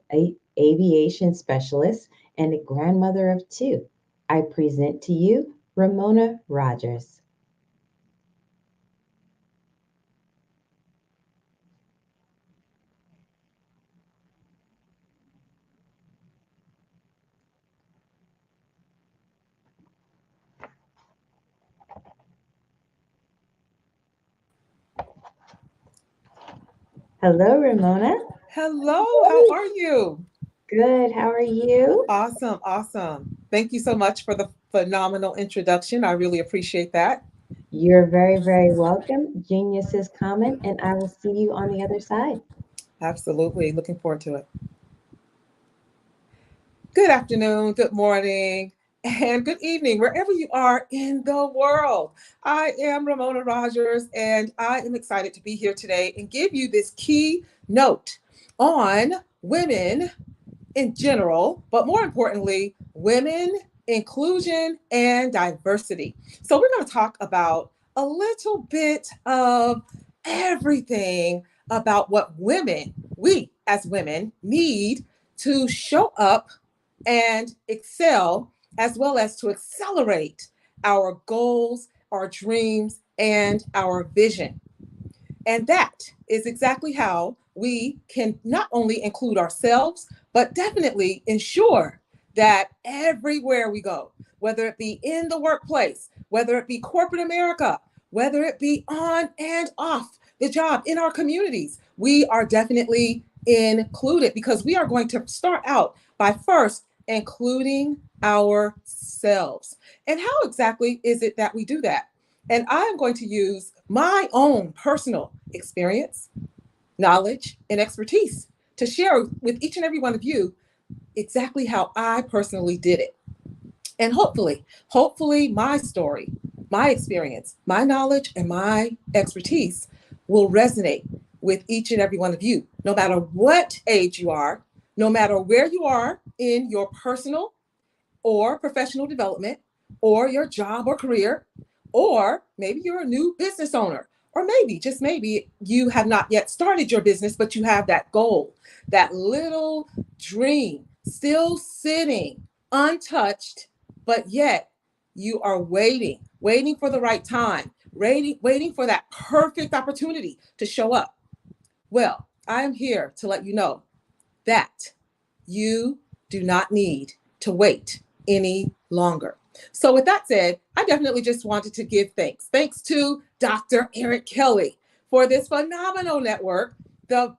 aviation specialist and a grandmother of 2. I present to you Ramona Rogers. Hello, Ramona. Hello, how are you? Good, how are you? Awesome, awesome. Thank you so much for the phenomenal introduction. I really appreciate that. You're very, very welcome. Genius is coming, and I will see you on the other side. Absolutely, looking forward to it. Good afternoon, good morning, and good evening, wherever you are in the world. I am Ramona Rogers, and I am excited to be here today and give you this key note on women in general, but more importantly, women, inclusion, and diversity. So we're going to talk about a little bit of everything about what we as women need to show up and excel, as well as to accelerate our goals, our dreams, and our vision. And that is exactly how we can not only include ourselves, but definitely ensure that everywhere we go, whether it be in the workplace, whether it be corporate America, whether it be on and off the job in our communities, we are definitely included, because we are going to start out by first including ourselves. And how exactly is it that we do that? And I am going to use my own personal experience, knowledge, and expertise to share with each and every one of you exactly how I personally did it. And hopefully my story, my experience, my knowledge, and my expertise will resonate with each and every one of you, no matter what age you are, no matter where you are in your personal or professional development, or your job or career, or maybe you're a new business owner, or maybe, just maybe, you have not yet started your business, but you have that goal, that little dream still sitting untouched, but yet you are waiting for the right time, waiting for that perfect opportunity to show up. Well, I am here to let you know that you do not need to wait any longer. So with that said, I definitely just wanted to give thanks. Thanks to Dr. Eric Kelly for this phenomenal network, the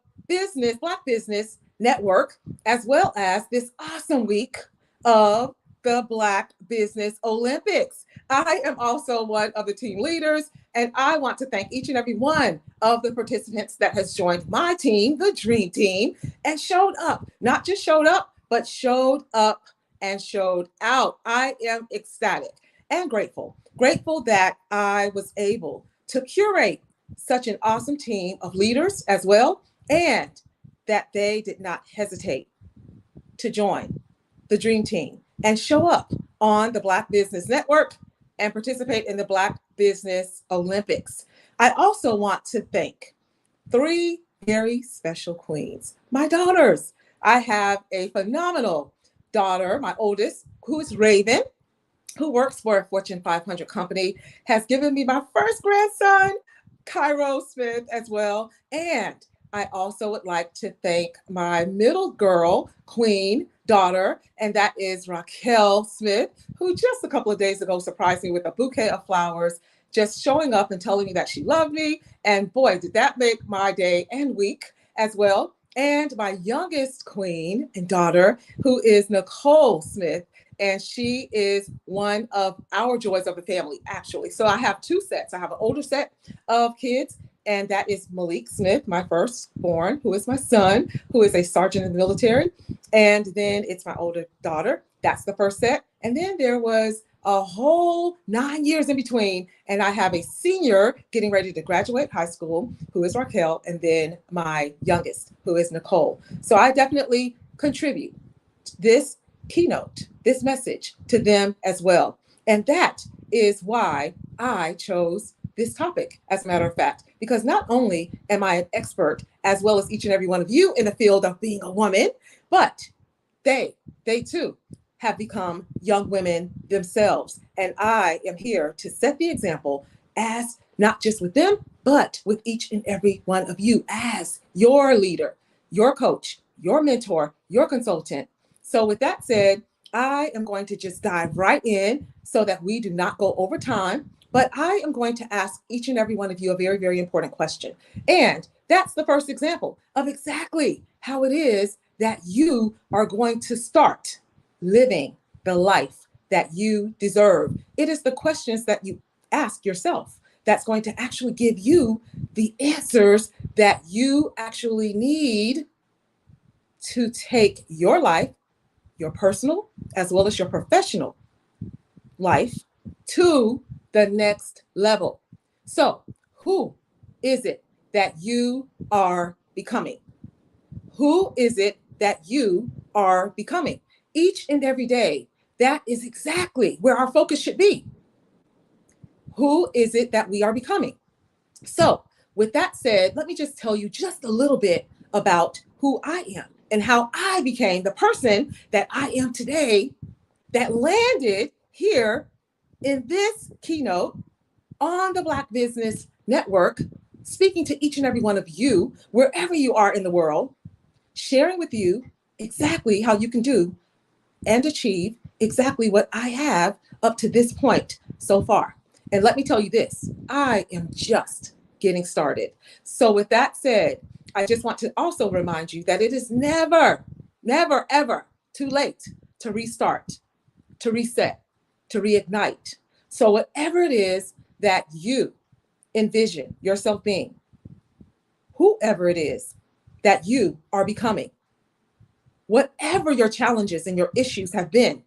Black Business Network, as well as this awesome week of the Black Business Olympics. I am also one of the team leaders, and I want to thank each and every one of the participants that has joined my team, the Dream Team, and showed up. Not just showed up, but showed up and showed out. I am ecstatic and grateful that I was able to curate such an awesome team of leaders as well, and that they did not hesitate to join the Dream Team and show up on the Black Business Network and participate in the Black Business Olympics. I also want to thank 3 very special queens, my daughters. I have a phenomenal daughter, my oldest, who is Raven, who works for a Fortune 500 company, has given me my first grandson, Cairo Smith, as well. And I also would like to thank my middle girl, queen, daughter, and that is Raquel Smith, who just a couple of days ago surprised me with a bouquet of flowers, just showing up and telling me that she loved me. And boy, did that make my day and week as well. And my youngest queen and daughter, who is Nicole Smith, and she is one of our joys of the family, actually. So I have 2 sets. I have an older set of kids, and that is Malik Smith, my firstborn, who is my son, who is a sergeant in the military. And then it's my older daughter. That's the first set. And then there was a whole 9 years in between. And I have a senior getting ready to graduate high school, who is Raquel, and then my youngest, who is Nicole. So I definitely contribute this keynote, this message to them as well. And that is why I chose this topic, as a matter of fact, because not only am I an expert, as well as each and every one of you in the field of being a woman, but they too have become young women themselves. And I am here to set the example as not just with them, but with each and every one of you as your leader, your coach, your mentor, your consultant. So with that said, I am going to just dive right in so that we do not go over time. But I am going to ask each and every one of you a very, very important question. And that's the first example of exactly how it is that you are going to start living the life that you deserve. It is the questions that you ask yourself that's going to actually give you the answers that you actually need to take your life, your personal as well as your professional life, to the next level. So, who is it that you are becoming? Who is it that you are becoming? Each and every day, that is exactly where our focus should be. Who is it that we are becoming? So, with that said, let me just tell you just a little bit about who I am and how I became the person that I am today, that landed here in this keynote on the Black Business Network, speaking to each and every one of you, wherever you are in the world, sharing with you exactly how you can do and achieve exactly what I have up to this point so far. And let me tell you this, I am just getting started. So with that said, I just want to also remind you that it is never, never, ever too late to restart, to reset, to reignite. So whatever it is that you envision yourself being, whoever it is that you are becoming, whatever your challenges and your issues have been,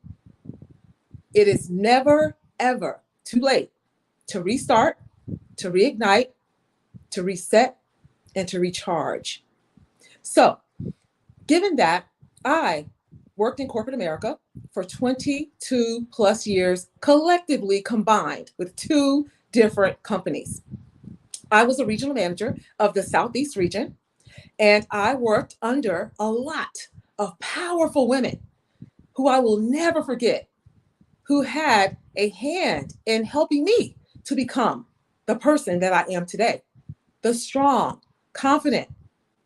it is never, ever too late to restart, to reignite, to reset, and to recharge. So, given that I worked in corporate America for 22 plus years, collectively combined with 2 different companies. I was a regional manager of the Southeast region, and I worked under a lot of powerful women who I will never forget, who had a hand in helping me to become the person that I am today, the strong, confident,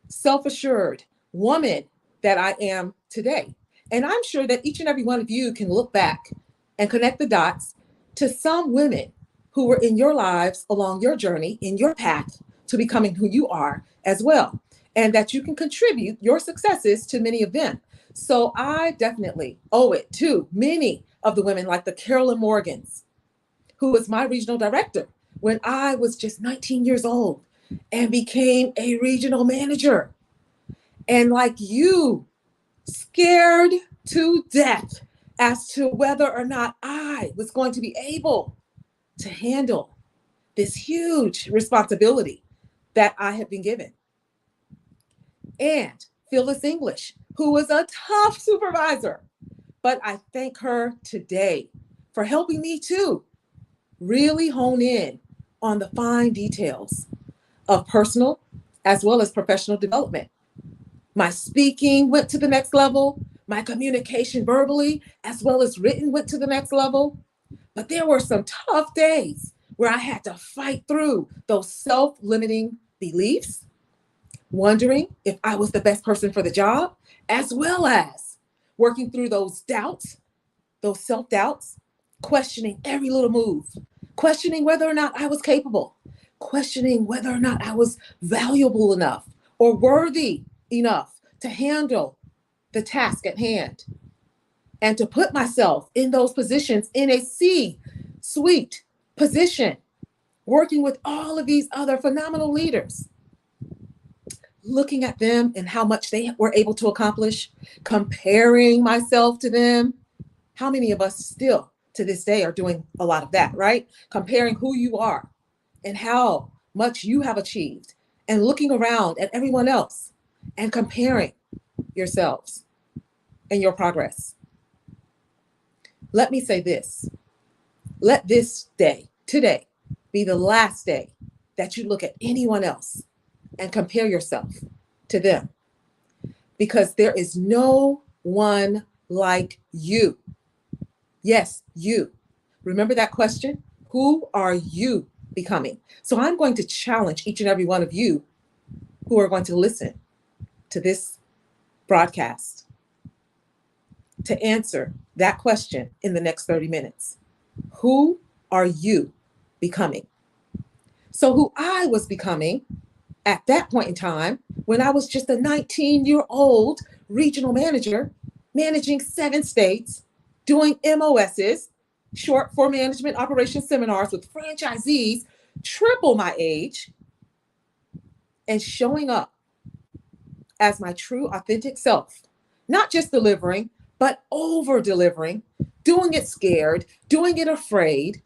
self-assured woman that I am today. And I'm sure that each and every one of you can look back and connect the dots to some women who were in your lives along your journey, in your path to becoming who you are as well, and that you can contribute your successes to many of them. So I definitely owe it to many of the women like the Carolyn Morgans, who was my regional director when I was just 19 years old and became a regional manager. And like you, scared to death as to whether or not I was going to be able to handle this huge responsibility that I had been given. And Phyllis English, who was a tough supervisor, but I thank her today for helping me too really hone in on the fine details of personal as well as professional development. My speaking went to the next level. My communication verbally as well as written went to the next level. But there were some tough days where I had to fight through those self-limiting beliefs, wondering if I was the best person for the job, as well as working through those doubts, those self-doubts, questioning every little move, questioning whether or not I was capable, questioning whether or not I was valuable enough or worthy enough to handle the task at hand, and to put myself in those positions in a C-suite position, working with all of these other phenomenal leaders, looking at them and how much they were able to accomplish, comparing myself to them. How many of us still to this day are doing a lot of that, right? Comparing who you are and how much you have achieved, and looking around at everyone else and comparing yourselves and your progress. Let me say this. Let this day, today, be the last day that you look at anyone else and compare yourself to them, because there is no one like you. Yes, you. Remember that question? Who are you becoming? So I'm going to challenge each and every one of you who are going to listen to this broadcast to answer that question in the next 30 minutes. Who are you becoming? So who I was becoming at that point in time, when I was just a 19-year-old regional manager, managing 7 states, doing MOSs, short for management operations seminars with franchisees, triple my age, and showing up as my true authentic self, not just delivering, but over delivering, doing it scared, doing it afraid,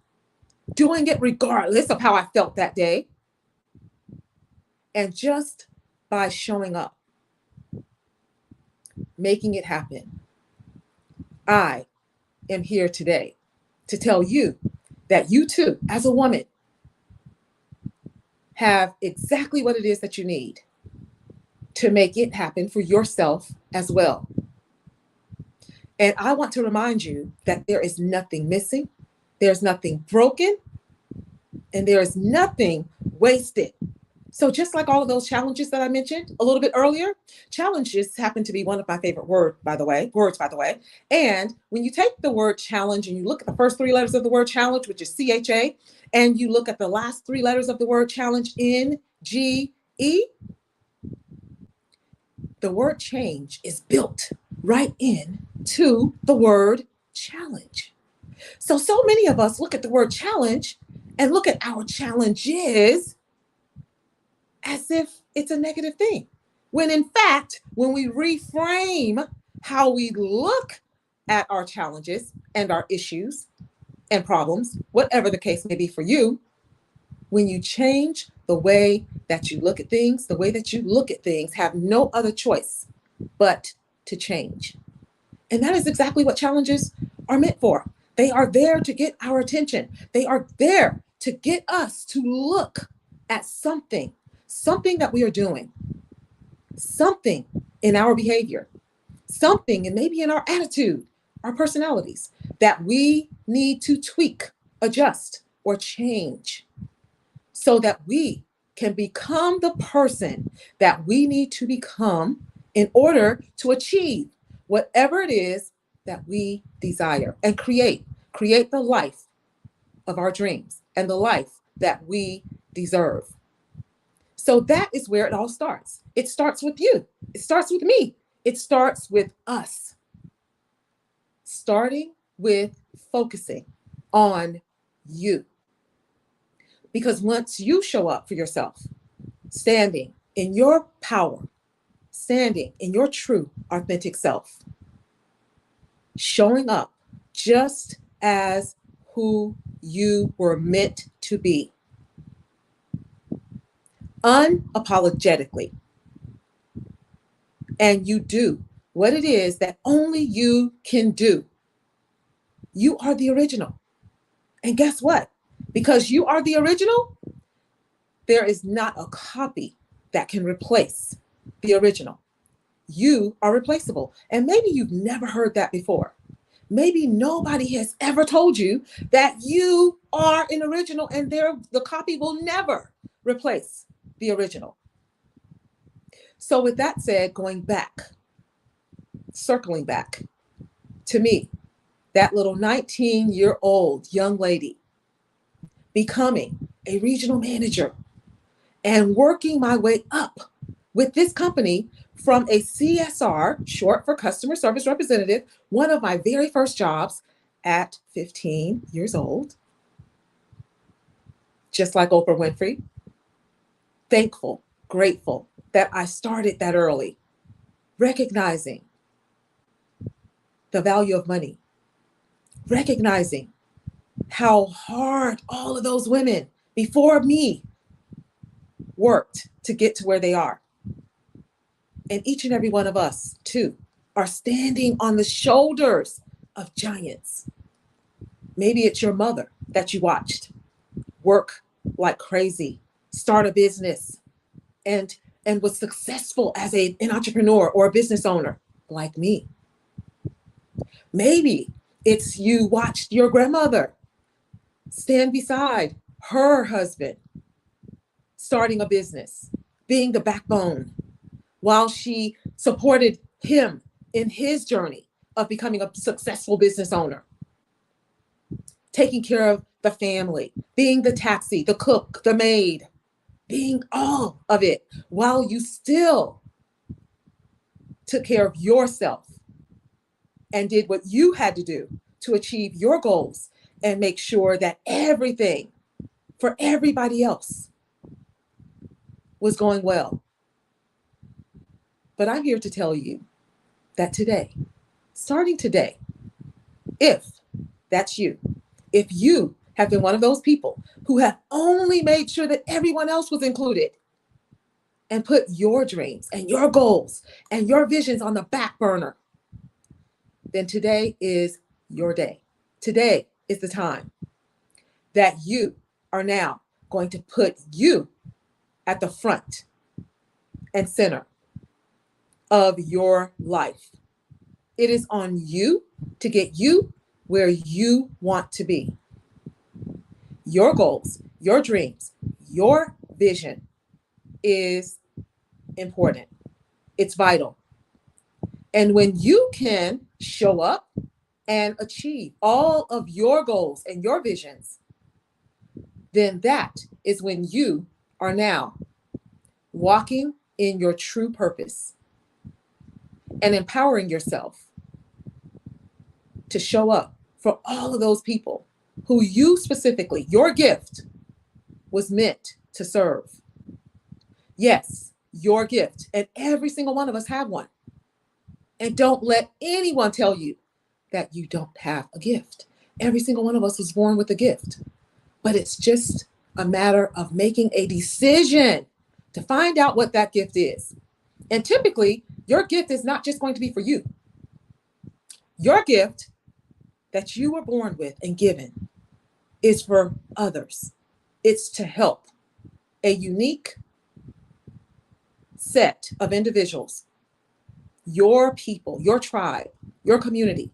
doing it regardless of how I felt that day. And just by showing up, making it happen, I am here today to tell you that you too, as a woman, have exactly what it is that you need to make it happen for yourself as well. And I want to remind you that there is nothing missing, there's nothing broken, and there is nothing wasted. So just like all of those challenges that I mentioned a little bit earlier, challenges happen to be one of my favorite words, by the way. And when you take the word challenge and you look at the first 3 letters of the word challenge, which is CHA, and you look at the last 3 letters of the word challenge, NGE, the word change is built right into the word challenge. So many of us look at the word challenge and look at our challenges as if it's a negative thing. When in fact, when we reframe how we look at our challenges and our issues and problems, whatever the case may be for you, when you change the way that you look at things, the way that you look at things have no other choice but to change. And that is exactly what challenges are meant for. They are there to get our attention. They are there to get us to look at something that we are doing, something in our behavior, something and maybe in our attitude, our personalities that we need to tweak, adjust, or change so that we can become the person that we need to become in order to achieve whatever it is that we desire and create the life of our dreams and the life that we deserve. So that is where it all starts. It starts with you. It starts with me. It starts with us. Starting with focusing on you. Because once you show up for yourself, standing in your power, standing in your true, authentic self, showing up just as who you were meant to be, unapologetically, and you do what it is that only you can do, you are the original. And guess what? Because you are the original, there is not a copy that can replace the original. You are replaceable. And maybe you've never heard that before. Maybe nobody has ever told you that you are an original and the copy will never replace the original. So with that said, going back, circling back to me, that little 19-year-old young lady, becoming a regional manager and working my way up with this company from a CSR, short for customer service representative, one of my very first jobs at 15 years old, just like Oprah Winfrey. Thankful, grateful that I started that early, recognizing the value of money, recognizing how hard all of those women before me worked to get to where they are. And each and every one of us, too, are standing on the shoulders of giants. Maybe it's your mother that you watched work like crazy, start a business, and was successful as an entrepreneur or a business owner like me. Maybe it's you watched your grandmother stand beside her husband, starting a business, being the backbone, while she supported him in his journey of becoming a successful business owner, taking care of the family, being the taxi, the cook, the maid, being all of it, while you still took care of yourself and did what you had to do to achieve your goals and make sure that everything for everybody else was going well. But I'm here to tell you that today, starting today, if that's you, if you have been one of those people who have only made sure that everyone else was included and put your dreams and your goals and your visions on the back burner, then today is your day. Today is the time that you are now going to put you at the front and center of your life. It is on you to get you where you want to be. Your goals, your dreams, your vision is important. It's vital. And when you can show up and achieve all of your goals and your visions, then that is when you are now walking in your true purpose and empowering yourself to show up for all of those people who you specifically, your gift was meant to serve. Yes, your gift, and every single one of us have one. And don't let anyone tell you that you don't have a gift. Every single one of us was born with a gift, but it's just a matter of making a decision to find out what that gift is. And typically, your gift is not just going to be for you. Your gift that you were born with and given is for others. It's to help a unique set of individuals, your people, your tribe, your community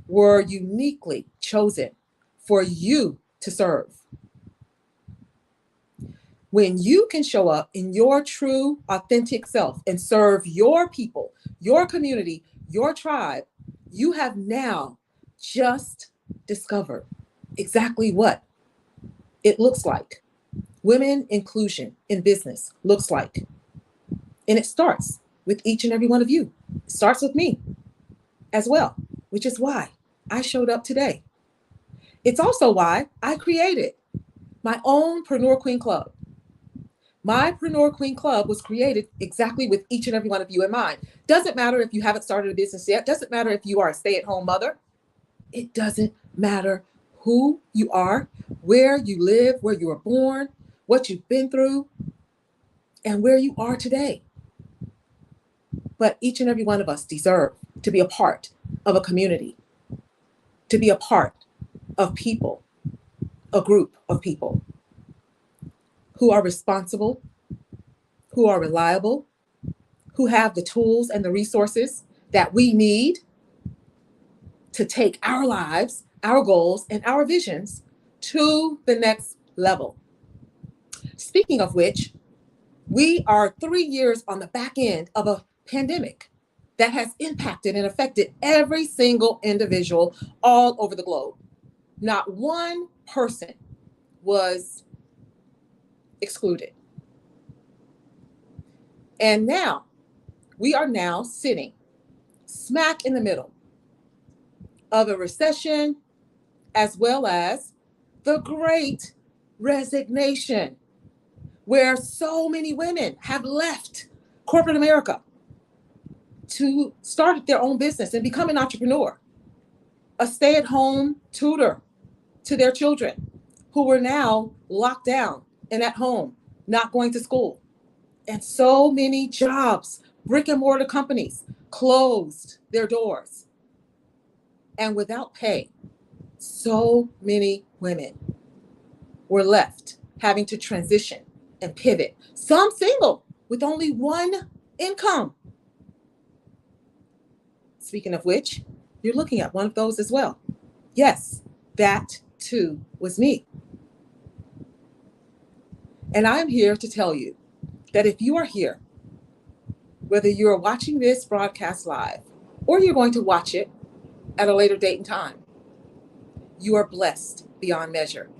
were uniquely chosen for you to serve. When you can show up in your true, authentic self and serve your people, your community, your tribe, you have now just discovered exactly what it looks like. Women inclusion in business looks like. And it starts with each and every one of you. It starts with me as well, which is why I showed up today. It's also why I created my own Preneur Queen Club. My Preneur Queen Club was created exactly with each and every one of you in mind. Doesn't matter if you haven't started a business yet. Doesn't matter if you are a stay-at-home mother. It doesn't matter who you are, where you live, where you were born, what you've been through, and where you are today. But each and every one of us deserve to be a part of a community, to be a part of people, a group of people who are responsible, who are reliable, who have the tools and the resources that we need to take our lives, our goals, and our visions to the next level. Speaking of which, we are 3 years on the back end of a pandemic that has impacted and affected every single individual all over the globe. Not one person was excluded. And now, we are now sitting smack in the middle of a recession, as well as the Great Resignation, where so many women have left corporate America to start their own business and become an entrepreneur, a stay-at-home tutor to their children who were now locked down and at home, not going to school. And so many jobs, brick and mortar companies closed their doors. And without pay, so many women were left having to transition and pivot, some single with only one income. Speaking of which, you're looking at one of those as well. Yes, that too was me. And I'm here to tell you that if you are here, whether you're watching this broadcast live or you're going to watch it at a later date and time, you are blessed beyond measure.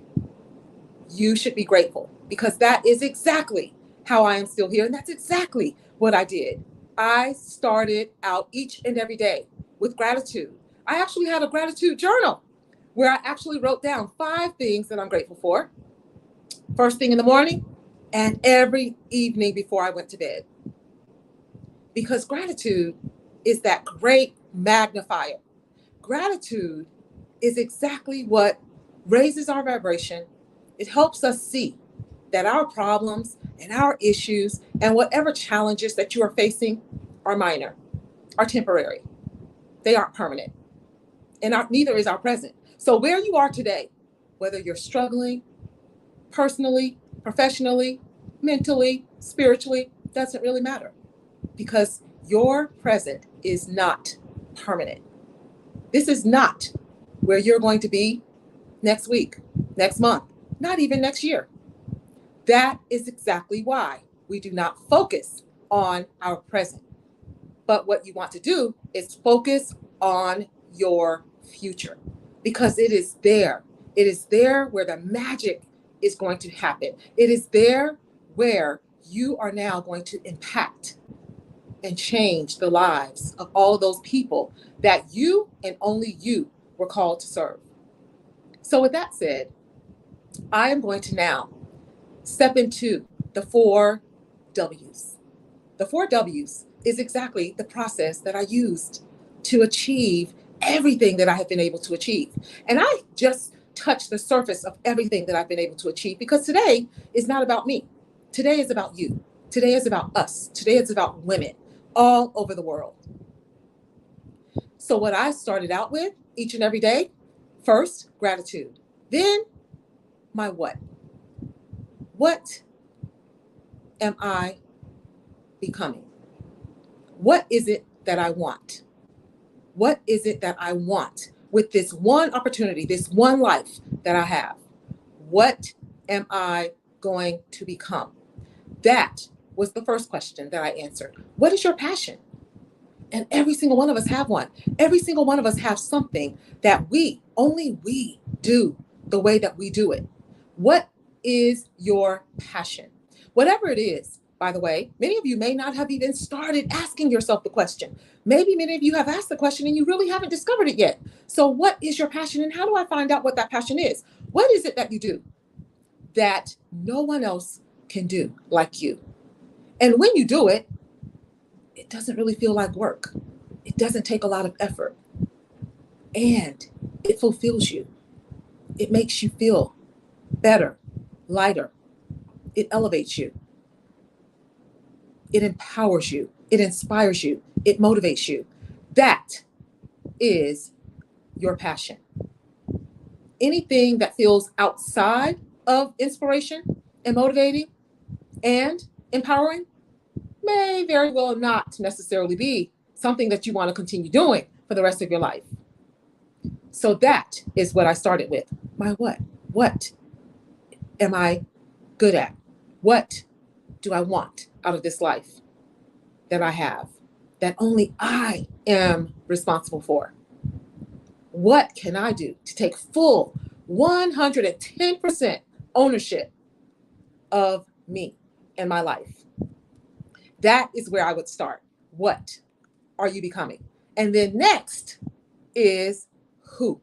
You should be grateful because that is exactly how I am still here. And that's exactly what I did. I started out each and every day with gratitude. I actually had a gratitude journal where I actually wrote down 5 things that I'm grateful for. First thing in the morning and every evening before I went to bed. Because gratitude is that great magnifier. Gratitude is exactly what raises our vibration. It helps us see that our problems and our issues and whatever challenges that you are facing are minor, are temporary. They aren't permanent. And neither is our present. So where you are today, whether you're struggling personally, professionally, mentally, spiritually, doesn't really matter because your present is not permanent. This is not where you're going to be next week, next month, not even next year. That is exactly why we do not focus on our present. But what you want to do is focus on your future because it is there. It is there where the magic is going to happen. It is there where you are now going to impact and change the lives of all of those people that you and only you were called to serve. So with that said, I am going to now step into the 4 W's. The 4 W's is exactly the process that I used to achieve everything that I have been able to achieve. And I just touched the surface of everything that I've been able to achieve because today is not about me. Today is about you. Today is about us. Today is about women all over the world. So what I started out with each and every day, first, gratitude. Then my what. What am I becoming? What is it that I want? What is it that I want with this one opportunity, this one life that I have? What am I going to become? That was the first question that I answered. What is your passion? And every single one of us have one. Every single one of us have something that only we do the way that we do it. What is your passion? Whatever it is, by the way, many of you may not have even started asking yourself the question. Maybe many of you have asked the question and you really haven't discovered it yet. So what is your passion, and how do I find out what that passion is? What is it that you do that no one else can do like you? And when you do it, it doesn't really feel like work. It doesn't take a lot of effort. And it fulfills you. It makes you feel better, lighter. It elevates you. It empowers you. It inspires you. It motivates you. That is your passion. Anything that feels outside of inspiration and motivating and empowering may very well not necessarily be something that you want to continue doing for the rest of your life. So that is what I started with. My what? What am I good at? What do I want out of this life that I have, that only I am responsible for? What can I do to take full 110% ownership of me and my life? That is where I would start. What are you becoming? And then next is who.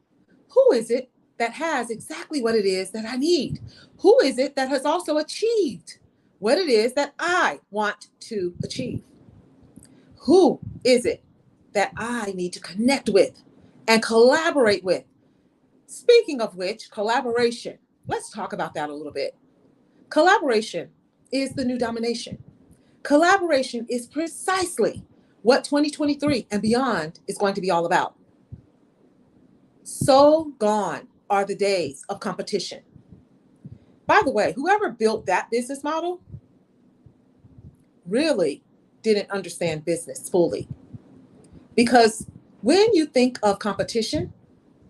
Who is it that has exactly what it is that I need? Who is it that has also achieved what it is that I want to achieve? Who is it that I need to connect with and collaborate with? Speaking of which, collaboration, let's talk about that a little bit. Collaboration is the new domination. Collaboration is precisely what 2023 and beyond is going to be all about. So gone are the days of competition. By the way, whoever built that business model really didn't understand business fully. Because when you think of competition,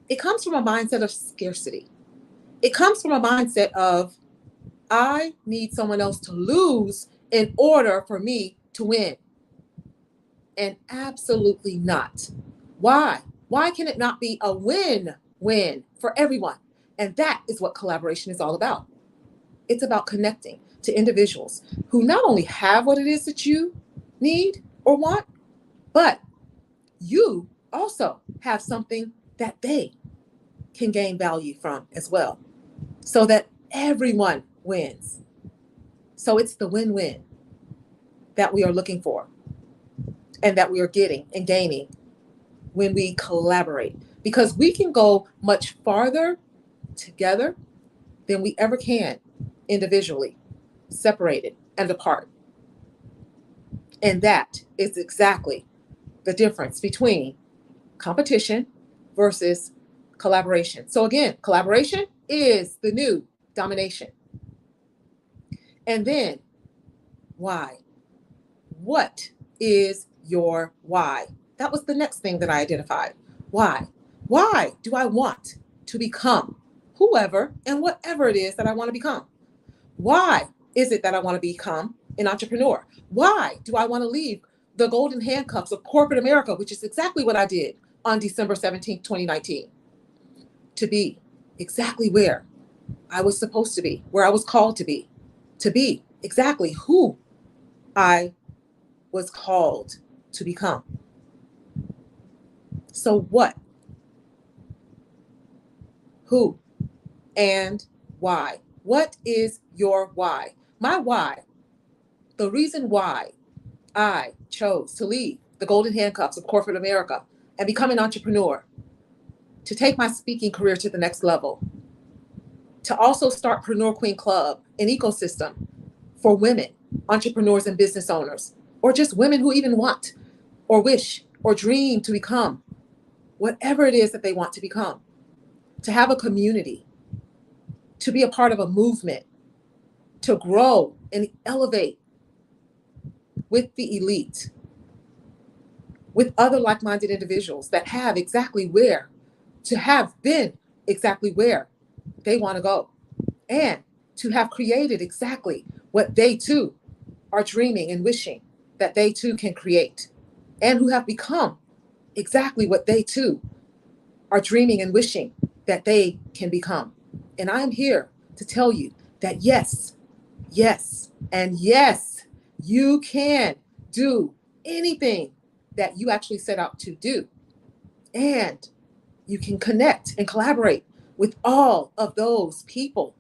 it comes from a mindset of scarcity. It comes from a mindset of, I need someone else to lose in order for me to win. And absolutely not. Why? Why can it not be a win-win for everyone? And that is what collaboration is all about. It's about connecting to individuals who not only have what it is that you need or want, but you also have something that they can gain value from as well, so that everyone wins. So it's the win-win that we are looking for and that we are getting and gaining when we collaborate, because we can go much farther together than we ever can individually, separated and apart. And that is exactly the difference between competition versus collaboration. So again, collaboration is the new domination. And then why? What is your why? That was the next thing that I identified. Why? Why do I want to become whoever and whatever it is that I want to become? Why is it that I want to become an entrepreneur? Why do I want to leave the golden handcuffs of corporate America, which is exactly what I did on December 17, 2019, to be exactly where I was supposed to be, where I was called to be exactly who I was called to become. So what? Who? And why? What is your why? My why, the reason why I chose to leave the golden handcuffs of corporate America and become an entrepreneur, to take my speaking career to the next level, to also start Preneur Queen Club, an ecosystem for women, entrepreneurs and business owners, or just women who even want or wish or dream to become whatever it is that they want to become, to have a community, to be a part of a movement, to grow and elevate with the elite, with other like-minded individuals that have exactly where, to have been exactly where they want to go, and to have created exactly what they too are dreaming and wishing that they too can create, and who have become exactly what they too are dreaming and wishing that they can become. And I'm here to tell you that yes, yes, and yes, You can do anything that you actually set out to do. And you can connect and collaborate with all of those people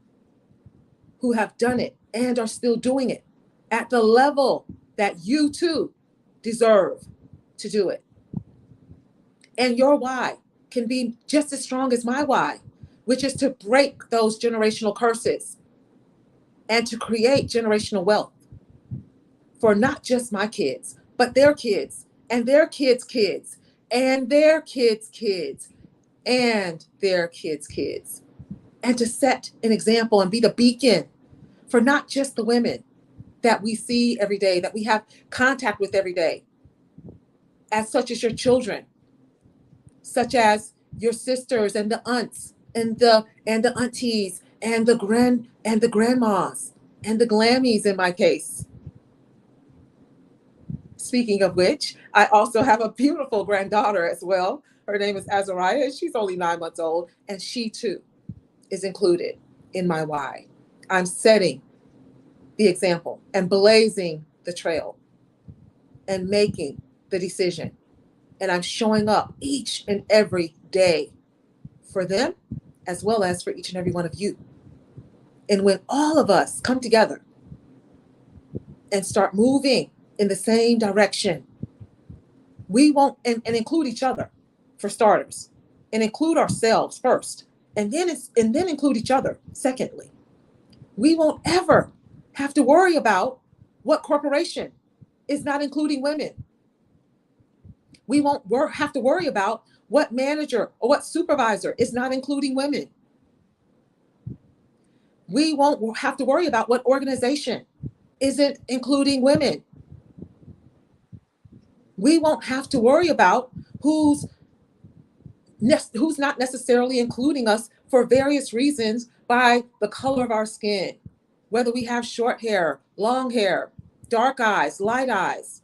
who have done it and are still doing it at the level that you too deserve to do it. And your why can be just as strong as my why, which is to break those generational curses and to create generational wealth for not just my kids, but their kids and their kids' kids and their kids' kids and their kids' kids. And to set an example and be the beacon for not just the women that we see every day, that we have contact with every day, as such as your children, such as your sisters and the aunts and the aunties and the grandmas and the glammies in my case. Speaking of which, I also have a beautiful granddaughter as well. Her name is Azariah. She's only 9 months old, and she too is included in my why. I'm setting the example and blazing the trail and making the decision. And I'm showing up each and every day for them, as well as for each and every one of you. And when all of us come together and start moving in the same direction, we won't, and include each other for starters, and include ourselves first, and then include each other secondly. We won't ever have to worry about what corporation is not including women. We won't have to worry about what manager or what supervisor is not including women. We won't have to worry about what organization isn't including women. We won't have to worry about who's not necessarily including us for various reasons by the color of our skin, whether we have short hair, long hair, dark eyes, light eyes,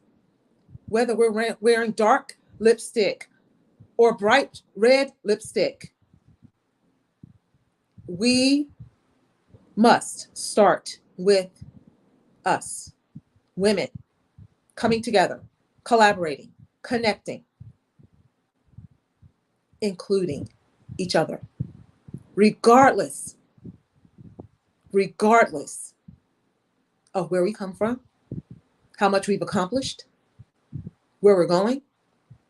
whether we're wearing dark lipstick or bright red lipstick. We must start with us, women, coming together, collaborating, connecting, including each other, regardless of where we come from, how much we've accomplished, where we're going,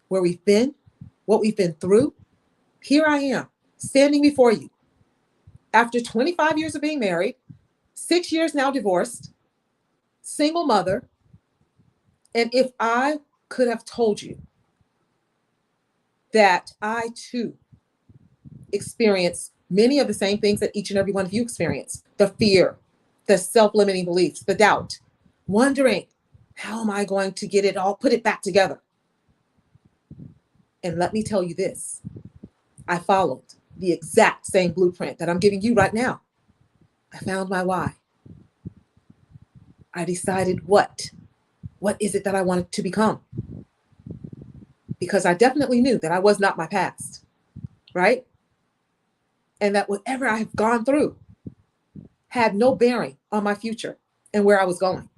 where we've been, what we've been through. Here I am, standing before you, after 25 years of being married, 6 years now divorced, single mother. And if I could have told you that I too experience many of the same things that each and every one of you experience, the fear, the self-limiting beliefs, the doubt, wondering, how am I going to get it all, put it back together? And let me tell you this, I followed the exact same blueprint that I'm giving you right now. I found my why. I decided what is it that I wanted to become? Because I definitely knew that I was not my past, right? And that whatever I have gone through had no bearing on my future and where I was going.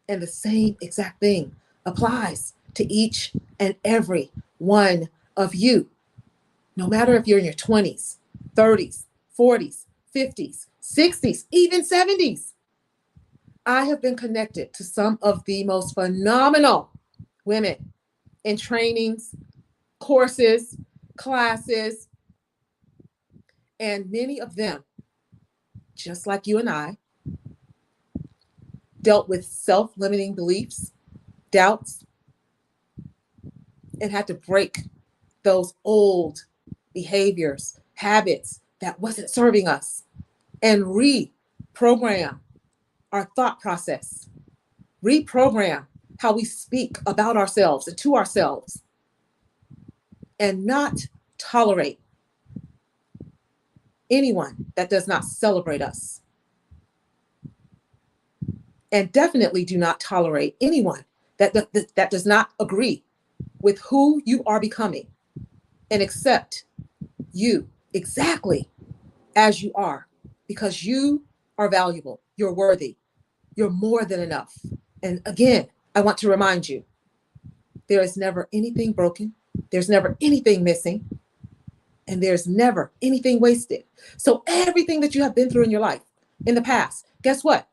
And the same exact thing applies to each and every one of you. No matter if you're in your 20s, 30s, 40s, 50s, 60s, even 70s. I have been connected to some of the most phenomenal women in trainings, courses, classes, and many of them, just like you and I, dealt with self-limiting beliefs, doubts, and had to break those old behaviors, habits that wasn't serving us, and reprogram our thought process, reprogram how we speak about ourselves and to ourselves, and not tolerate anyone that does not celebrate us. And definitely do not tolerate anyone that does not agree with who you are becoming and accept you exactly as you are, because you are valuable, you're worthy, You're more than enough. And again, I want to remind you, there is never anything broken. There's never anything missing. And there's never anything wasted. So everything that you have been through in your life, in the past, guess what?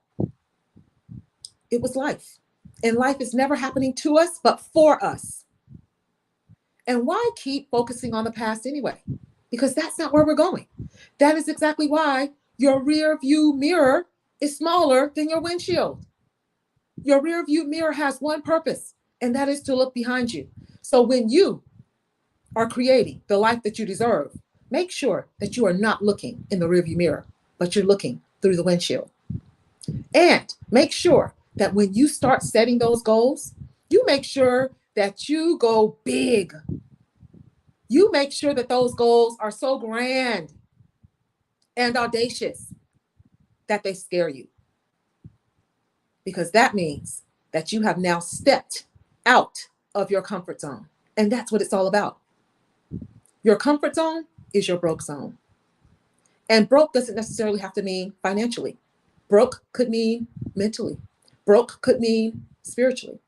It was life. And life is never happening to us, but for us. And why keep focusing on the past anyway? Because that's not where we're going. That is exactly why your rear view mirror is smaller than your windshield. Your rear view mirror has one purpose, and that is to look behind you. So when you are creating the life that you deserve, make sure that you are not looking in the rear view mirror, but you're looking through the windshield. And make sure that when you start setting those goals, you make sure that you go big. You make sure that those goals are so grand and audacious that they scare you. Because that means that you have now stepped out of your comfort zone. And that's what it's all about. Your comfort zone is your broke zone. And broke doesn't necessarily have to mean financially. Broke could mean mentally. Broke could mean spiritually.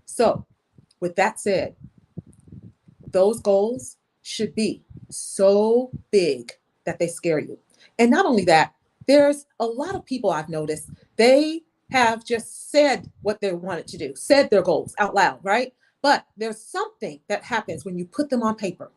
So, with that said, those goals should be so big that they scare you. And not only that, there's a lot of people I've noticed, they have just said what they wanted to do, said their goals out loud, right? But there's something that happens when you put them on paper.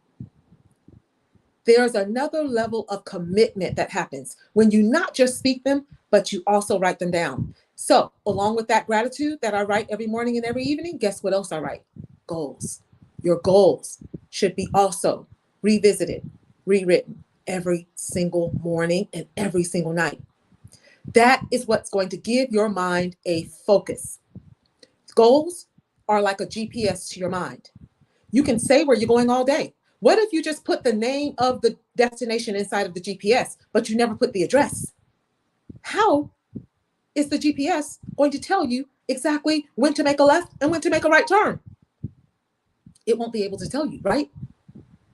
There's another level of commitment that happens when you not just speak them, but you also write them down. So along with that gratitude that I write every morning and every evening, guess what else I write? Goals. Your goals should be also revisited, rewritten every single morning and every single night. That is what's going to give your mind a focus. Goals are like a GPS to your mind. You can say where you're going all day. What if you just put the name of the destination inside of the GPS, but you never put the address? How is the GPS going to tell you exactly when to make a left and when to make a right turn? It won't be able to tell you, right?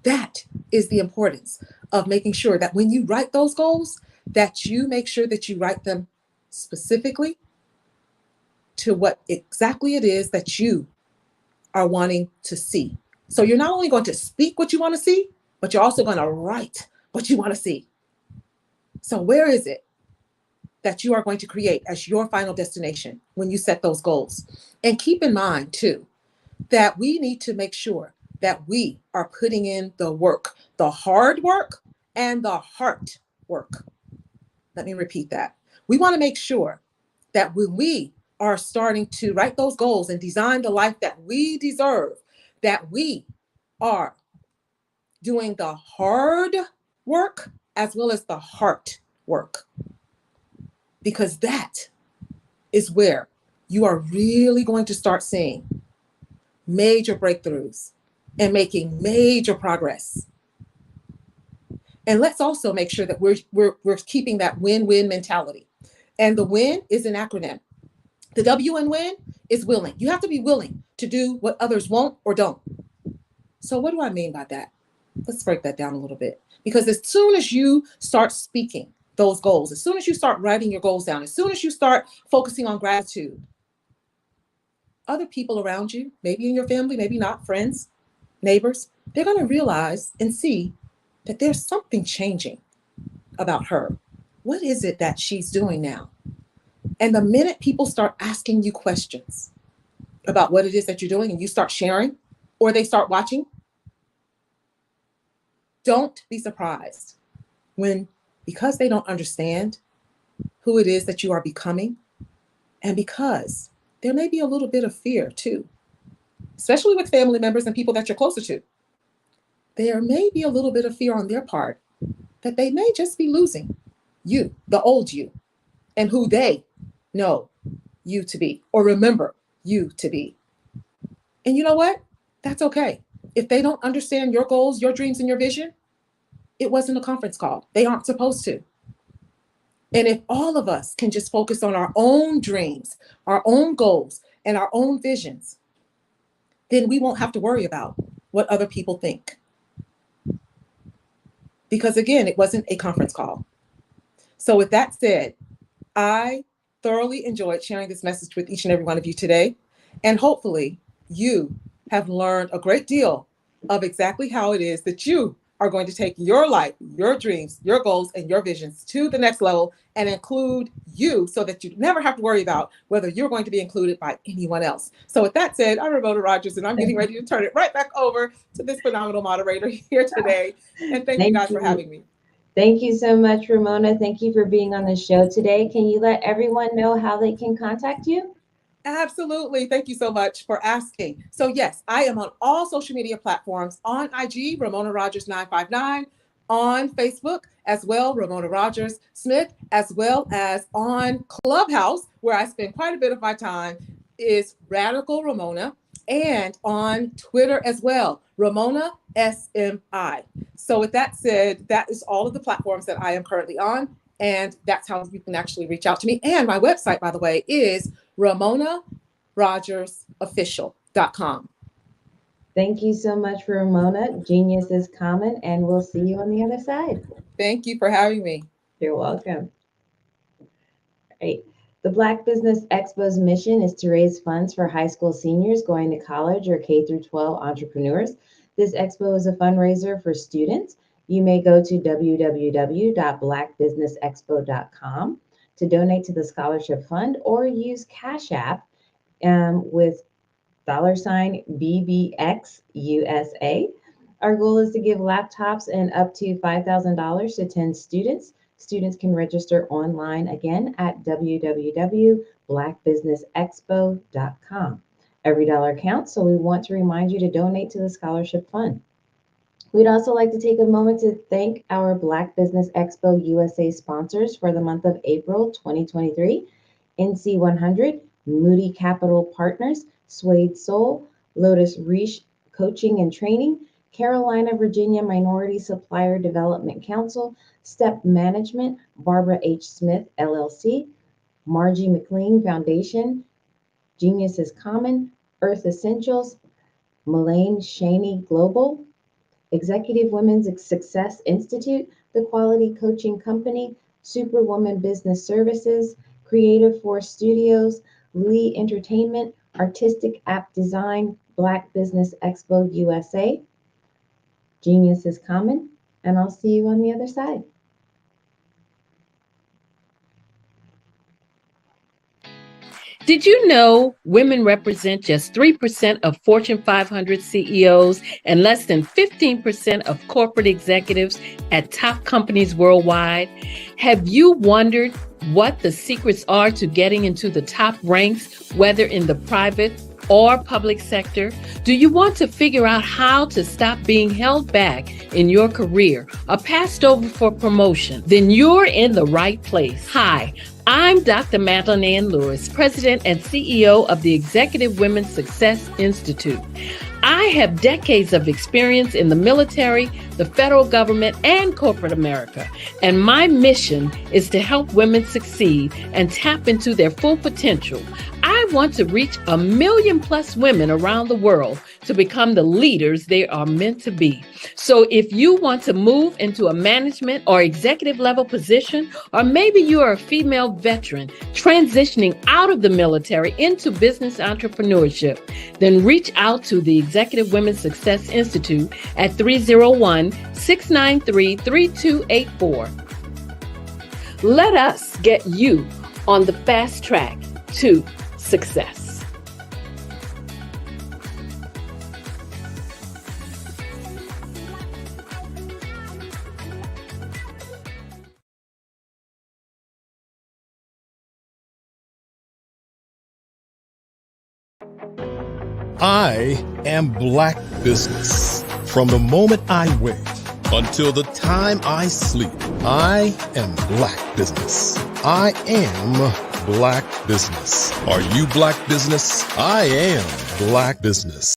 That is the importance of making sure that when you write those goals, that you make sure that you write them specifically to what exactly it is that you are wanting to see. So you're not only going to speak what you want to see, but you're also going to write what you want to see. So where is it that you are going to create as your final destination when you set those goals? And keep in mind too, that we need to make sure that we are putting in the work, the hard work and the heart work. Let me repeat that. We want to make sure that when we are starting to write those goals and design the life that we deserve, that we are doing the hard work as well as the heart work. Because that is where you are really going to start seeing major breakthroughs and making major progress. And let's also make sure that we're keeping that win-win mentality. And the win is an acronym. The W in win is willing. You have to be willing to do what others won't or don't. So what do I mean by that? Let's break that down a little bit. Because as soon as you start speaking those goals, as soon as you start writing your goals down, as soon as you start focusing on gratitude, other people around you, maybe in your family, maybe not, friends, neighbors, they're going to realize and see that there's something changing about her. What is it that she's doing now? And the minute people start asking you questions about what it is that you're doing and you start sharing or they start watching, don't be surprised when, because they don't understand who it is that you are becoming, and because there may be a little bit of fear too, especially with family members and people that you're closer to. There may be a little bit of fear on their part that they may just be losing you, the old you, and who they know you to be or remember you to be. And you know what? That's okay. If they don't understand your goals, your dreams, and your vision, it wasn't a conference call. They aren't supposed to. And if all of us can just focus on our own dreams, our own goals, and our own visions, then we won't have to worry about what other people think. Because again, it wasn't a conference call. So with that said, I thoroughly enjoyed sharing this message with each and every one of you today. And hopefully you have learned a great deal of exactly how it is that you are going to take your life, your dreams, your goals, and your visions to the next level and include you so that you never have to worry about whether you're going to be included by anyone else. So with that said, I'm Ramona Rogers, and I'm getting ready to turn it right back over to this phenomenal moderator here today. And thank you guys for having me. Thank you so much, Ramona. Thank you for being on the show today. Can you let everyone know how they can contact you? Absolutely. Thank you so much for asking. So yes, I am on all social media platforms, on IG, Ramona Rogers 959, on Facebook as well, Ramona Rogers Smith, as well as on Clubhouse, where I spend quite a bit of my time, is Radical Ramona, and on Twitter as well, Ramona SMI. So with that said, that is all of the platforms that I am currently on, and that's how you can actually reach out to me. And my website, by the way, is RamonaRogersOfficial.com. Thank you so much, Ramona. Genius is common, and we'll see you on the other side. Thank you for having me. You're welcome. All right. The Black Business Expo's mission is to raise funds for high school seniors going to college or K-12 entrepreneurs. This expo is a fundraiser for students. You may go to www.blackbusinessexpo.com to donate to the scholarship fund, or use Cash App with $BBXUSA. Our goal is to give laptops and up to $5,000 to 10 students. Students can register online again at www.blackbusinessexpo.com. Every dollar counts, so we want to remind you to donate to the scholarship fund. We'd also like to take a moment to thank our Black Business Expo USA sponsors for the month of April 2023, NC100, Moody Capital Partners, Suede Soul, Lotus Reach Coaching and Training, Carolina, Virginia Minority Supplier Development Council, Step Management, Barbara H. Smith, LLC, Margie McLean Foundation, Genius is Common, Earth Essentials, Mullane Shaney Global, Executive Women's Success Institute, The Quality Coaching Company, Superwoman Business Services, Creative Force Studios, Lee Entertainment, Artistic App Design, Black Business Expo USA. Genius is Common, and I'll see you on the other side. Did you know women represent just 3% of Fortune 500 CEOs and less than 15% of corporate executives at top companies worldwide? Have you wondered what the secrets are to getting into the top ranks, whether in the private or public sector? Do you want to figure out how to stop being held back in your career or passed over for promotion? Then you're in the right place. Hi, I'm Dr. Madeline Ann Lewis, President and CEO of the Executive Women's Success Institute. I have decades of experience in the military, the federal government, and corporate America, and my mission is to help women succeed and tap into their full potential. I want to reach 1 million plus women around the world to become the leaders they are meant to be. So if you want to move into a management or executive level position, or maybe you are a female veteran transitioning out of the military into business entrepreneurship, then reach out to the Executive Women's Success Institute at 301-693-3284. Let us get you on the fast track to success. I am Black Business. From the moment I wake until the time I sleep, I am Black Business. I am Black Business. Are you Black Business? I am Black Business.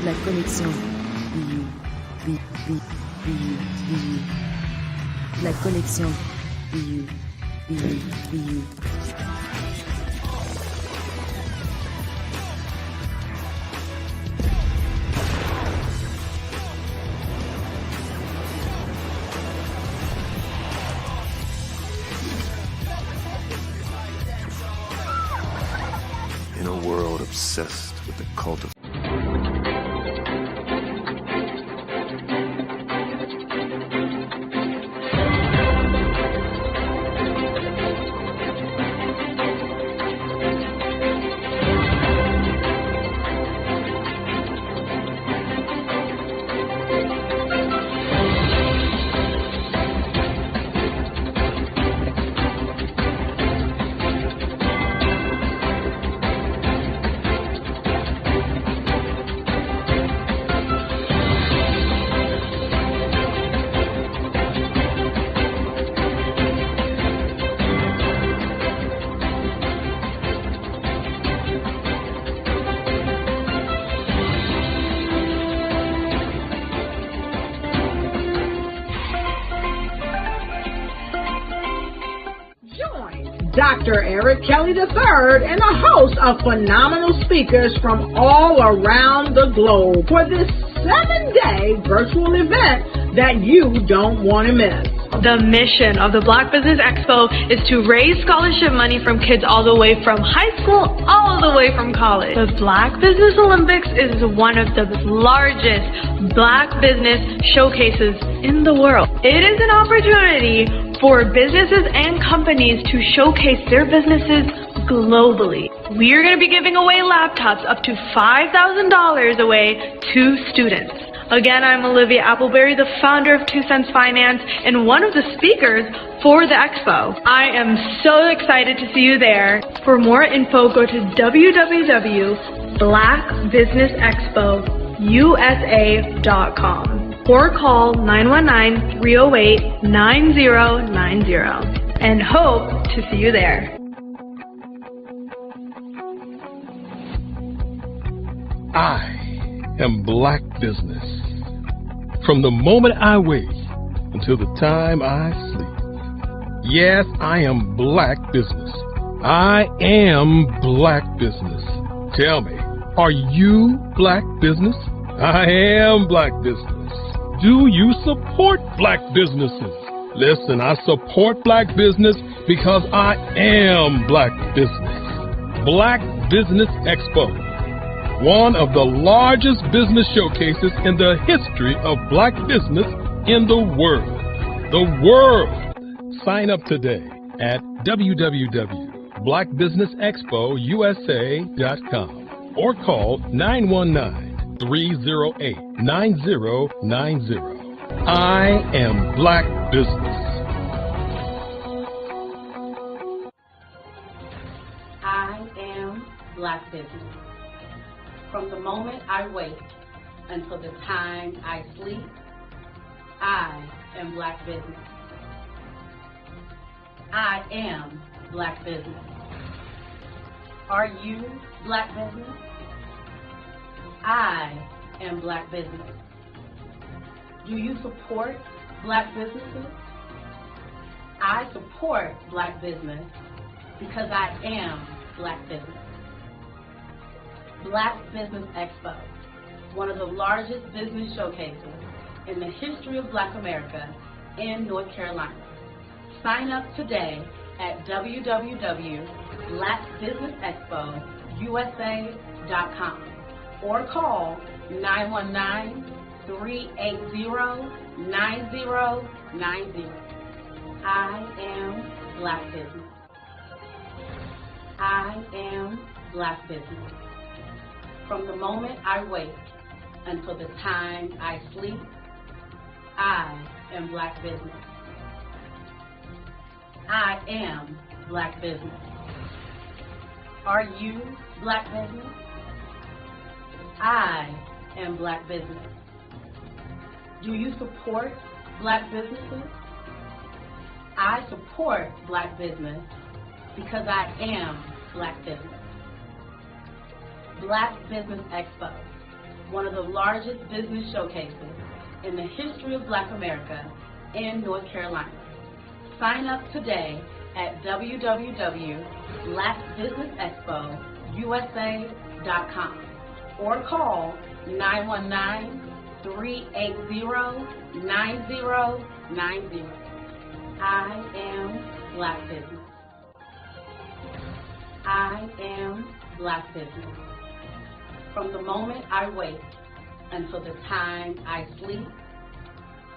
La connexion La connexion In a world obsessed with the cult of Dr. Eric Kelly III and a host of phenomenal speakers from all around the globe for this 7-day virtual event that you don't want to miss. The mission of the Black Business Expo is to raise scholarship money from kids all the way from high school all the way from college. The Black Business Olympics is one of the largest Black business showcases in the world. It is an opportunity for businesses and companies to showcase their businesses globally. We are going to be giving away laptops up to $5,000 away to students. Again, I'm Olivia Appleberry, the founder of 2 Cents Finance and one of the speakers for the expo. I am so excited to see you there. For more info, go to www.blackbusinessexpousa.com or call 919-308-9090 and hope to see you there. I am Black business. From the moment I wake until the time I sleep. Yes, I am Black business. I am Black business. Tell me, are you Black business? I am Black business. Do you support Black businesses? Listen, I support Black business because I am Black business. Black Business Expo, one of the largest business showcases in the history of Black business in the world. The world! Sign up today at www.blackbusinessexpousa.com or call 919-308-9090. I am Black business. I am Black business. From the moment I wake until the time I sleep, I am Black business. I am Black business. Are you Black business? I am Black business. Do you support Black businesses? I support Black business because I am Black business. Black Business Expo, one of the largest business showcases in the history of Black America in North Carolina. Sign up today at www.blackbusinessexpousa.com or call 919-380-9090. I am Black Business. I am Black Business. From the moment I wake until the time I sleep, I am Black Business. I am Black Business. Are you Black Business? I am Black Business. Do you support Black businesses? I support Black business because I am Black Business. Black Business Expo, one of the largest business showcases in the history of Black America in North Carolina. Sign up today at www.blackbusinessexpousa.com or call 919-380-9090. I am Black Business. I am Black Business. From the moment I wake until the time I sleep,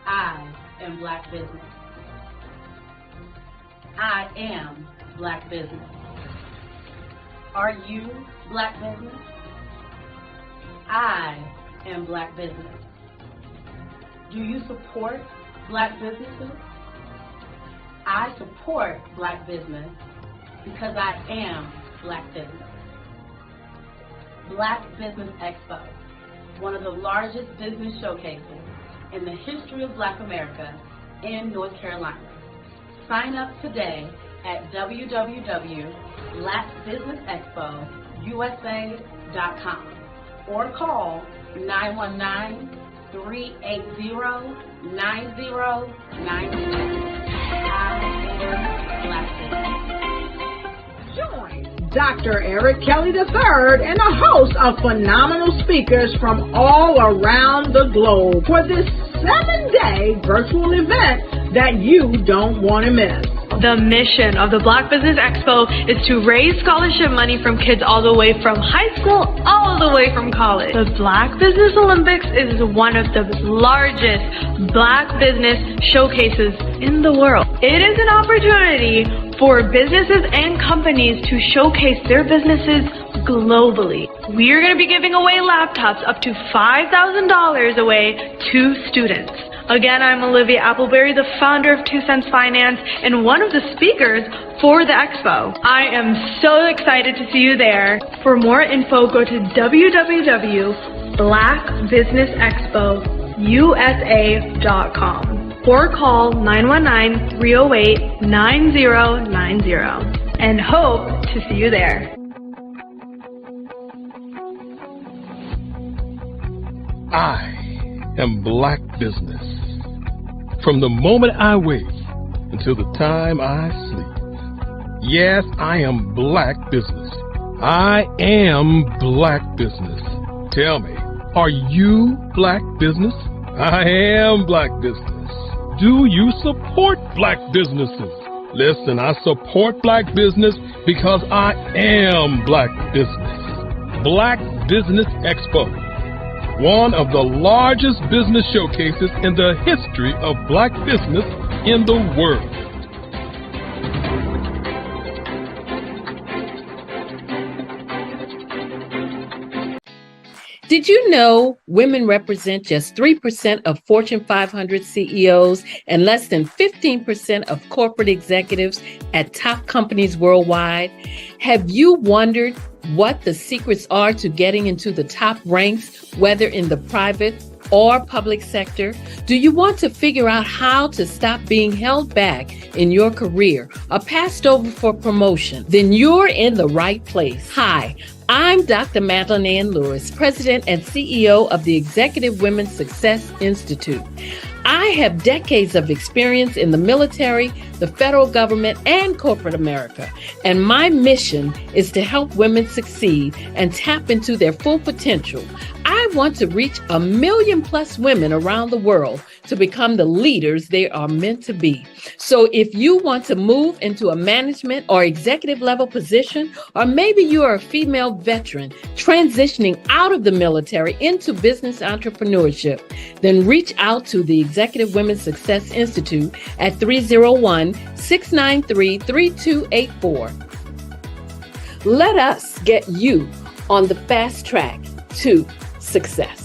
I am Black Business. I am Black Business. Are you Black Business? I am Black Business. Do you support Black businesses? I support Black business because I am Black Business. Black Business Expo, one of the largest business showcases in the history of Black America in North Carolina. Sign up today at www.blackbusinessexpousa.com or call 919-380-9090. I am Black Business. Join Dr. Eric Kelly III and a host of phenomenal speakers from all around the globe for this 7-day virtual event that you don't want to miss. The mission of the Black Business Expo is to raise scholarship money from kids all the way from high school, all the way from college. The Black Business Olympics is one of the largest Black business showcases in the world. It is an opportunity for businesses and companies to showcase their businesses globally. We are going to be giving away laptops up to $5,000 away to students. Again, I'm Olivia Appleberry, the founder of 2 Cents Finance and one of the speakers for the expo. I am so excited to see you there. For more info, go to www.blackbusinessexpousa.com or call 919-308-9090 and hope to see you there. I am Black Business. From the moment I wake until the time I sleep. Yes, I am Black Business. I am Black Business. Tell me, are you Black Business? I am Black Business. Do you support Black businesses? Listen, I support Black business because I am Black Business. Black Business Expo, one of the largest business showcases in the history of Black business in the world. Did you know women represent just 3% of Fortune 500 CEOs and less than 15% of corporate executives at top companies worldwide? Have you wondered what the secrets are to getting into the top ranks, whether in the private or public sector? Do you want to figure out how to stop being held back in your career or passed over for promotion? Then you're in the right place. Hi, I'm Dr. Madeline Ann Lewis, President and CEO of the Executive Women's Success Institute. I have decades of experience in the military, the federal government, and corporate America, and my mission is to help women succeed and tap into their full potential. I want to reach 1 million plus women around the world to become the leaders they are meant to be. So if you want to move into a management or executive level position, or maybe you are a female veteran transitioning out of the military into business entrepreneurship, then reach out to the Executive Women's Success Institute at 301-693-3284. Let us get you on the fast track to success.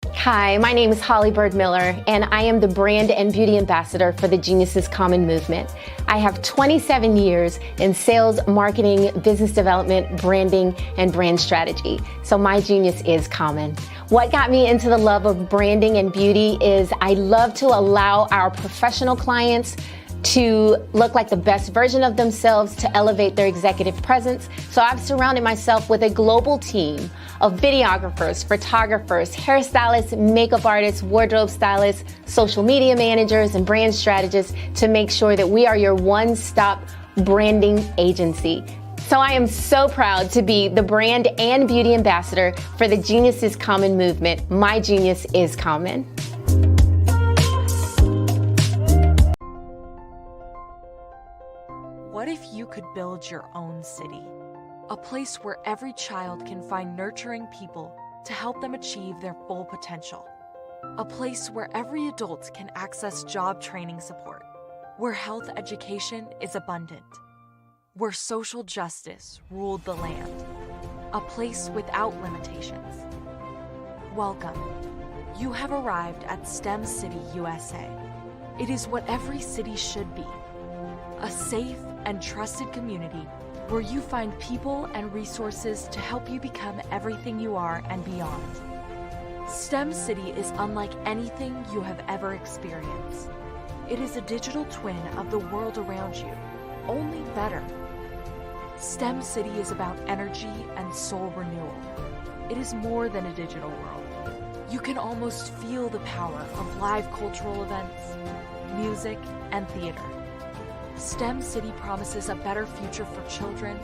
Hi, my name is Holly Bird Miller, and I am the Brand and Beauty Ambassador for the Genius is Common movement. I have 27 years in sales, marketing, business development, branding, and brand strategy. So my genius is common. What got me into the love of branding and beauty is I love to allow our professional clients to look like the best version of themselves, to elevate their executive presence. So I've surrounded myself with a global team of videographers, photographers, hairstylists, makeup artists, wardrobe stylists, social media managers, and brand strategists to make sure that we are your one-stop branding agency. So I am so proud to be the Brand and Beauty Ambassador for the Genius is Common movement. My genius is common. What if you could build your own city? A place where every child can find nurturing people to help them achieve their full potential. A place where every adult can access job training support. Where health education is abundant. Where social justice ruled the land. A place without limitations. Welcome. You have arrived at STEM City, USA. It is what every city should be. A safe and trusted community where you find people and resources to help you become everything you are and beyond. STEM City is unlike anything you have ever experienced. It is a digital twin of the world around you, only better. STEM City is about energy and soul renewal. It is more than a digital world. You can almost feel the power of live cultural events, music, and theater. STEM City promises a better future for children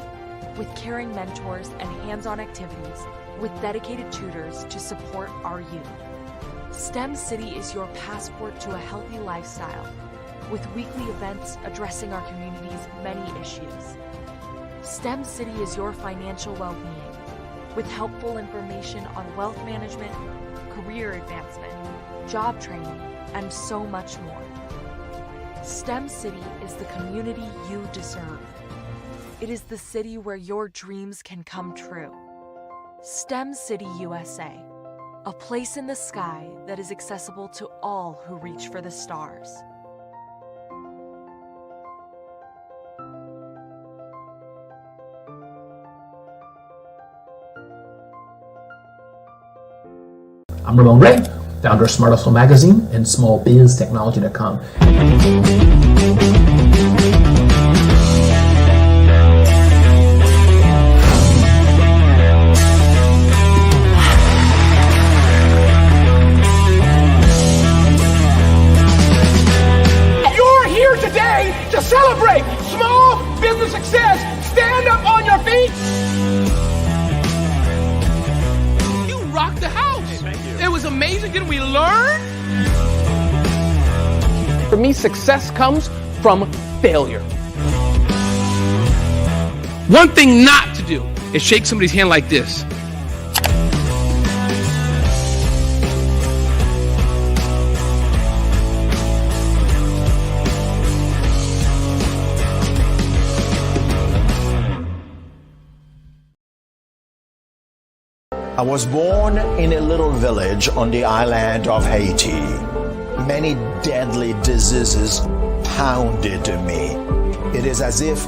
with caring mentors and hands-on activities with dedicated tutors to support our youth. STEM City is your passport to a healthy lifestyle with weekly events addressing our community's many issues. STEM City is your financial well-being with helpful information on wealth management, career advancement, job training, and so much more. STEM City is the community you deserve. It is the city where your dreams can come true. STEM City USA, a place in the sky that is accessible to all who reach for the stars. I'm Ramon Ray, founder of Smart Hustle Magazine and smallbiztechnology.com. You're here today to celebrate small business success. Stand up on your feet. You rocked the house. It was amazing. Didn't we learn? For me, success comes from failure. One thing not to do is shake somebody's hand like this. I was born in a little village on the island of Haiti. Many deadly diseases pounded me. It is as if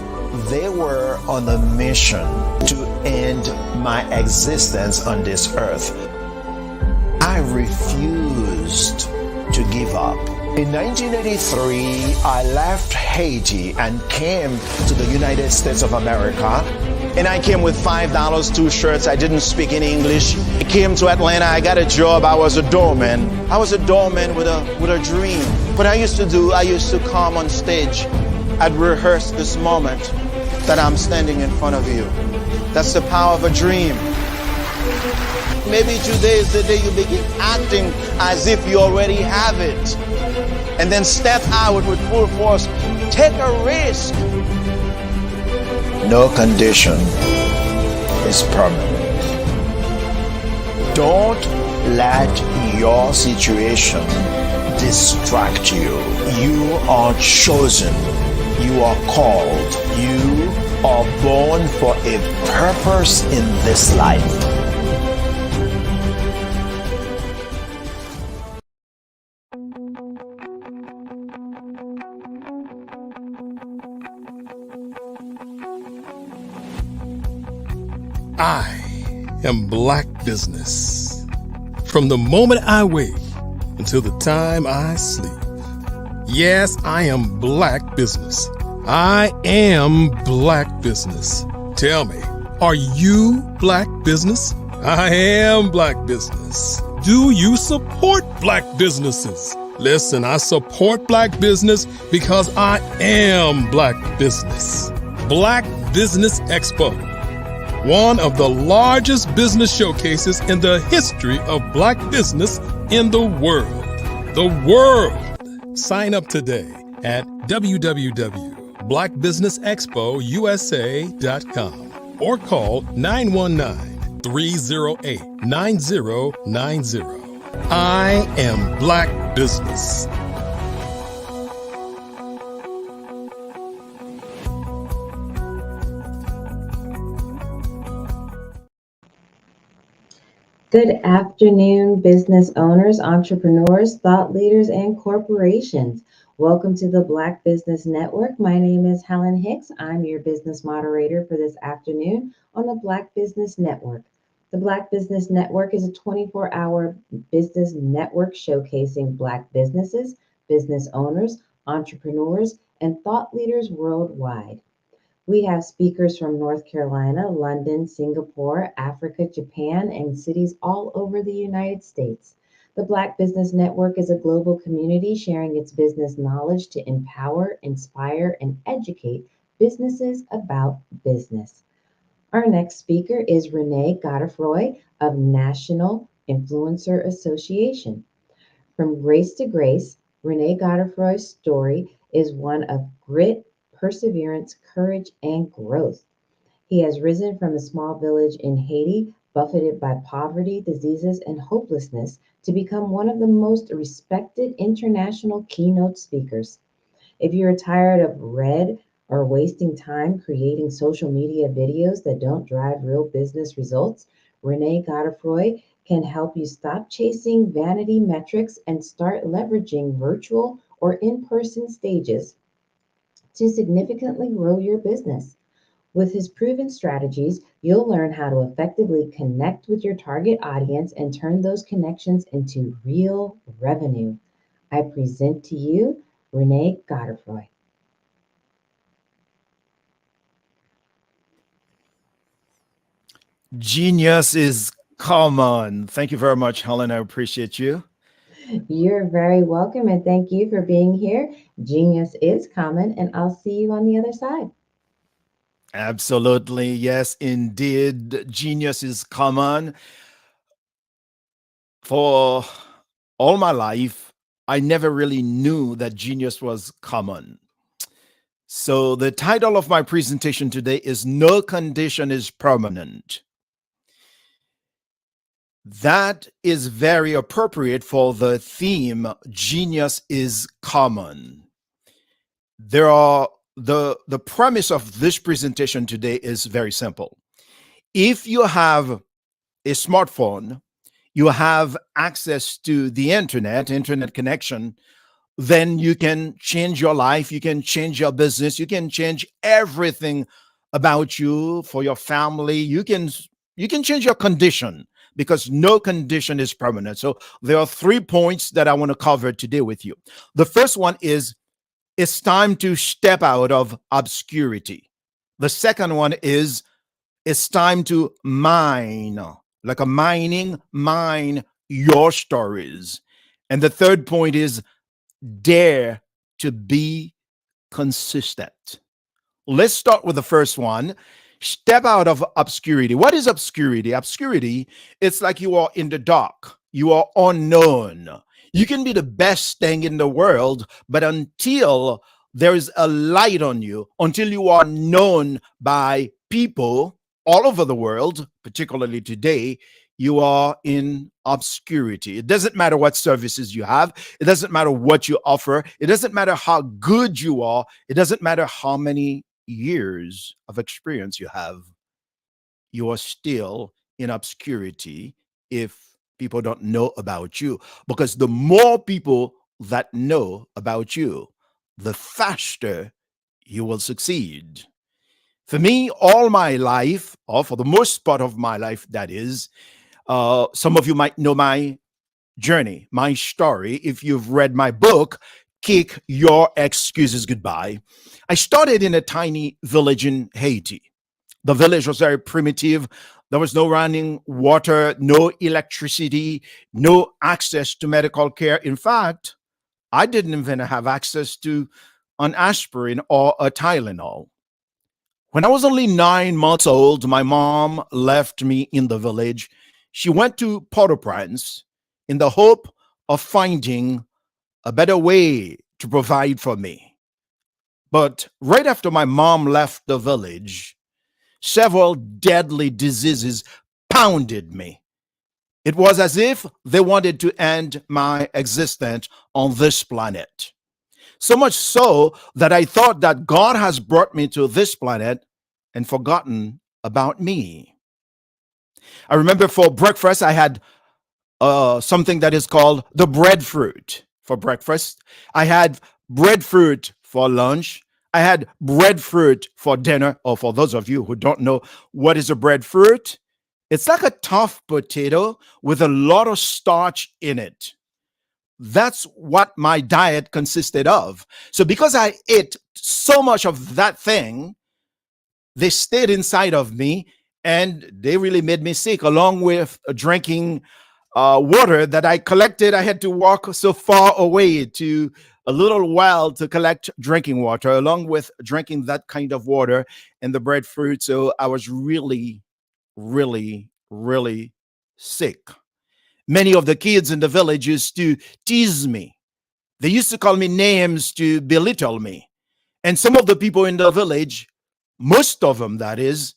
they were on a mission to end my existence on this earth. I refused to give up. In 1983, I left Haiti and came to the United States of America. And I came with $5, 2 shirts. I didn't speak any English. I came to Atlanta. I got a job. I was a doorman. I was a doorman with a dream. What I used to come on stage. I'd rehearse this moment that I'm standing in front of you. That's the power of a dream. Maybe today is the day you begin acting as if you already have it. And then step out with full force. Take a risk. No condition is permanent. Don't let your situation distract you. You are chosen. You are called. You are born for a purpose in this life. I am Black business. From the moment I wake until the time I sleep. Yes, I am Black business. I am Black business. Tell me, are you Black business? I am Black business. Do you support Black businesses? Listen, I support Black business because I am Black business. Black Business Expo, one of the largest business showcases in the history of Black business in the world. The world! Sign up today at www.blackbusinessexpousa.com or call 919-308-9090. I am Black business. Good afternoon, business owners, entrepreneurs, thought leaders, and corporations. Welcome to the Black Business Network. My name is Helen Hicks. I'm your business moderator for this afternoon on the Black Business Network. The Black Business Network is a 24-hour business network showcasing Black businesses, business owners, entrepreneurs, and thought leaders worldwide. We have speakers from North Carolina, London, Singapore, Africa, Japan, and cities all over the United States. The Black Business Network is a global community sharing its business knowledge to empower, inspire, and educate businesses about business. Our next speaker is Renee Godefroy of National Influencer Association. From grace to grace, Renee Godefroy's story is one of grit, perseverance, courage, and growth. He has risen from a small village in Haiti, buffeted by poverty, diseases, and hopelessness, to become one of the most respected international keynote speakers. If you're tired of red or wasting time creating social media videos that don't drive real business results, Renee Godefroy can help you stop chasing vanity metrics and start leveraging virtual or in-person stages to significantly grow your business. With his proven strategies, you'll learn how to effectively connect with your target audience and turn those connections into real revenue. I present to you Renee Godefroy. Genius is common. Thank you very much, Helen. I appreciate you. You're very welcome, and thank you for being here. Genius is common, and I'll see you on the other side. Absolutely. Yes, indeed. Genius is common. For all my life, I never really knew that genius was common. So the title of my presentation today is No Condition is Permanent. That is very appropriate for the theme, Genius is Common. The premise of this presentation today is very simple. If you have a smartphone, you have access to the internet connection then you can change your life, you can change your business, you can change everything about you, for your family. You can change your condition, because no condition is permanent. So there are 3 points that I want to cover today with you. The first one is, it's time to step out of obscurity. The second one is, it's time to mine, like a mining, mine your stories. And the third point is, dare to be consistent. Let's start with the first one. Step out of obscurity. What is obscurity? Obscurity, it's like you are in the dark. You are unknown. You can be the best thing in the world, but until there is a light on you, until you are known by people all over the world, particularly today, you are in obscurity. It doesn't matter what services you have. It doesn't matter what you offer. It doesn't matter how good you are. It doesn't matter how many years of experience you have. You are still in obscurity if people don't know about you. Because the more people that know about you, the faster you will succeed. For me, all my life, or for the most part of my life, that is, some of you might know my journey, my story. If you've read my book, Kick Your Excuses Goodbye, I started in a tiny village in Haiti. The village was very primitive. There was no running water, no electricity, no access to medical care. In fact, I didn't even have access to an aspirin or a Tylenol. When I was only 9 months old, my mom left me in the village. She went to Port-au-Prince in the hope of finding a better way to provide for me. But right after my mom left the village, several deadly diseases pounded me. It was as if they wanted to end my existence on this planet. So much so that I thought that God has brought me to this planet and forgotten about me. I remember for breakfast, I had something that is called the breadfruit for breakfast. I had breadfruit for lunch. I had breadfruit for dinner. Or for those of you who don't know what is a breadfruit, it's like a tough potato with a lot of starch in it. That's what my diet consisted of. So because I ate so much of that thing, they stayed inside of me and they really made me sick, along with drinking water that I collected. I had to walk so far away to a little well to collect drinking water, along with drinking that kind of water and the breadfruit. So I was really, really, really sick. Many of the kids in the village used to tease me. They used to call me names to belittle me. And some of the people in the village, most of them that is,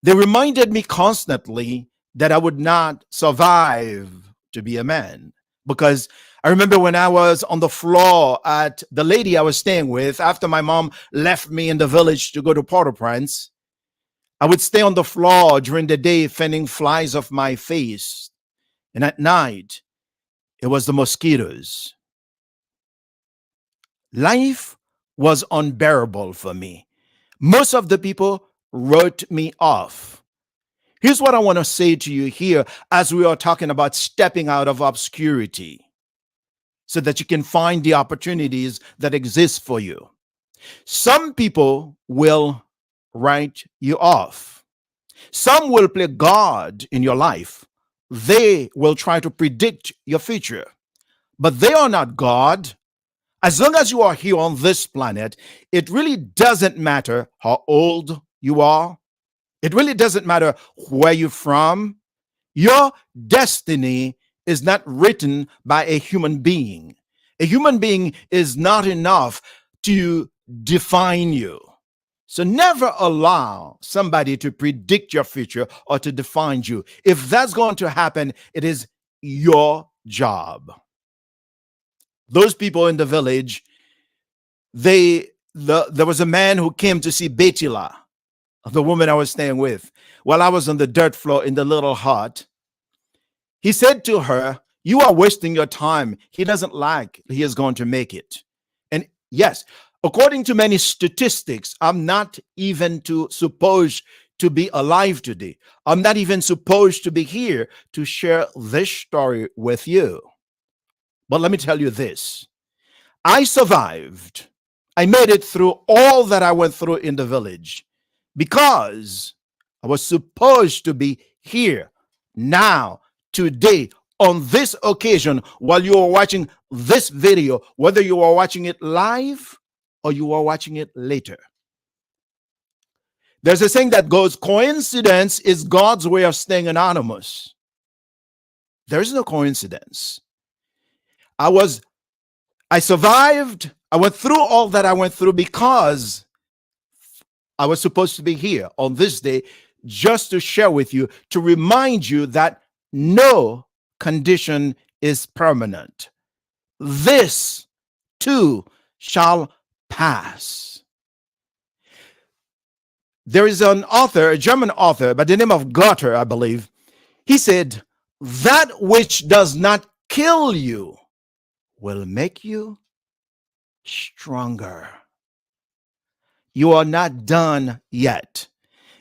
they reminded me constantly that I would not survive to be a man. Because I remember when I was on the floor at the lady I was staying with, after my mom left me in the village to go to Port-au-Prince, I would stay on the floor during the day fending flies off my face. And at night, it was the mosquitoes. Life was unbearable for me. Most of the people wrote me off. Here's what I want to say to you here as we are talking about stepping out of obscurity so that you can find the opportunities that exist for you. Some people will write you off. Some will play God in your life. They will try to predict your future, but they are not God. As long as you are here on this planet, it really doesn't matter how old you are. It really doesn't matter where you're from. Your destiny is not written by a human being. A human being is not enough to define you. So never allow somebody to predict your future or to define you. If that's going to happen, it is your job. Those people in the village, there was a man who came to see Betila, the woman I was staying with, while I was on the dirt floor in the little hut. He said to her, You are wasting your time. He doesn't like he is going to make it. And yes, according to many statistics, I'm not even supposed to be alive today. I'm not even supposed to be here to share this story with you. But let me tell you this. I survived. I made it through all that I went through in the village because I was supposed to be here now, today, on this occasion, while you are watching this video, whether you are watching it live or you are watching it later. There's a saying that goes, coincidence is God's way of staying anonymous. There is no coincidence. I survived. I went through all that I went through because I was supposed to be here on this day just to share with you, to remind you that no condition is permanent. This too shall pass. There is an author, a German author by the name of Goethe, I believe. He said, that which does not kill you will make you stronger. You are not done yet.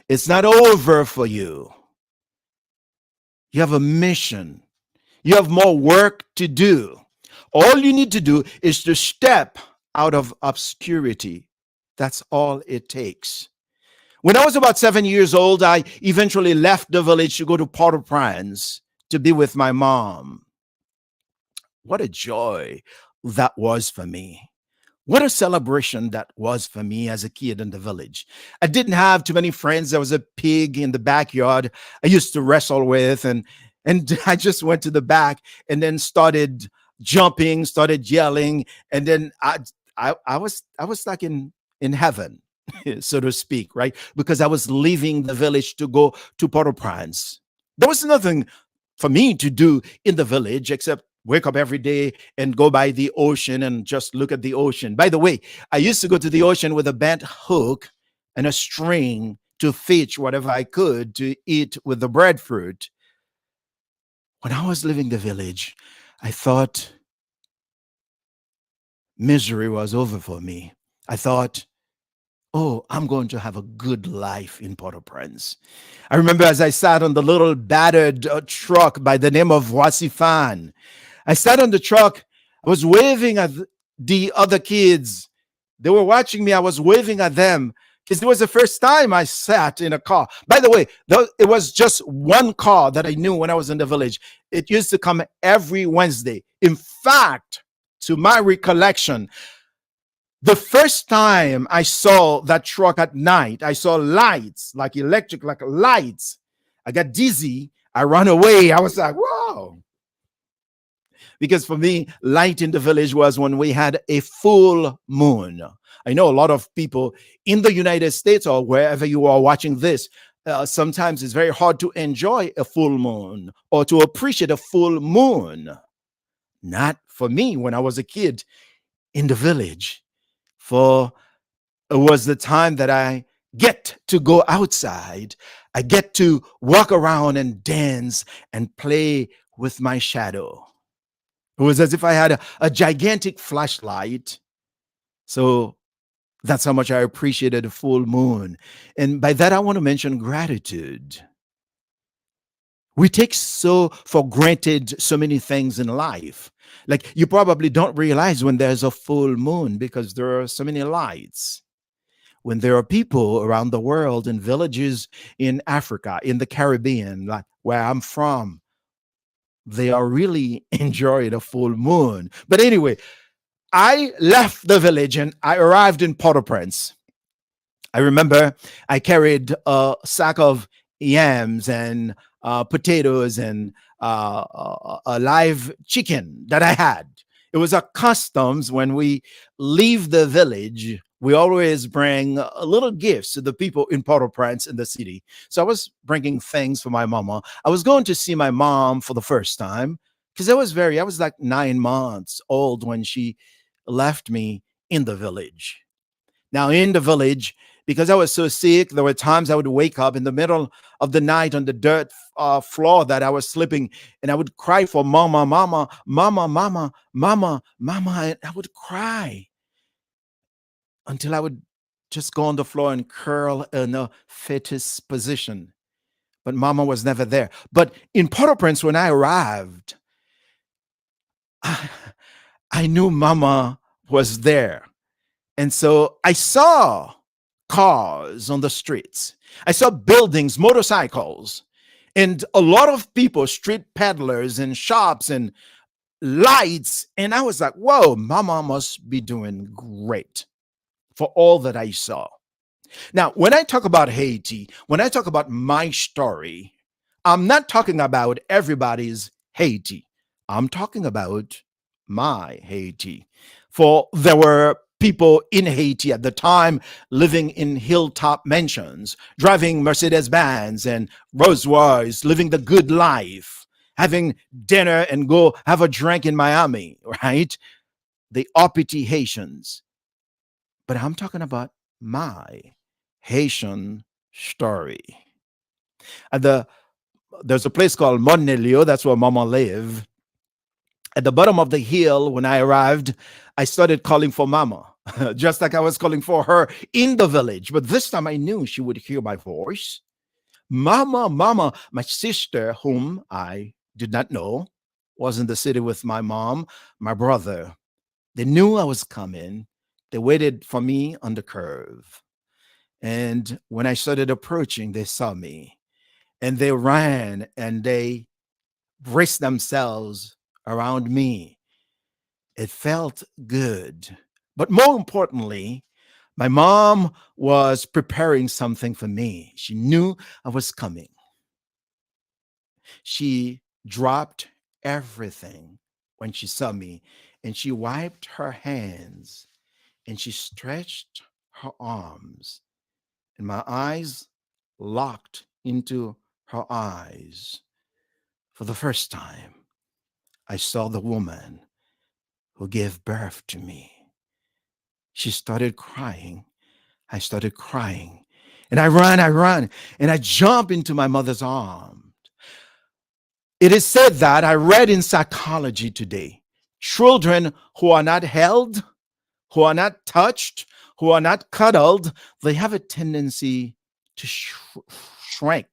It's not over for you. You have a mission. You have more work to do. All you need to do is to step out of obscurity. That's all it takes. When I was about 7 years old, I eventually left the village to go to Port-au-Prince to be with my mom. What a joy that was for me. What a celebration that was for me as a kid in the village. I didn't have too many friends. There was a pig in the backyard I used to wrestle with, and I just went to the back and then started jumping, started yelling, and then I was like in heaven, so to speak, right? Because I was leaving the village to go to Port-au-Prince. There was nothing for me to do in the village except wake up every day and go by the ocean and just look at the ocean. By the way, I used to go to the ocean with a bent hook and a string to fish whatever I could to eat with the breadfruit. When I was leaving the village, I thought misery was over for me. I thought, oh, I'm going to have a good life in Port-au-Prince. I remember as I sat on the little battered truck by the name of Voicifan. I sat on the truck. I was waving at the other kids. They were watching me. I was waving at them because it was the first time I sat in a car. By the way, it was just one car that I knew when I was in the village. It used to come every Wednesday. In fact, to my recollection, the first time I saw that truck at night, I saw lights, like electric, like lights. I got dizzy. I ran away. I was like, whoa. Because for me, light in the village was when we had a full moon. I know a lot of people in the United States or wherever you are watching this, sometimes it's very hard to enjoy a full moon or to appreciate a full moon. Not for me when I was a kid in the village. For it was the time that I get to go outside. I get to walk around and dance and play with my shadow. It was as if I had a gigantic flashlight. So that's how much I appreciated the full moon. And by that, I want to mention gratitude. We take for granted so many things in life. Like you probably don't realize when there's a full moon because there are so many lights. When there are people around the world in villages in Africa, in the Caribbean, like where I'm from, they are really enjoying a full moon. But anyway, I left the village and I arrived in Port-au-Prince. I remember I carried a sack of yams and potatoes and a live chicken that I had. It was a customs when we leave the village, we always bring little gifts to the people in Port-au-Prince in the city. So I was bringing things for my mama. I was going to see my mom for the first time because I was like 9 months old when she left me in the village. Now in the village, because I was so sick. There were times I would wake up in the middle of the night on the dirt floor that I was sleeping, and I would cry for mama, mama, mama, mama, mama, mama. And I would cry until I would just go on the floor and curl in a fetus position. But mama was never there. But in Port-au-Prince, when I arrived, I knew mama was there. And so I saw cars on the streets. I saw buildings, motorcycles, and a lot of people, street peddlers and shops and lights. And I was like, whoa, mama must be doing great for all that I saw. Now, when I talk about Haiti, when I talk about my story, I'm not talking about everybody's Haiti. I'm talking about my Haiti. For there were people in Haiti at the time living in hilltop mansions, driving Mercedes-Benz and Rolls-Royce, living the good life, having dinner and go have a drink in Miami, right? The uppity Haitians. But I'm talking about my Haitian story. There's a place called Monelio. That's where mama lived. At the bottom of the hill, when I arrived, I started calling for mama, just like I was calling for her in the village. But this time I knew she would hear my voice. Mama, mama, my sister, whom I did not know, was in the city with my mom, my brother. They knew I was coming. They waited for me on the curve. And when I started approaching, they saw me. And they ran and they braced themselves around me. It felt good. But more importantly, my mom was preparing something for me. She knew I was coming. She dropped everything when she saw me, and she wiped her hands and she stretched her arms, and my eyes locked into her eyes. For the first time, I saw the woman who gave birth to me. She started crying. I started crying. And I ran, and I jumped into my mother's arms. It is said that I read in psychology today, children who are not held, who are not touched, who are not cuddled, they have a tendency to shrink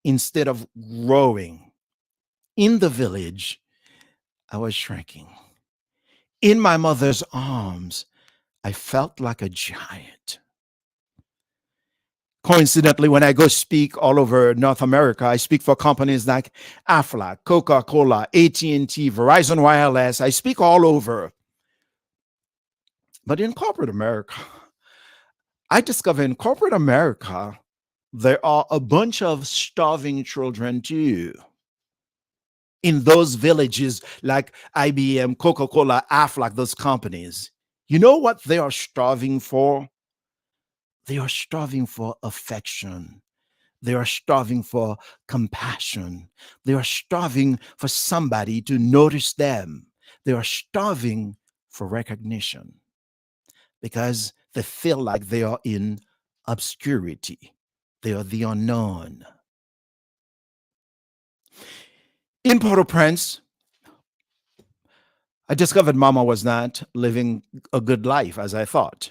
instead of growing. In the village, I was shrinking. In my mother's arms, I felt like a giant. Coincidentally, when I go speak all over North America, I speak for companies like Aflac, Coca-Cola, AT&T, Verizon Wireless. I speak all over. But in corporate America, I discover in corporate America, there are a bunch of starving children too. In those villages like IBM, Coca-Cola, Aflac, those companies, you know what they are starving for? They are starving for affection. They are starving for compassion. They are starving for somebody to notice them. They are starving for recognition because they feel like they are in obscurity. They are the unknown. In Port-au-Prince, I discovered Mama was not living a good life as I thought.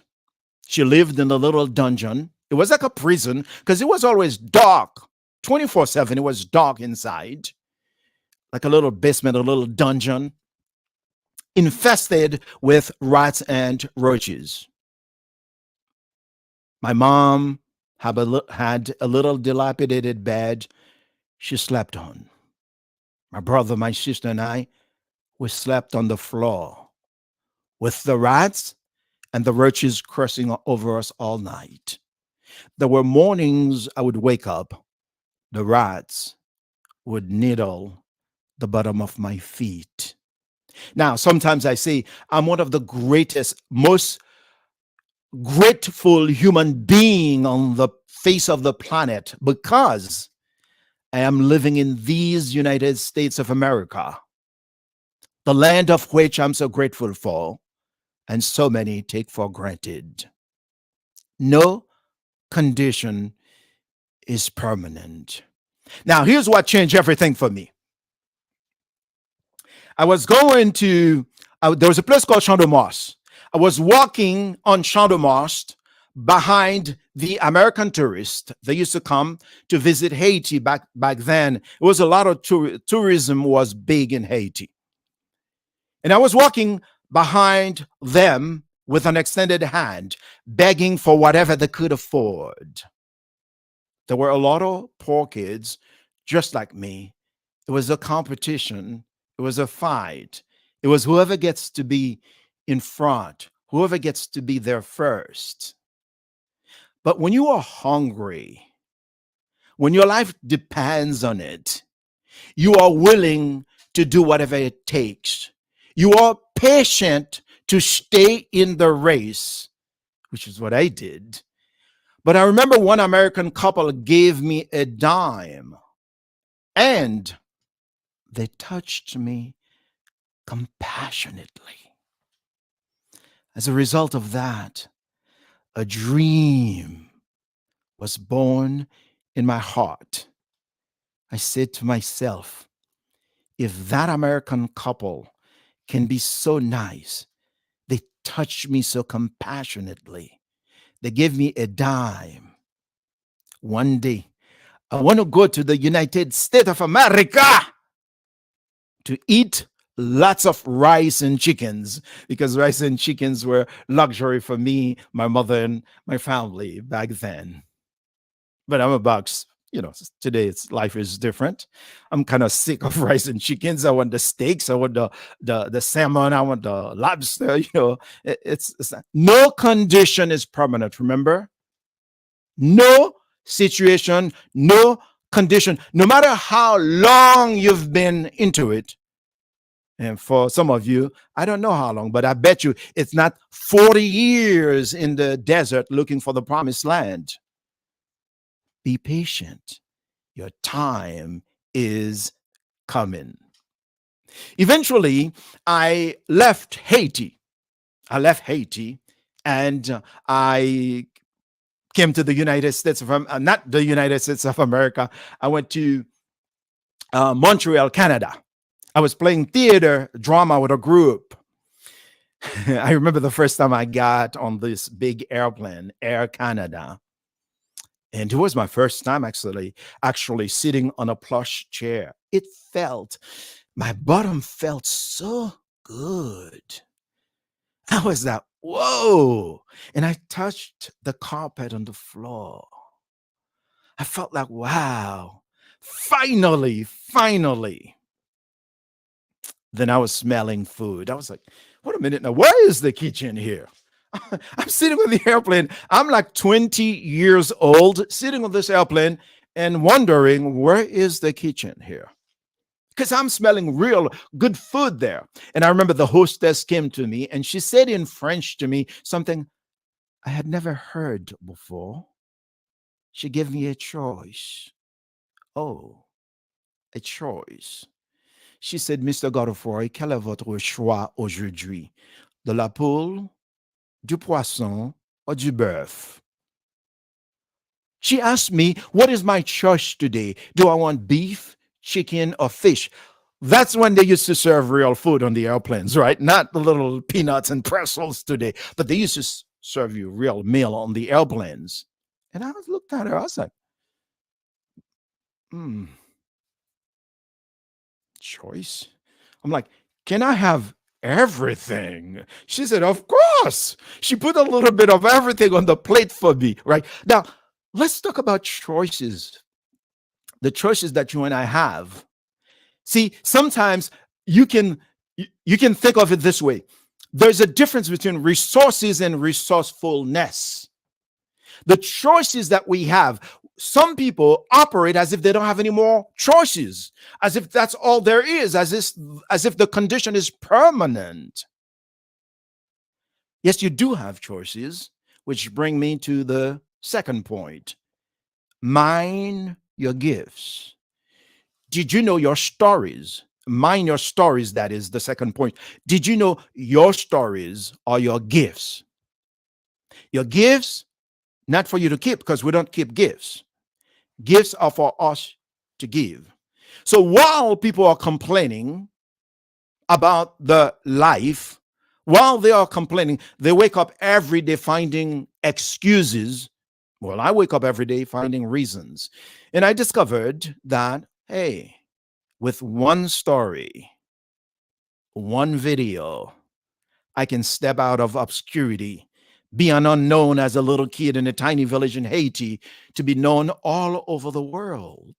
She lived in a little dungeon. It was like a prison because it was always dark. 24/7, it was dark inside. Like a little basement, a little dungeon, infested with rats and roaches. My mom had a little dilapidated bed she slept on. My brother, my sister, and I, we slept on the floor with the rats and the roaches crossing over us all night. There were mornings I would wake up, the rats would needle the bottom of my feet. Now, sometimes I say I'm one of the greatest, most grateful human being on the face of the planet because I am living in these United States of America, the land of which I'm so grateful for, and so many take for granted. No condition is permanent. Now, here's what changed everything for me. I was going to, there was a place called Champ de Mars. I was walking on Champ de Mars behind the American tourists. They used to come to visit Haiti back then. It was a lot of tourism was big in Haiti. And I was walking behind them with an extended hand, begging for whatever they could afford. There were a lot of poor kids just like me. It was a competition. It was a fight. It was whoever gets to be in front, whoever gets to be there first. But when you are hungry, when your life depends on it, you are willing to do whatever it takes. You are patient to stay in the race, which is what I did. But I remember one American couple gave me a dime, and they touched me compassionately. As a result of that, a dream was born in my heart. I said to myself, if that American couple can be so nice, they touched me so compassionately, they gave me a dime. One day, I want to go to the United States of America to eat lots of rice and chickens, because rice and chickens were luxury for me, my mother, and my family back then. But I'm about, today life is different. I'm kind of sick of rice and chickens. I want the steaks. I want the salmon. I want the lobster. It's no condition is permanent. Remember, no situation, no condition, no matter how long you've been into it. And for some of you, I don't know how long, but I bet you it's not 40 years in the desert looking for the promised land. Be patient. Your time is coming. Eventually, I left Haiti. And I came to the United States of not the United States of America. I went to Montreal, Canada. I was playing theater drama with a group. I remember the first time I got on this big airplane, Air Canada. And it was my first time actually sitting on a plush chair. My bottom felt so good. I was like, whoa. And I touched the carpet on the floor. I felt like, wow, finally. Then I was smelling food. I was like, wait a minute now, where is the kitchen here? I'm sitting on the airplane. I'm like 20 years old, sitting on this airplane and wondering, where is the kitchen here? Because I'm smelling real good food there. And I remember the hostess came to me and she said in French to me something I had never heard before. She gave me a choice. Oh, a choice. She said, Mr. Godefroy, quel est votre choix aujourd'hui? De la poule, du poisson, or du bœuf? She asked me, what is my choice today? Do I want beef, chicken, or fish? That's when they used to serve real food on the airplanes, right? Not the little peanuts and pretzels today, but they used to serve you real meal on the airplanes. And I looked at her, I was like, choice? I'm like, can I have everything? She said, of course. She put a little bit of everything on the plate for me, right? Now, let's talk about choices. The choices that you and I have. See, sometimes you can think of it this way. There's a difference between resources and resourcefulness. The choices that we have, some people operate as if they don't have any more choices, as if that's all there is, as if the condition is permanent. Yes, you do have choices, which bring me to the second point. Mind your gifts. Did you know your stories? Mind your stories, that is the second point. Did you know your stories are your gifts? Your gifts not for you to keep, because we don't keep gifts. Gifts are for us to give. So while people are complaining about the life, while they are complaining, they wake up every day finding excuses. Well, I wake up every day finding reasons. And I discovered that, hey, with one story, one video, I can step out of obscurity, be an unknown as a little kid in a tiny village in Haiti, to be known all over the world.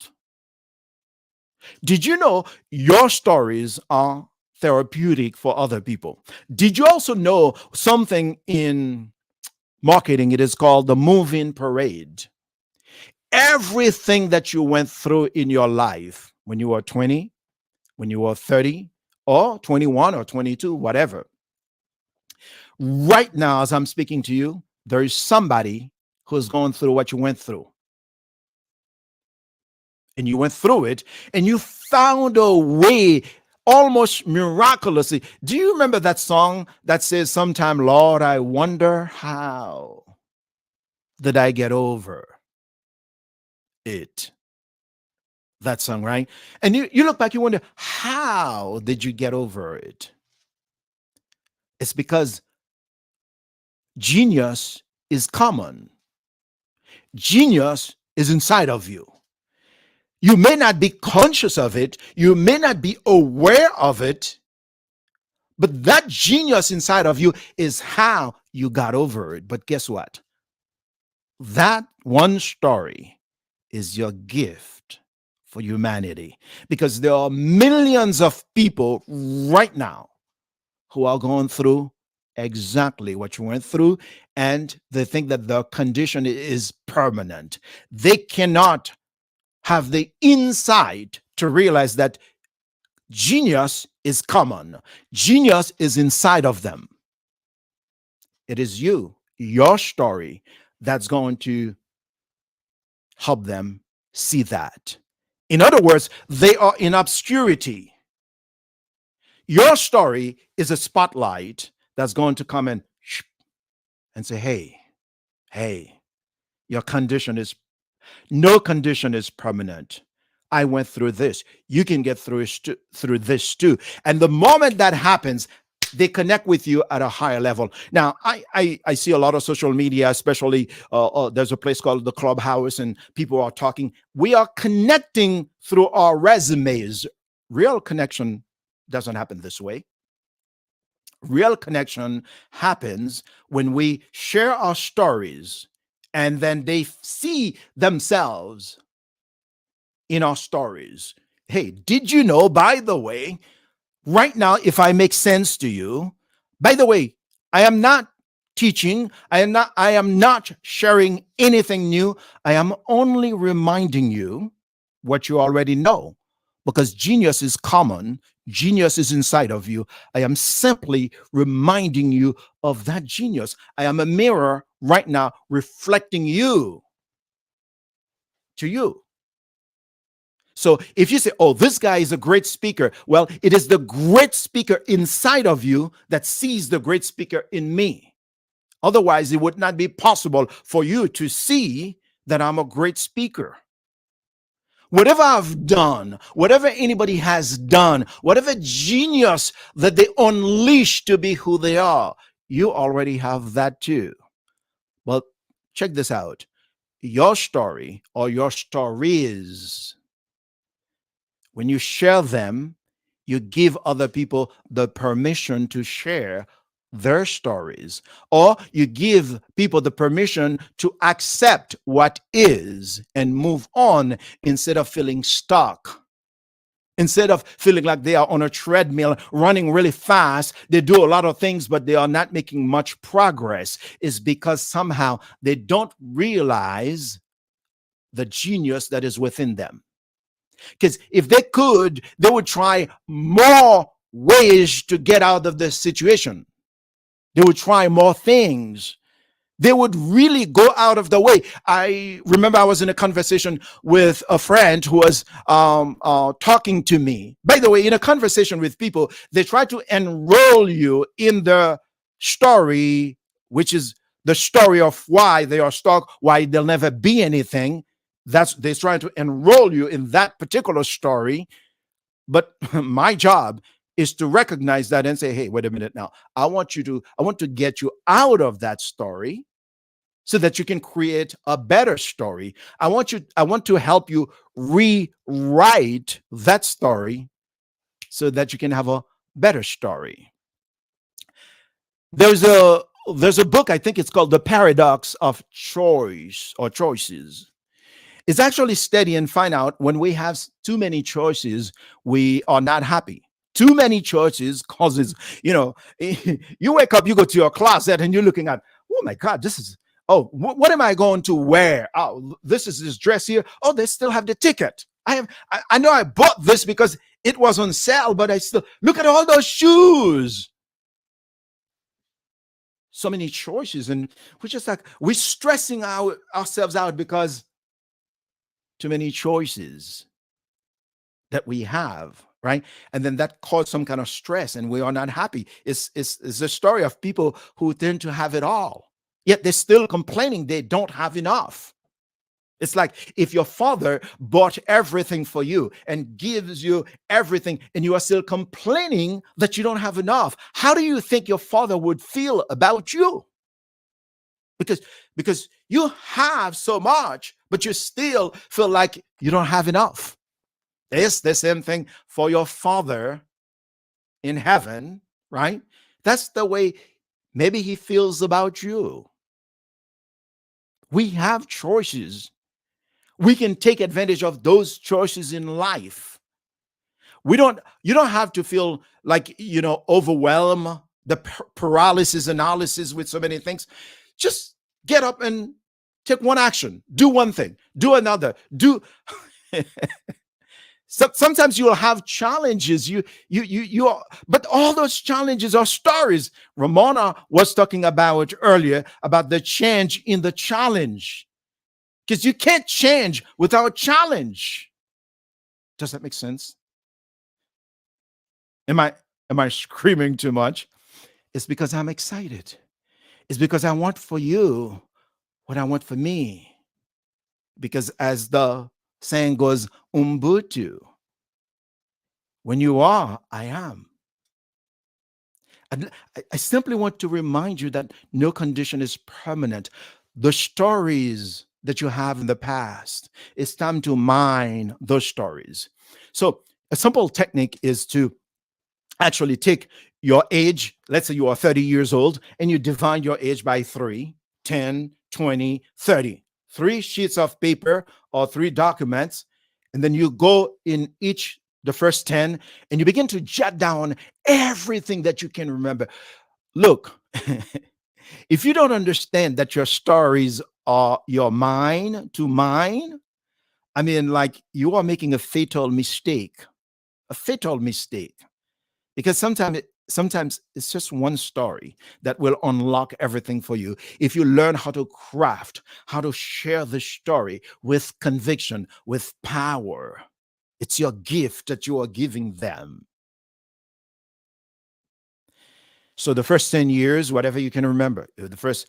Did you know your stories are therapeutic for other people? Did you also know something in marketing? It is called the moving parade. Everything that you went through in your life when you were 20, when you were 30, or 21 or 22, whatever. Right now, as I'm speaking to you, there is somebody who's going through what you went through. And you went through it, and you found a way, almost miraculously. Do you remember that song that says, "Sometime, Lord, I wonder how did I get over it?" That song, right? And you look back, you wonder, how did you get over it? It's because genius is common. Genius is inside of you. You may not be conscious of it, you may not be aware of it, but that genius inside of you is how you got over it. But guess what? That one story is your gift for humanity, because there are millions of people right now who are going through exactly what you went through, and they think that the condition is permanent. They cannot have the insight to realize that genius is common. Genius is inside of them. It is you, your story, that's going to help them see that. In other words, they are in obscurity. Your story is a spotlight that's going to come in and say, hey, your condition is, no condition is permanent. I went through this. You can get through this too. And the moment that happens, they connect with you at a higher level. Now, I see a lot of social media, especially there's a place called the Clubhouse, and people are talking. We are connecting through our resumes. Real connection doesn't happen this way. Real connection happens when we share our stories, and then they see themselves in our stories. Hey, did you know, by the way, right now, if I make sense to you, by the way, I am not teaching, I am not sharing anything new. I am only reminding you what you already know, because genius is common. Genius is inside of you. I am simply reminding you of that genius. I am a mirror right now reflecting you to you. So if you say, oh, this guy is a great speaker, well, it is the great speaker inside of you that sees the great speaker in me. Otherwise, it would not be possible for you to see that I'm a great speaker. Whatever I've done, whatever anybody has done, whatever genius that they unleash to be who they are, you already have that too. Well, check this out. Your story or your stories, when you share them, you give other people the permission to share their stories, or you give people the permission to accept what is and move on instead of feeling stuck. Instead of feeling like they are on a treadmill running really fast, they do a lot of things, but they are not making much progress. Is because somehow they don't realize the genius that is within them. Because if they could, they would try more ways to get out of this situation. They would try more things. They would really go out of the way. I remember I was in a conversation with a friend who was talking to me. By the way, in a conversation with people, they try to enroll you in the story, which is the story of why they are stuck, why there'll never be anything. They're trying to enroll you in that particular story. But my job is to recognize that and say, hey, wait a minute now. I want to get you out of that story so that you can create a better story. I want to help you rewrite that story so that you can have a better story. There's a book, I think it's called The Paradox of Choice or Choices. It's actually study and find out when we have too many choices, we are not happy. Too many choices causes, you wake up, you go to your closet and you're looking at, oh my God, this is, what am I going to wear? Oh, this is this dress here. Oh, they still have the ticket. I know I bought this because it was on sale, but I still look at all those shoes. So many choices, and we're stressing ourselves out because too many choices that we have, right? And then that caused some kind of stress, and we are not happy. It's a story of people who tend to have it all, yet they're still complaining they don't have enough. It's like if your father bought everything for you and gives you everything, and you are still complaining that you don't have enough. How do you think your father would feel about you? Because you have so much, but you still feel like you don't have enough. It's the same thing for your father in heaven, right? That's the way maybe he feels about you. We have choices. We can take advantage of those choices in life. You don't have to feel like, overwhelm, the paralysis analysis with so many things. Just get up and take one action, do one thing, do another, sometimes you'll have challenges. But all those challenges are stories. Ramona was talking about earlier about the change in the challenge. Because you can't change without challenge. Does that make sense? Am I screaming too much? It's because I'm excited. It's because I want for you what I want for me. Because as the saying goes, Ubuntu, when you are, I am. And I simply want to remind you that no condition is permanent. The stories that you have in the past, it's time to mine those stories. So a simple technique is to actually take your age. Let's say you are 30 years old and you divide your age by 3, 10, 20, 30. 3 sheets of paper or 3 documents. And then you go in the first 10, and you begin to jot down everything that you can remember. Look, if you don't understand that your stories are your mine to mine, I mean, like, you are making a fatal mistake. Because sometimes it's just one story that will unlock everything for you. If you learn how to craft, how to share the story with conviction, with power, it's your gift that you are giving them. So the first 10 years, whatever you can remember, the first,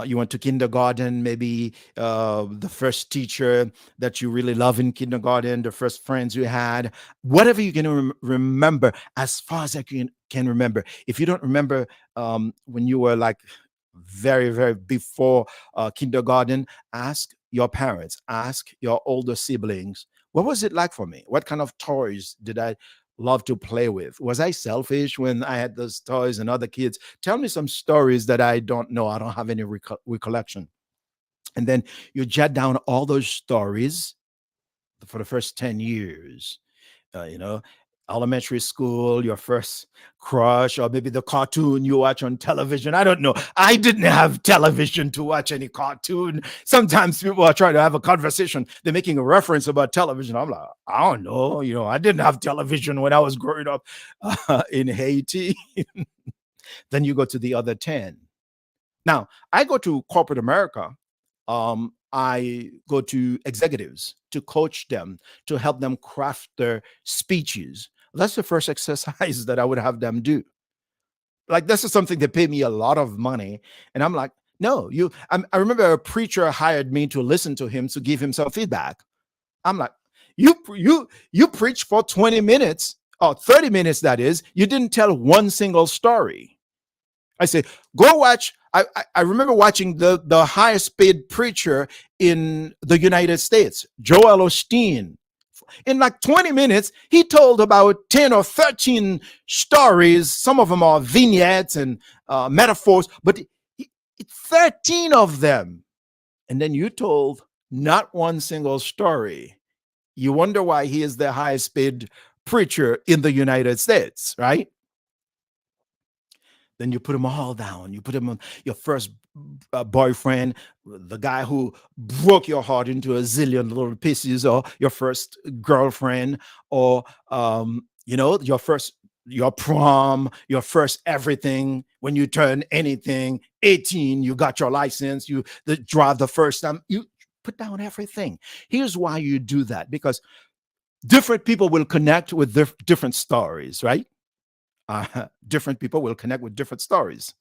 you went to kindergarten, maybe the first teacher that you really love in kindergarten, the first friends you had, whatever you can remember, as far as I can remember. If you don't remember when you were like very, very before kindergarten, ask your parents, ask your older siblings, what was it like for me? What kind of toys did I love to play with? Was I selfish when I had those toys and other kids? Tell me some stories that I don't know. I don't have any recollection. And then you jot down all those stories for the first 10 years. Elementary school, your first crush, or maybe the cartoon you watch on television. I don't know. I didn't have television to watch any cartoon. Sometimes people are trying to have a conversation. They're making a reference about television. I'm like, I don't know. I didn't have television when I was growing up in Haiti. Then you go to the other 10. Now, I go to corporate America. I go to executives to coach them, to help them craft their speeches. That's the first exercise that I would have them do. Like, this is something they pay me a lot of money. And I'm like, No, I remember a preacher hired me to listen to him to give him some feedback. I'm like, you preach for 20 minutes or 30 minutes, that is. You didn't tell one single story. I say, go watch. I remember watching the highest paid preacher in the United States, Joel Osteen. In like 20 minutes, he told about 10 or 13 stories. Some of them are vignettes and metaphors, but 13 of them. And then you told not one single story. You wonder why he is the highest paid preacher in the United States, right? Then you put them all down. You put them on your first boyfriend, the guy who broke your heart into a zillion little pieces, or your first girlfriend, or your prom, your first everything. When you turn anything, 18, you got your license, you drive the first time. You put down everything. Here's why you do that, because different people will connect with different stories, right? Different people will connect with different stories.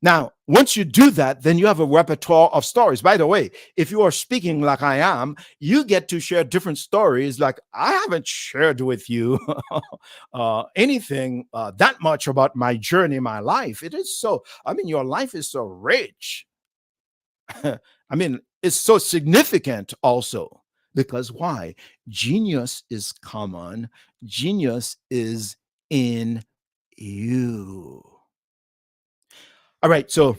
Now, once you do that, then you have a repertoire of stories. By the way, if you are speaking like I am, you get to share different stories. Like I haven't shared with you anything that much about my journey, my life. It is so, your life is so rich. It's so significant also. Because why? Genius is common. Genius is in you. All right, so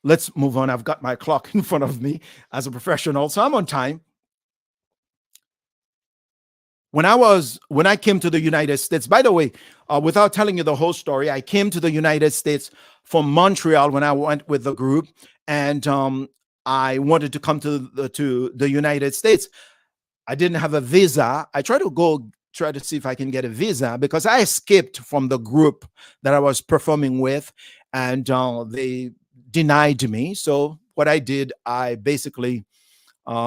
let's move on. I've got my clock in front of me as a professional, so I'm on time. When I came to the United States, by the way, without telling you the whole story, I came to the United States from Montreal when I went with the group, and I wanted to come to the United States. I didn't have a visa. I tried to see if I can get a visa because I escaped from the group that I was performing with, and they denied me. So what I did, I basically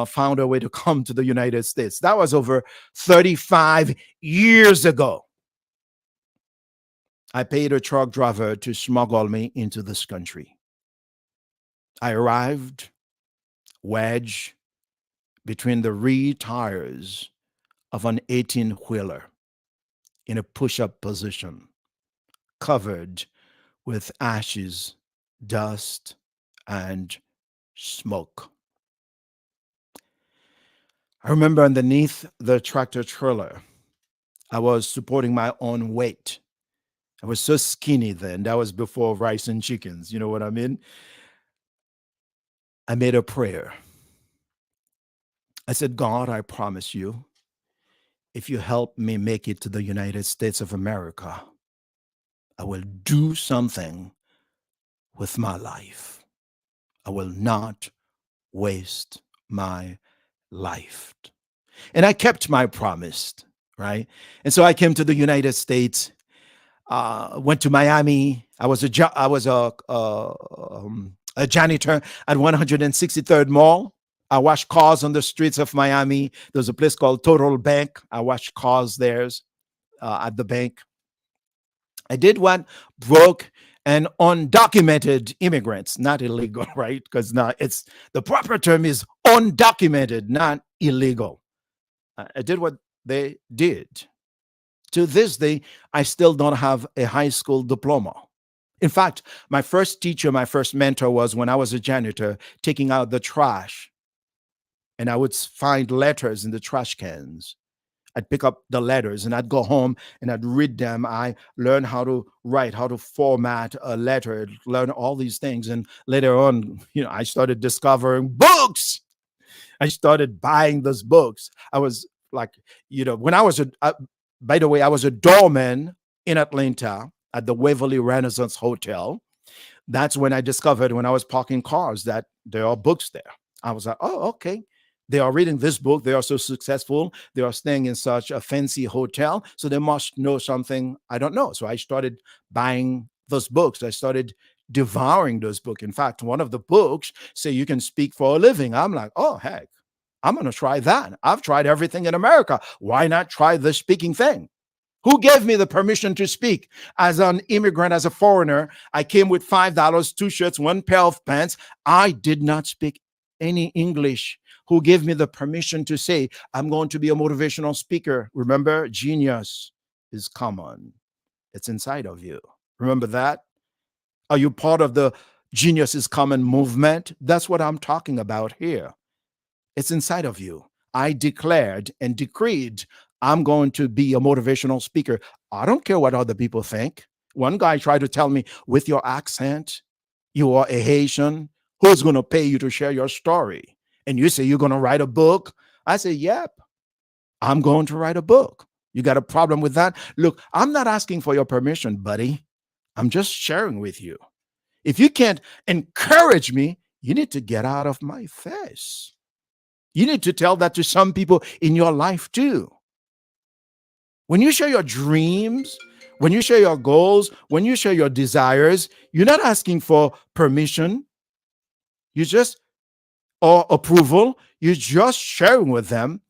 found a way to come to the United States. That was over 35 years ago. I paid a truck driver to smuggle me into this country. I arrived wedged between the rear tires of an 18-wheeler in a push-up position, covered with ashes, dust, and smoke. I remember underneath the tractor trailer, I was supporting my own weight. I was so skinny then. That was before rice and chickens. You know what I mean? I made a prayer. I said, God, I promise you, if you help me make it to the United States of America, I will do something with my life. I will not waste my life. And I kept my promise, right? And so I came to the United States, went to Miami. I was a janitor at 163rd Mall. I washed cars on the streets of Miami. There's a place called Total Bank. I washed cars there at the bank. I did what broke and undocumented immigrants, not illegal, right? Because now it's the proper term is undocumented, not illegal. I did what they did. To this day, I still don't have a high school diploma. In fact, my first teacher, my first mentor was when I was a janitor taking out the trash. And I would find letters in the trash cans. I'd pick up the letters and I'd go home and I'd read them. I learned how to write, how to format a letter, learn all these things. And later on, I started discovering books. I started buying those books. I was like, when I was by the way, I was a doorman in Atlanta at the Waverly Renaissance Hotel. That's when I discovered, when I was parking cars, that there are books there. I was like, oh, okay. They are reading this book. They are so successful. They are staying in such a fancy hotel. So they must know something I don't know. So I started buying those books. I started devouring those books. In fact, one of the books say you can speak for a living. I'm like, oh, heck, I'm going to try that. I've tried everything in America. Why not try the speaking thing? Who gave me the permission to speak? As an immigrant, as a foreigner, I came with $5, 2 shirts, 1 pair of pants. I did not speak any English. Who gave me the permission to say, I'm going to be a motivational speaker? Remember, genius is common. It's inside of you. Remember that? Are you part of the Genius is Common movement? That's what I'm talking about here. It's inside of you. I declared and decreed I'm going to be a motivational speaker. I don't care what other people think. One guy tried to tell me, with your accent, you are a Haitian. Who's going to pay you to share your story? And you say you're going to write a book. I say, yep, I'm going to write a book. You got a problem with that? Look, I'm not asking for your permission, buddy. I'm just sharing with you. If you can't encourage me, you need to get out of my face. You need to tell that to some people in your life too. When you share your dreams, when you share your goals, when you share your desires, you're not asking for permission. Or approval. You're just sharing with them.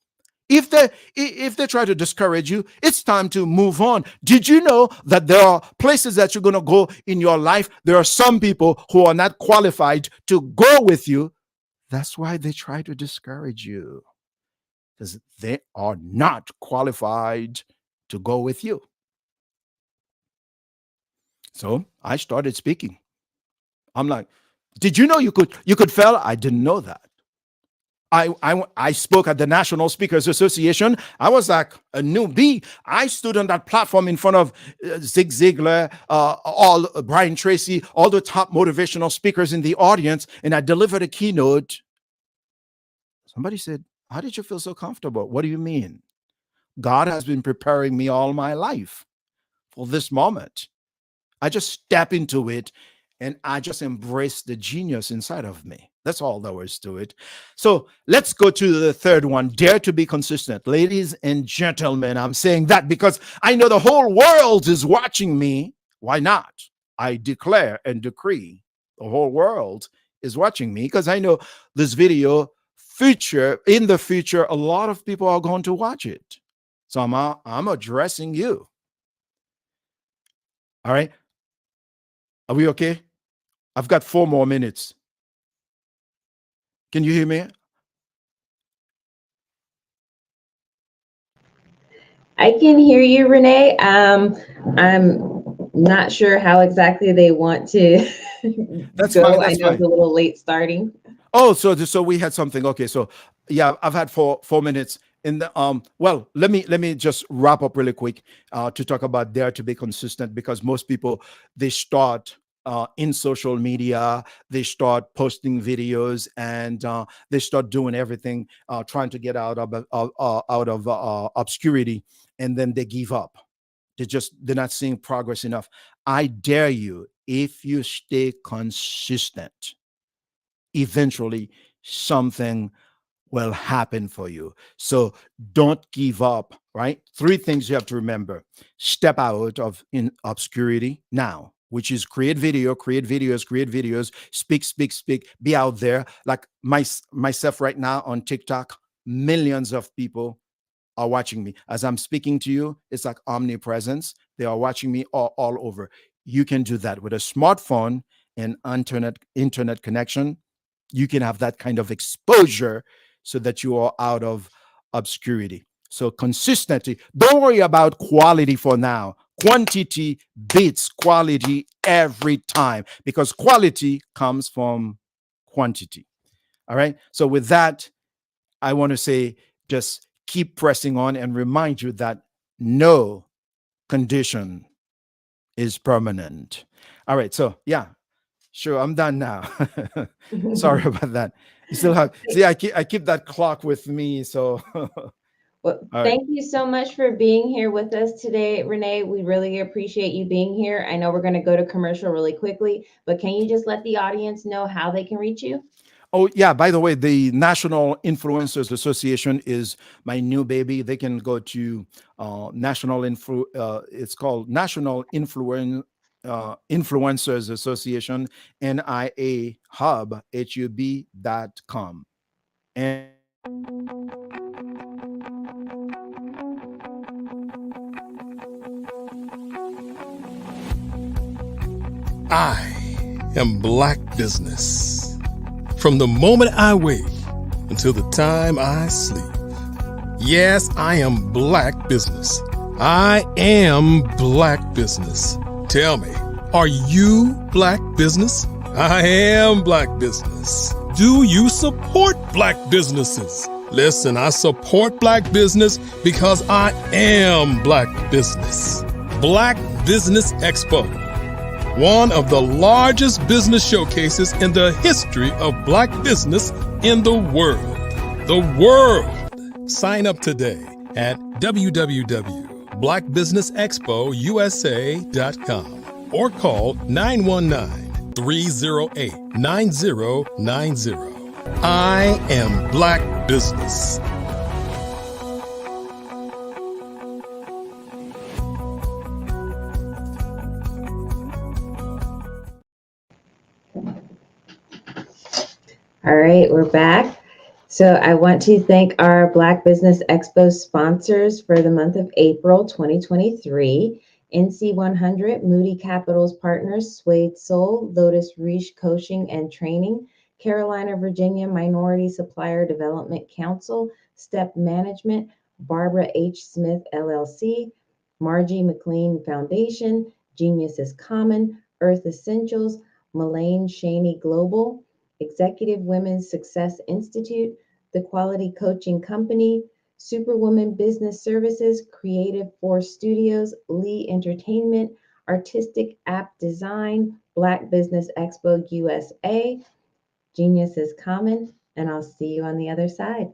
If they try to discourage you, it's time to move on. Did you know that there are places that you're going to go in your life? There are some people who are not qualified to go with you. That's why they try to discourage you, because they are not qualified to go with you. So I started speaking. I'm like, did you know you could fail? I didn't know that. I spoke at the National Speakers Association. I was like a newbie. I stood on that platform in front of Zig Ziglar, all Brian Tracy, all the top motivational speakers in the audience, and I delivered a keynote. Somebody said, "How did you feel so comfortable?" What do you mean? God has been preparing me all my life for this moment. I just step into it and I just embrace the genius inside of me. That's all there is to it. So let's go to the third one. Dare to be consistent. Ladies and gentlemen, I'm saying that because I know the whole world is watching me. Why not? I declare and decree the whole world is watching me, because I know this video in the future, a lot of people are going to watch it. So I'm addressing you. All right. Are we okay? I've got 4 more minutes. Can you hear me? I can hear you, Renee. I'm not sure how exactly they want to That's go. fine. I know it's a little late starting. Oh, so we had something. Okay, so yeah, I've had 4 minutes. In the well, let me just wrap up really quick to talk about dare to be consistent, because most people, they start in social media, they start posting videos, and they start doing everything, trying to get out of obscurity, and then they give up. They're not seeing progress enough. I dare you, if you stay consistent, eventually something will happen for you. So don't give up, right? 3 things you have to remember. Step out of obscurity now, which is create videos, speak, be out there. Like myself right now on TikTok, millions of people are watching me. As I'm speaking to you, it's like omnipresence. They are watching me all over. You can do that with a smartphone and internet connection. You can have that kind of exposure so that you are out of obscurity. So consistency. Don't worry about quality for now. Quantity beats quality every time, because quality comes from quantity. All right. So with that, I want to say, just keep pressing on and remind you that no condition is permanent. All right. So yeah, sure, I'm done now. Sorry about that. You still have, see, I keep that clock with me. So well, thank you so much for being here with us today, Renee. We really appreciate you being here. I know we're going to go to commercial really quickly, but can you just let the audience know how they can reach you? Oh, yeah. By the way, the National Influencers Association is my new baby. They can go to it's called National Influencers Association, NIAHub.com. And I am Black business. From the moment I wake until the time I sleep. Yes, I am Black business. I am Black business. Tell me, are you Black business? I am Black business. Do you support Black businesses? Listen, I support Black business because I am Black business. Black Business Expo, one of the largest business showcases in the history of Black business in the world. The world! Sign up today at www.blackbusinessexpousa.com or call 919-308-9090. I am Black business. All right, we're back. So I want to thank our Black Business Expo sponsors for the month of April 2023. NC100, Moody Capital's Partners, Suede Soul, Lotus Reach Coaching and Training, Carolina, Virginia Minority Supplier Development Council, Step Management, Barbara H. Smith LLC, Margie McLean Foundation, Genius is Common, Earth Essentials, Mullane Shaney Global, Executive Women's Success Institute, The Quality Coaching Company, Superwoman Business Services, Creative Force Studios, Lee Entertainment, Artistic App Design, Black Business Expo USA, Genius is Common, and I'll see you on the other side.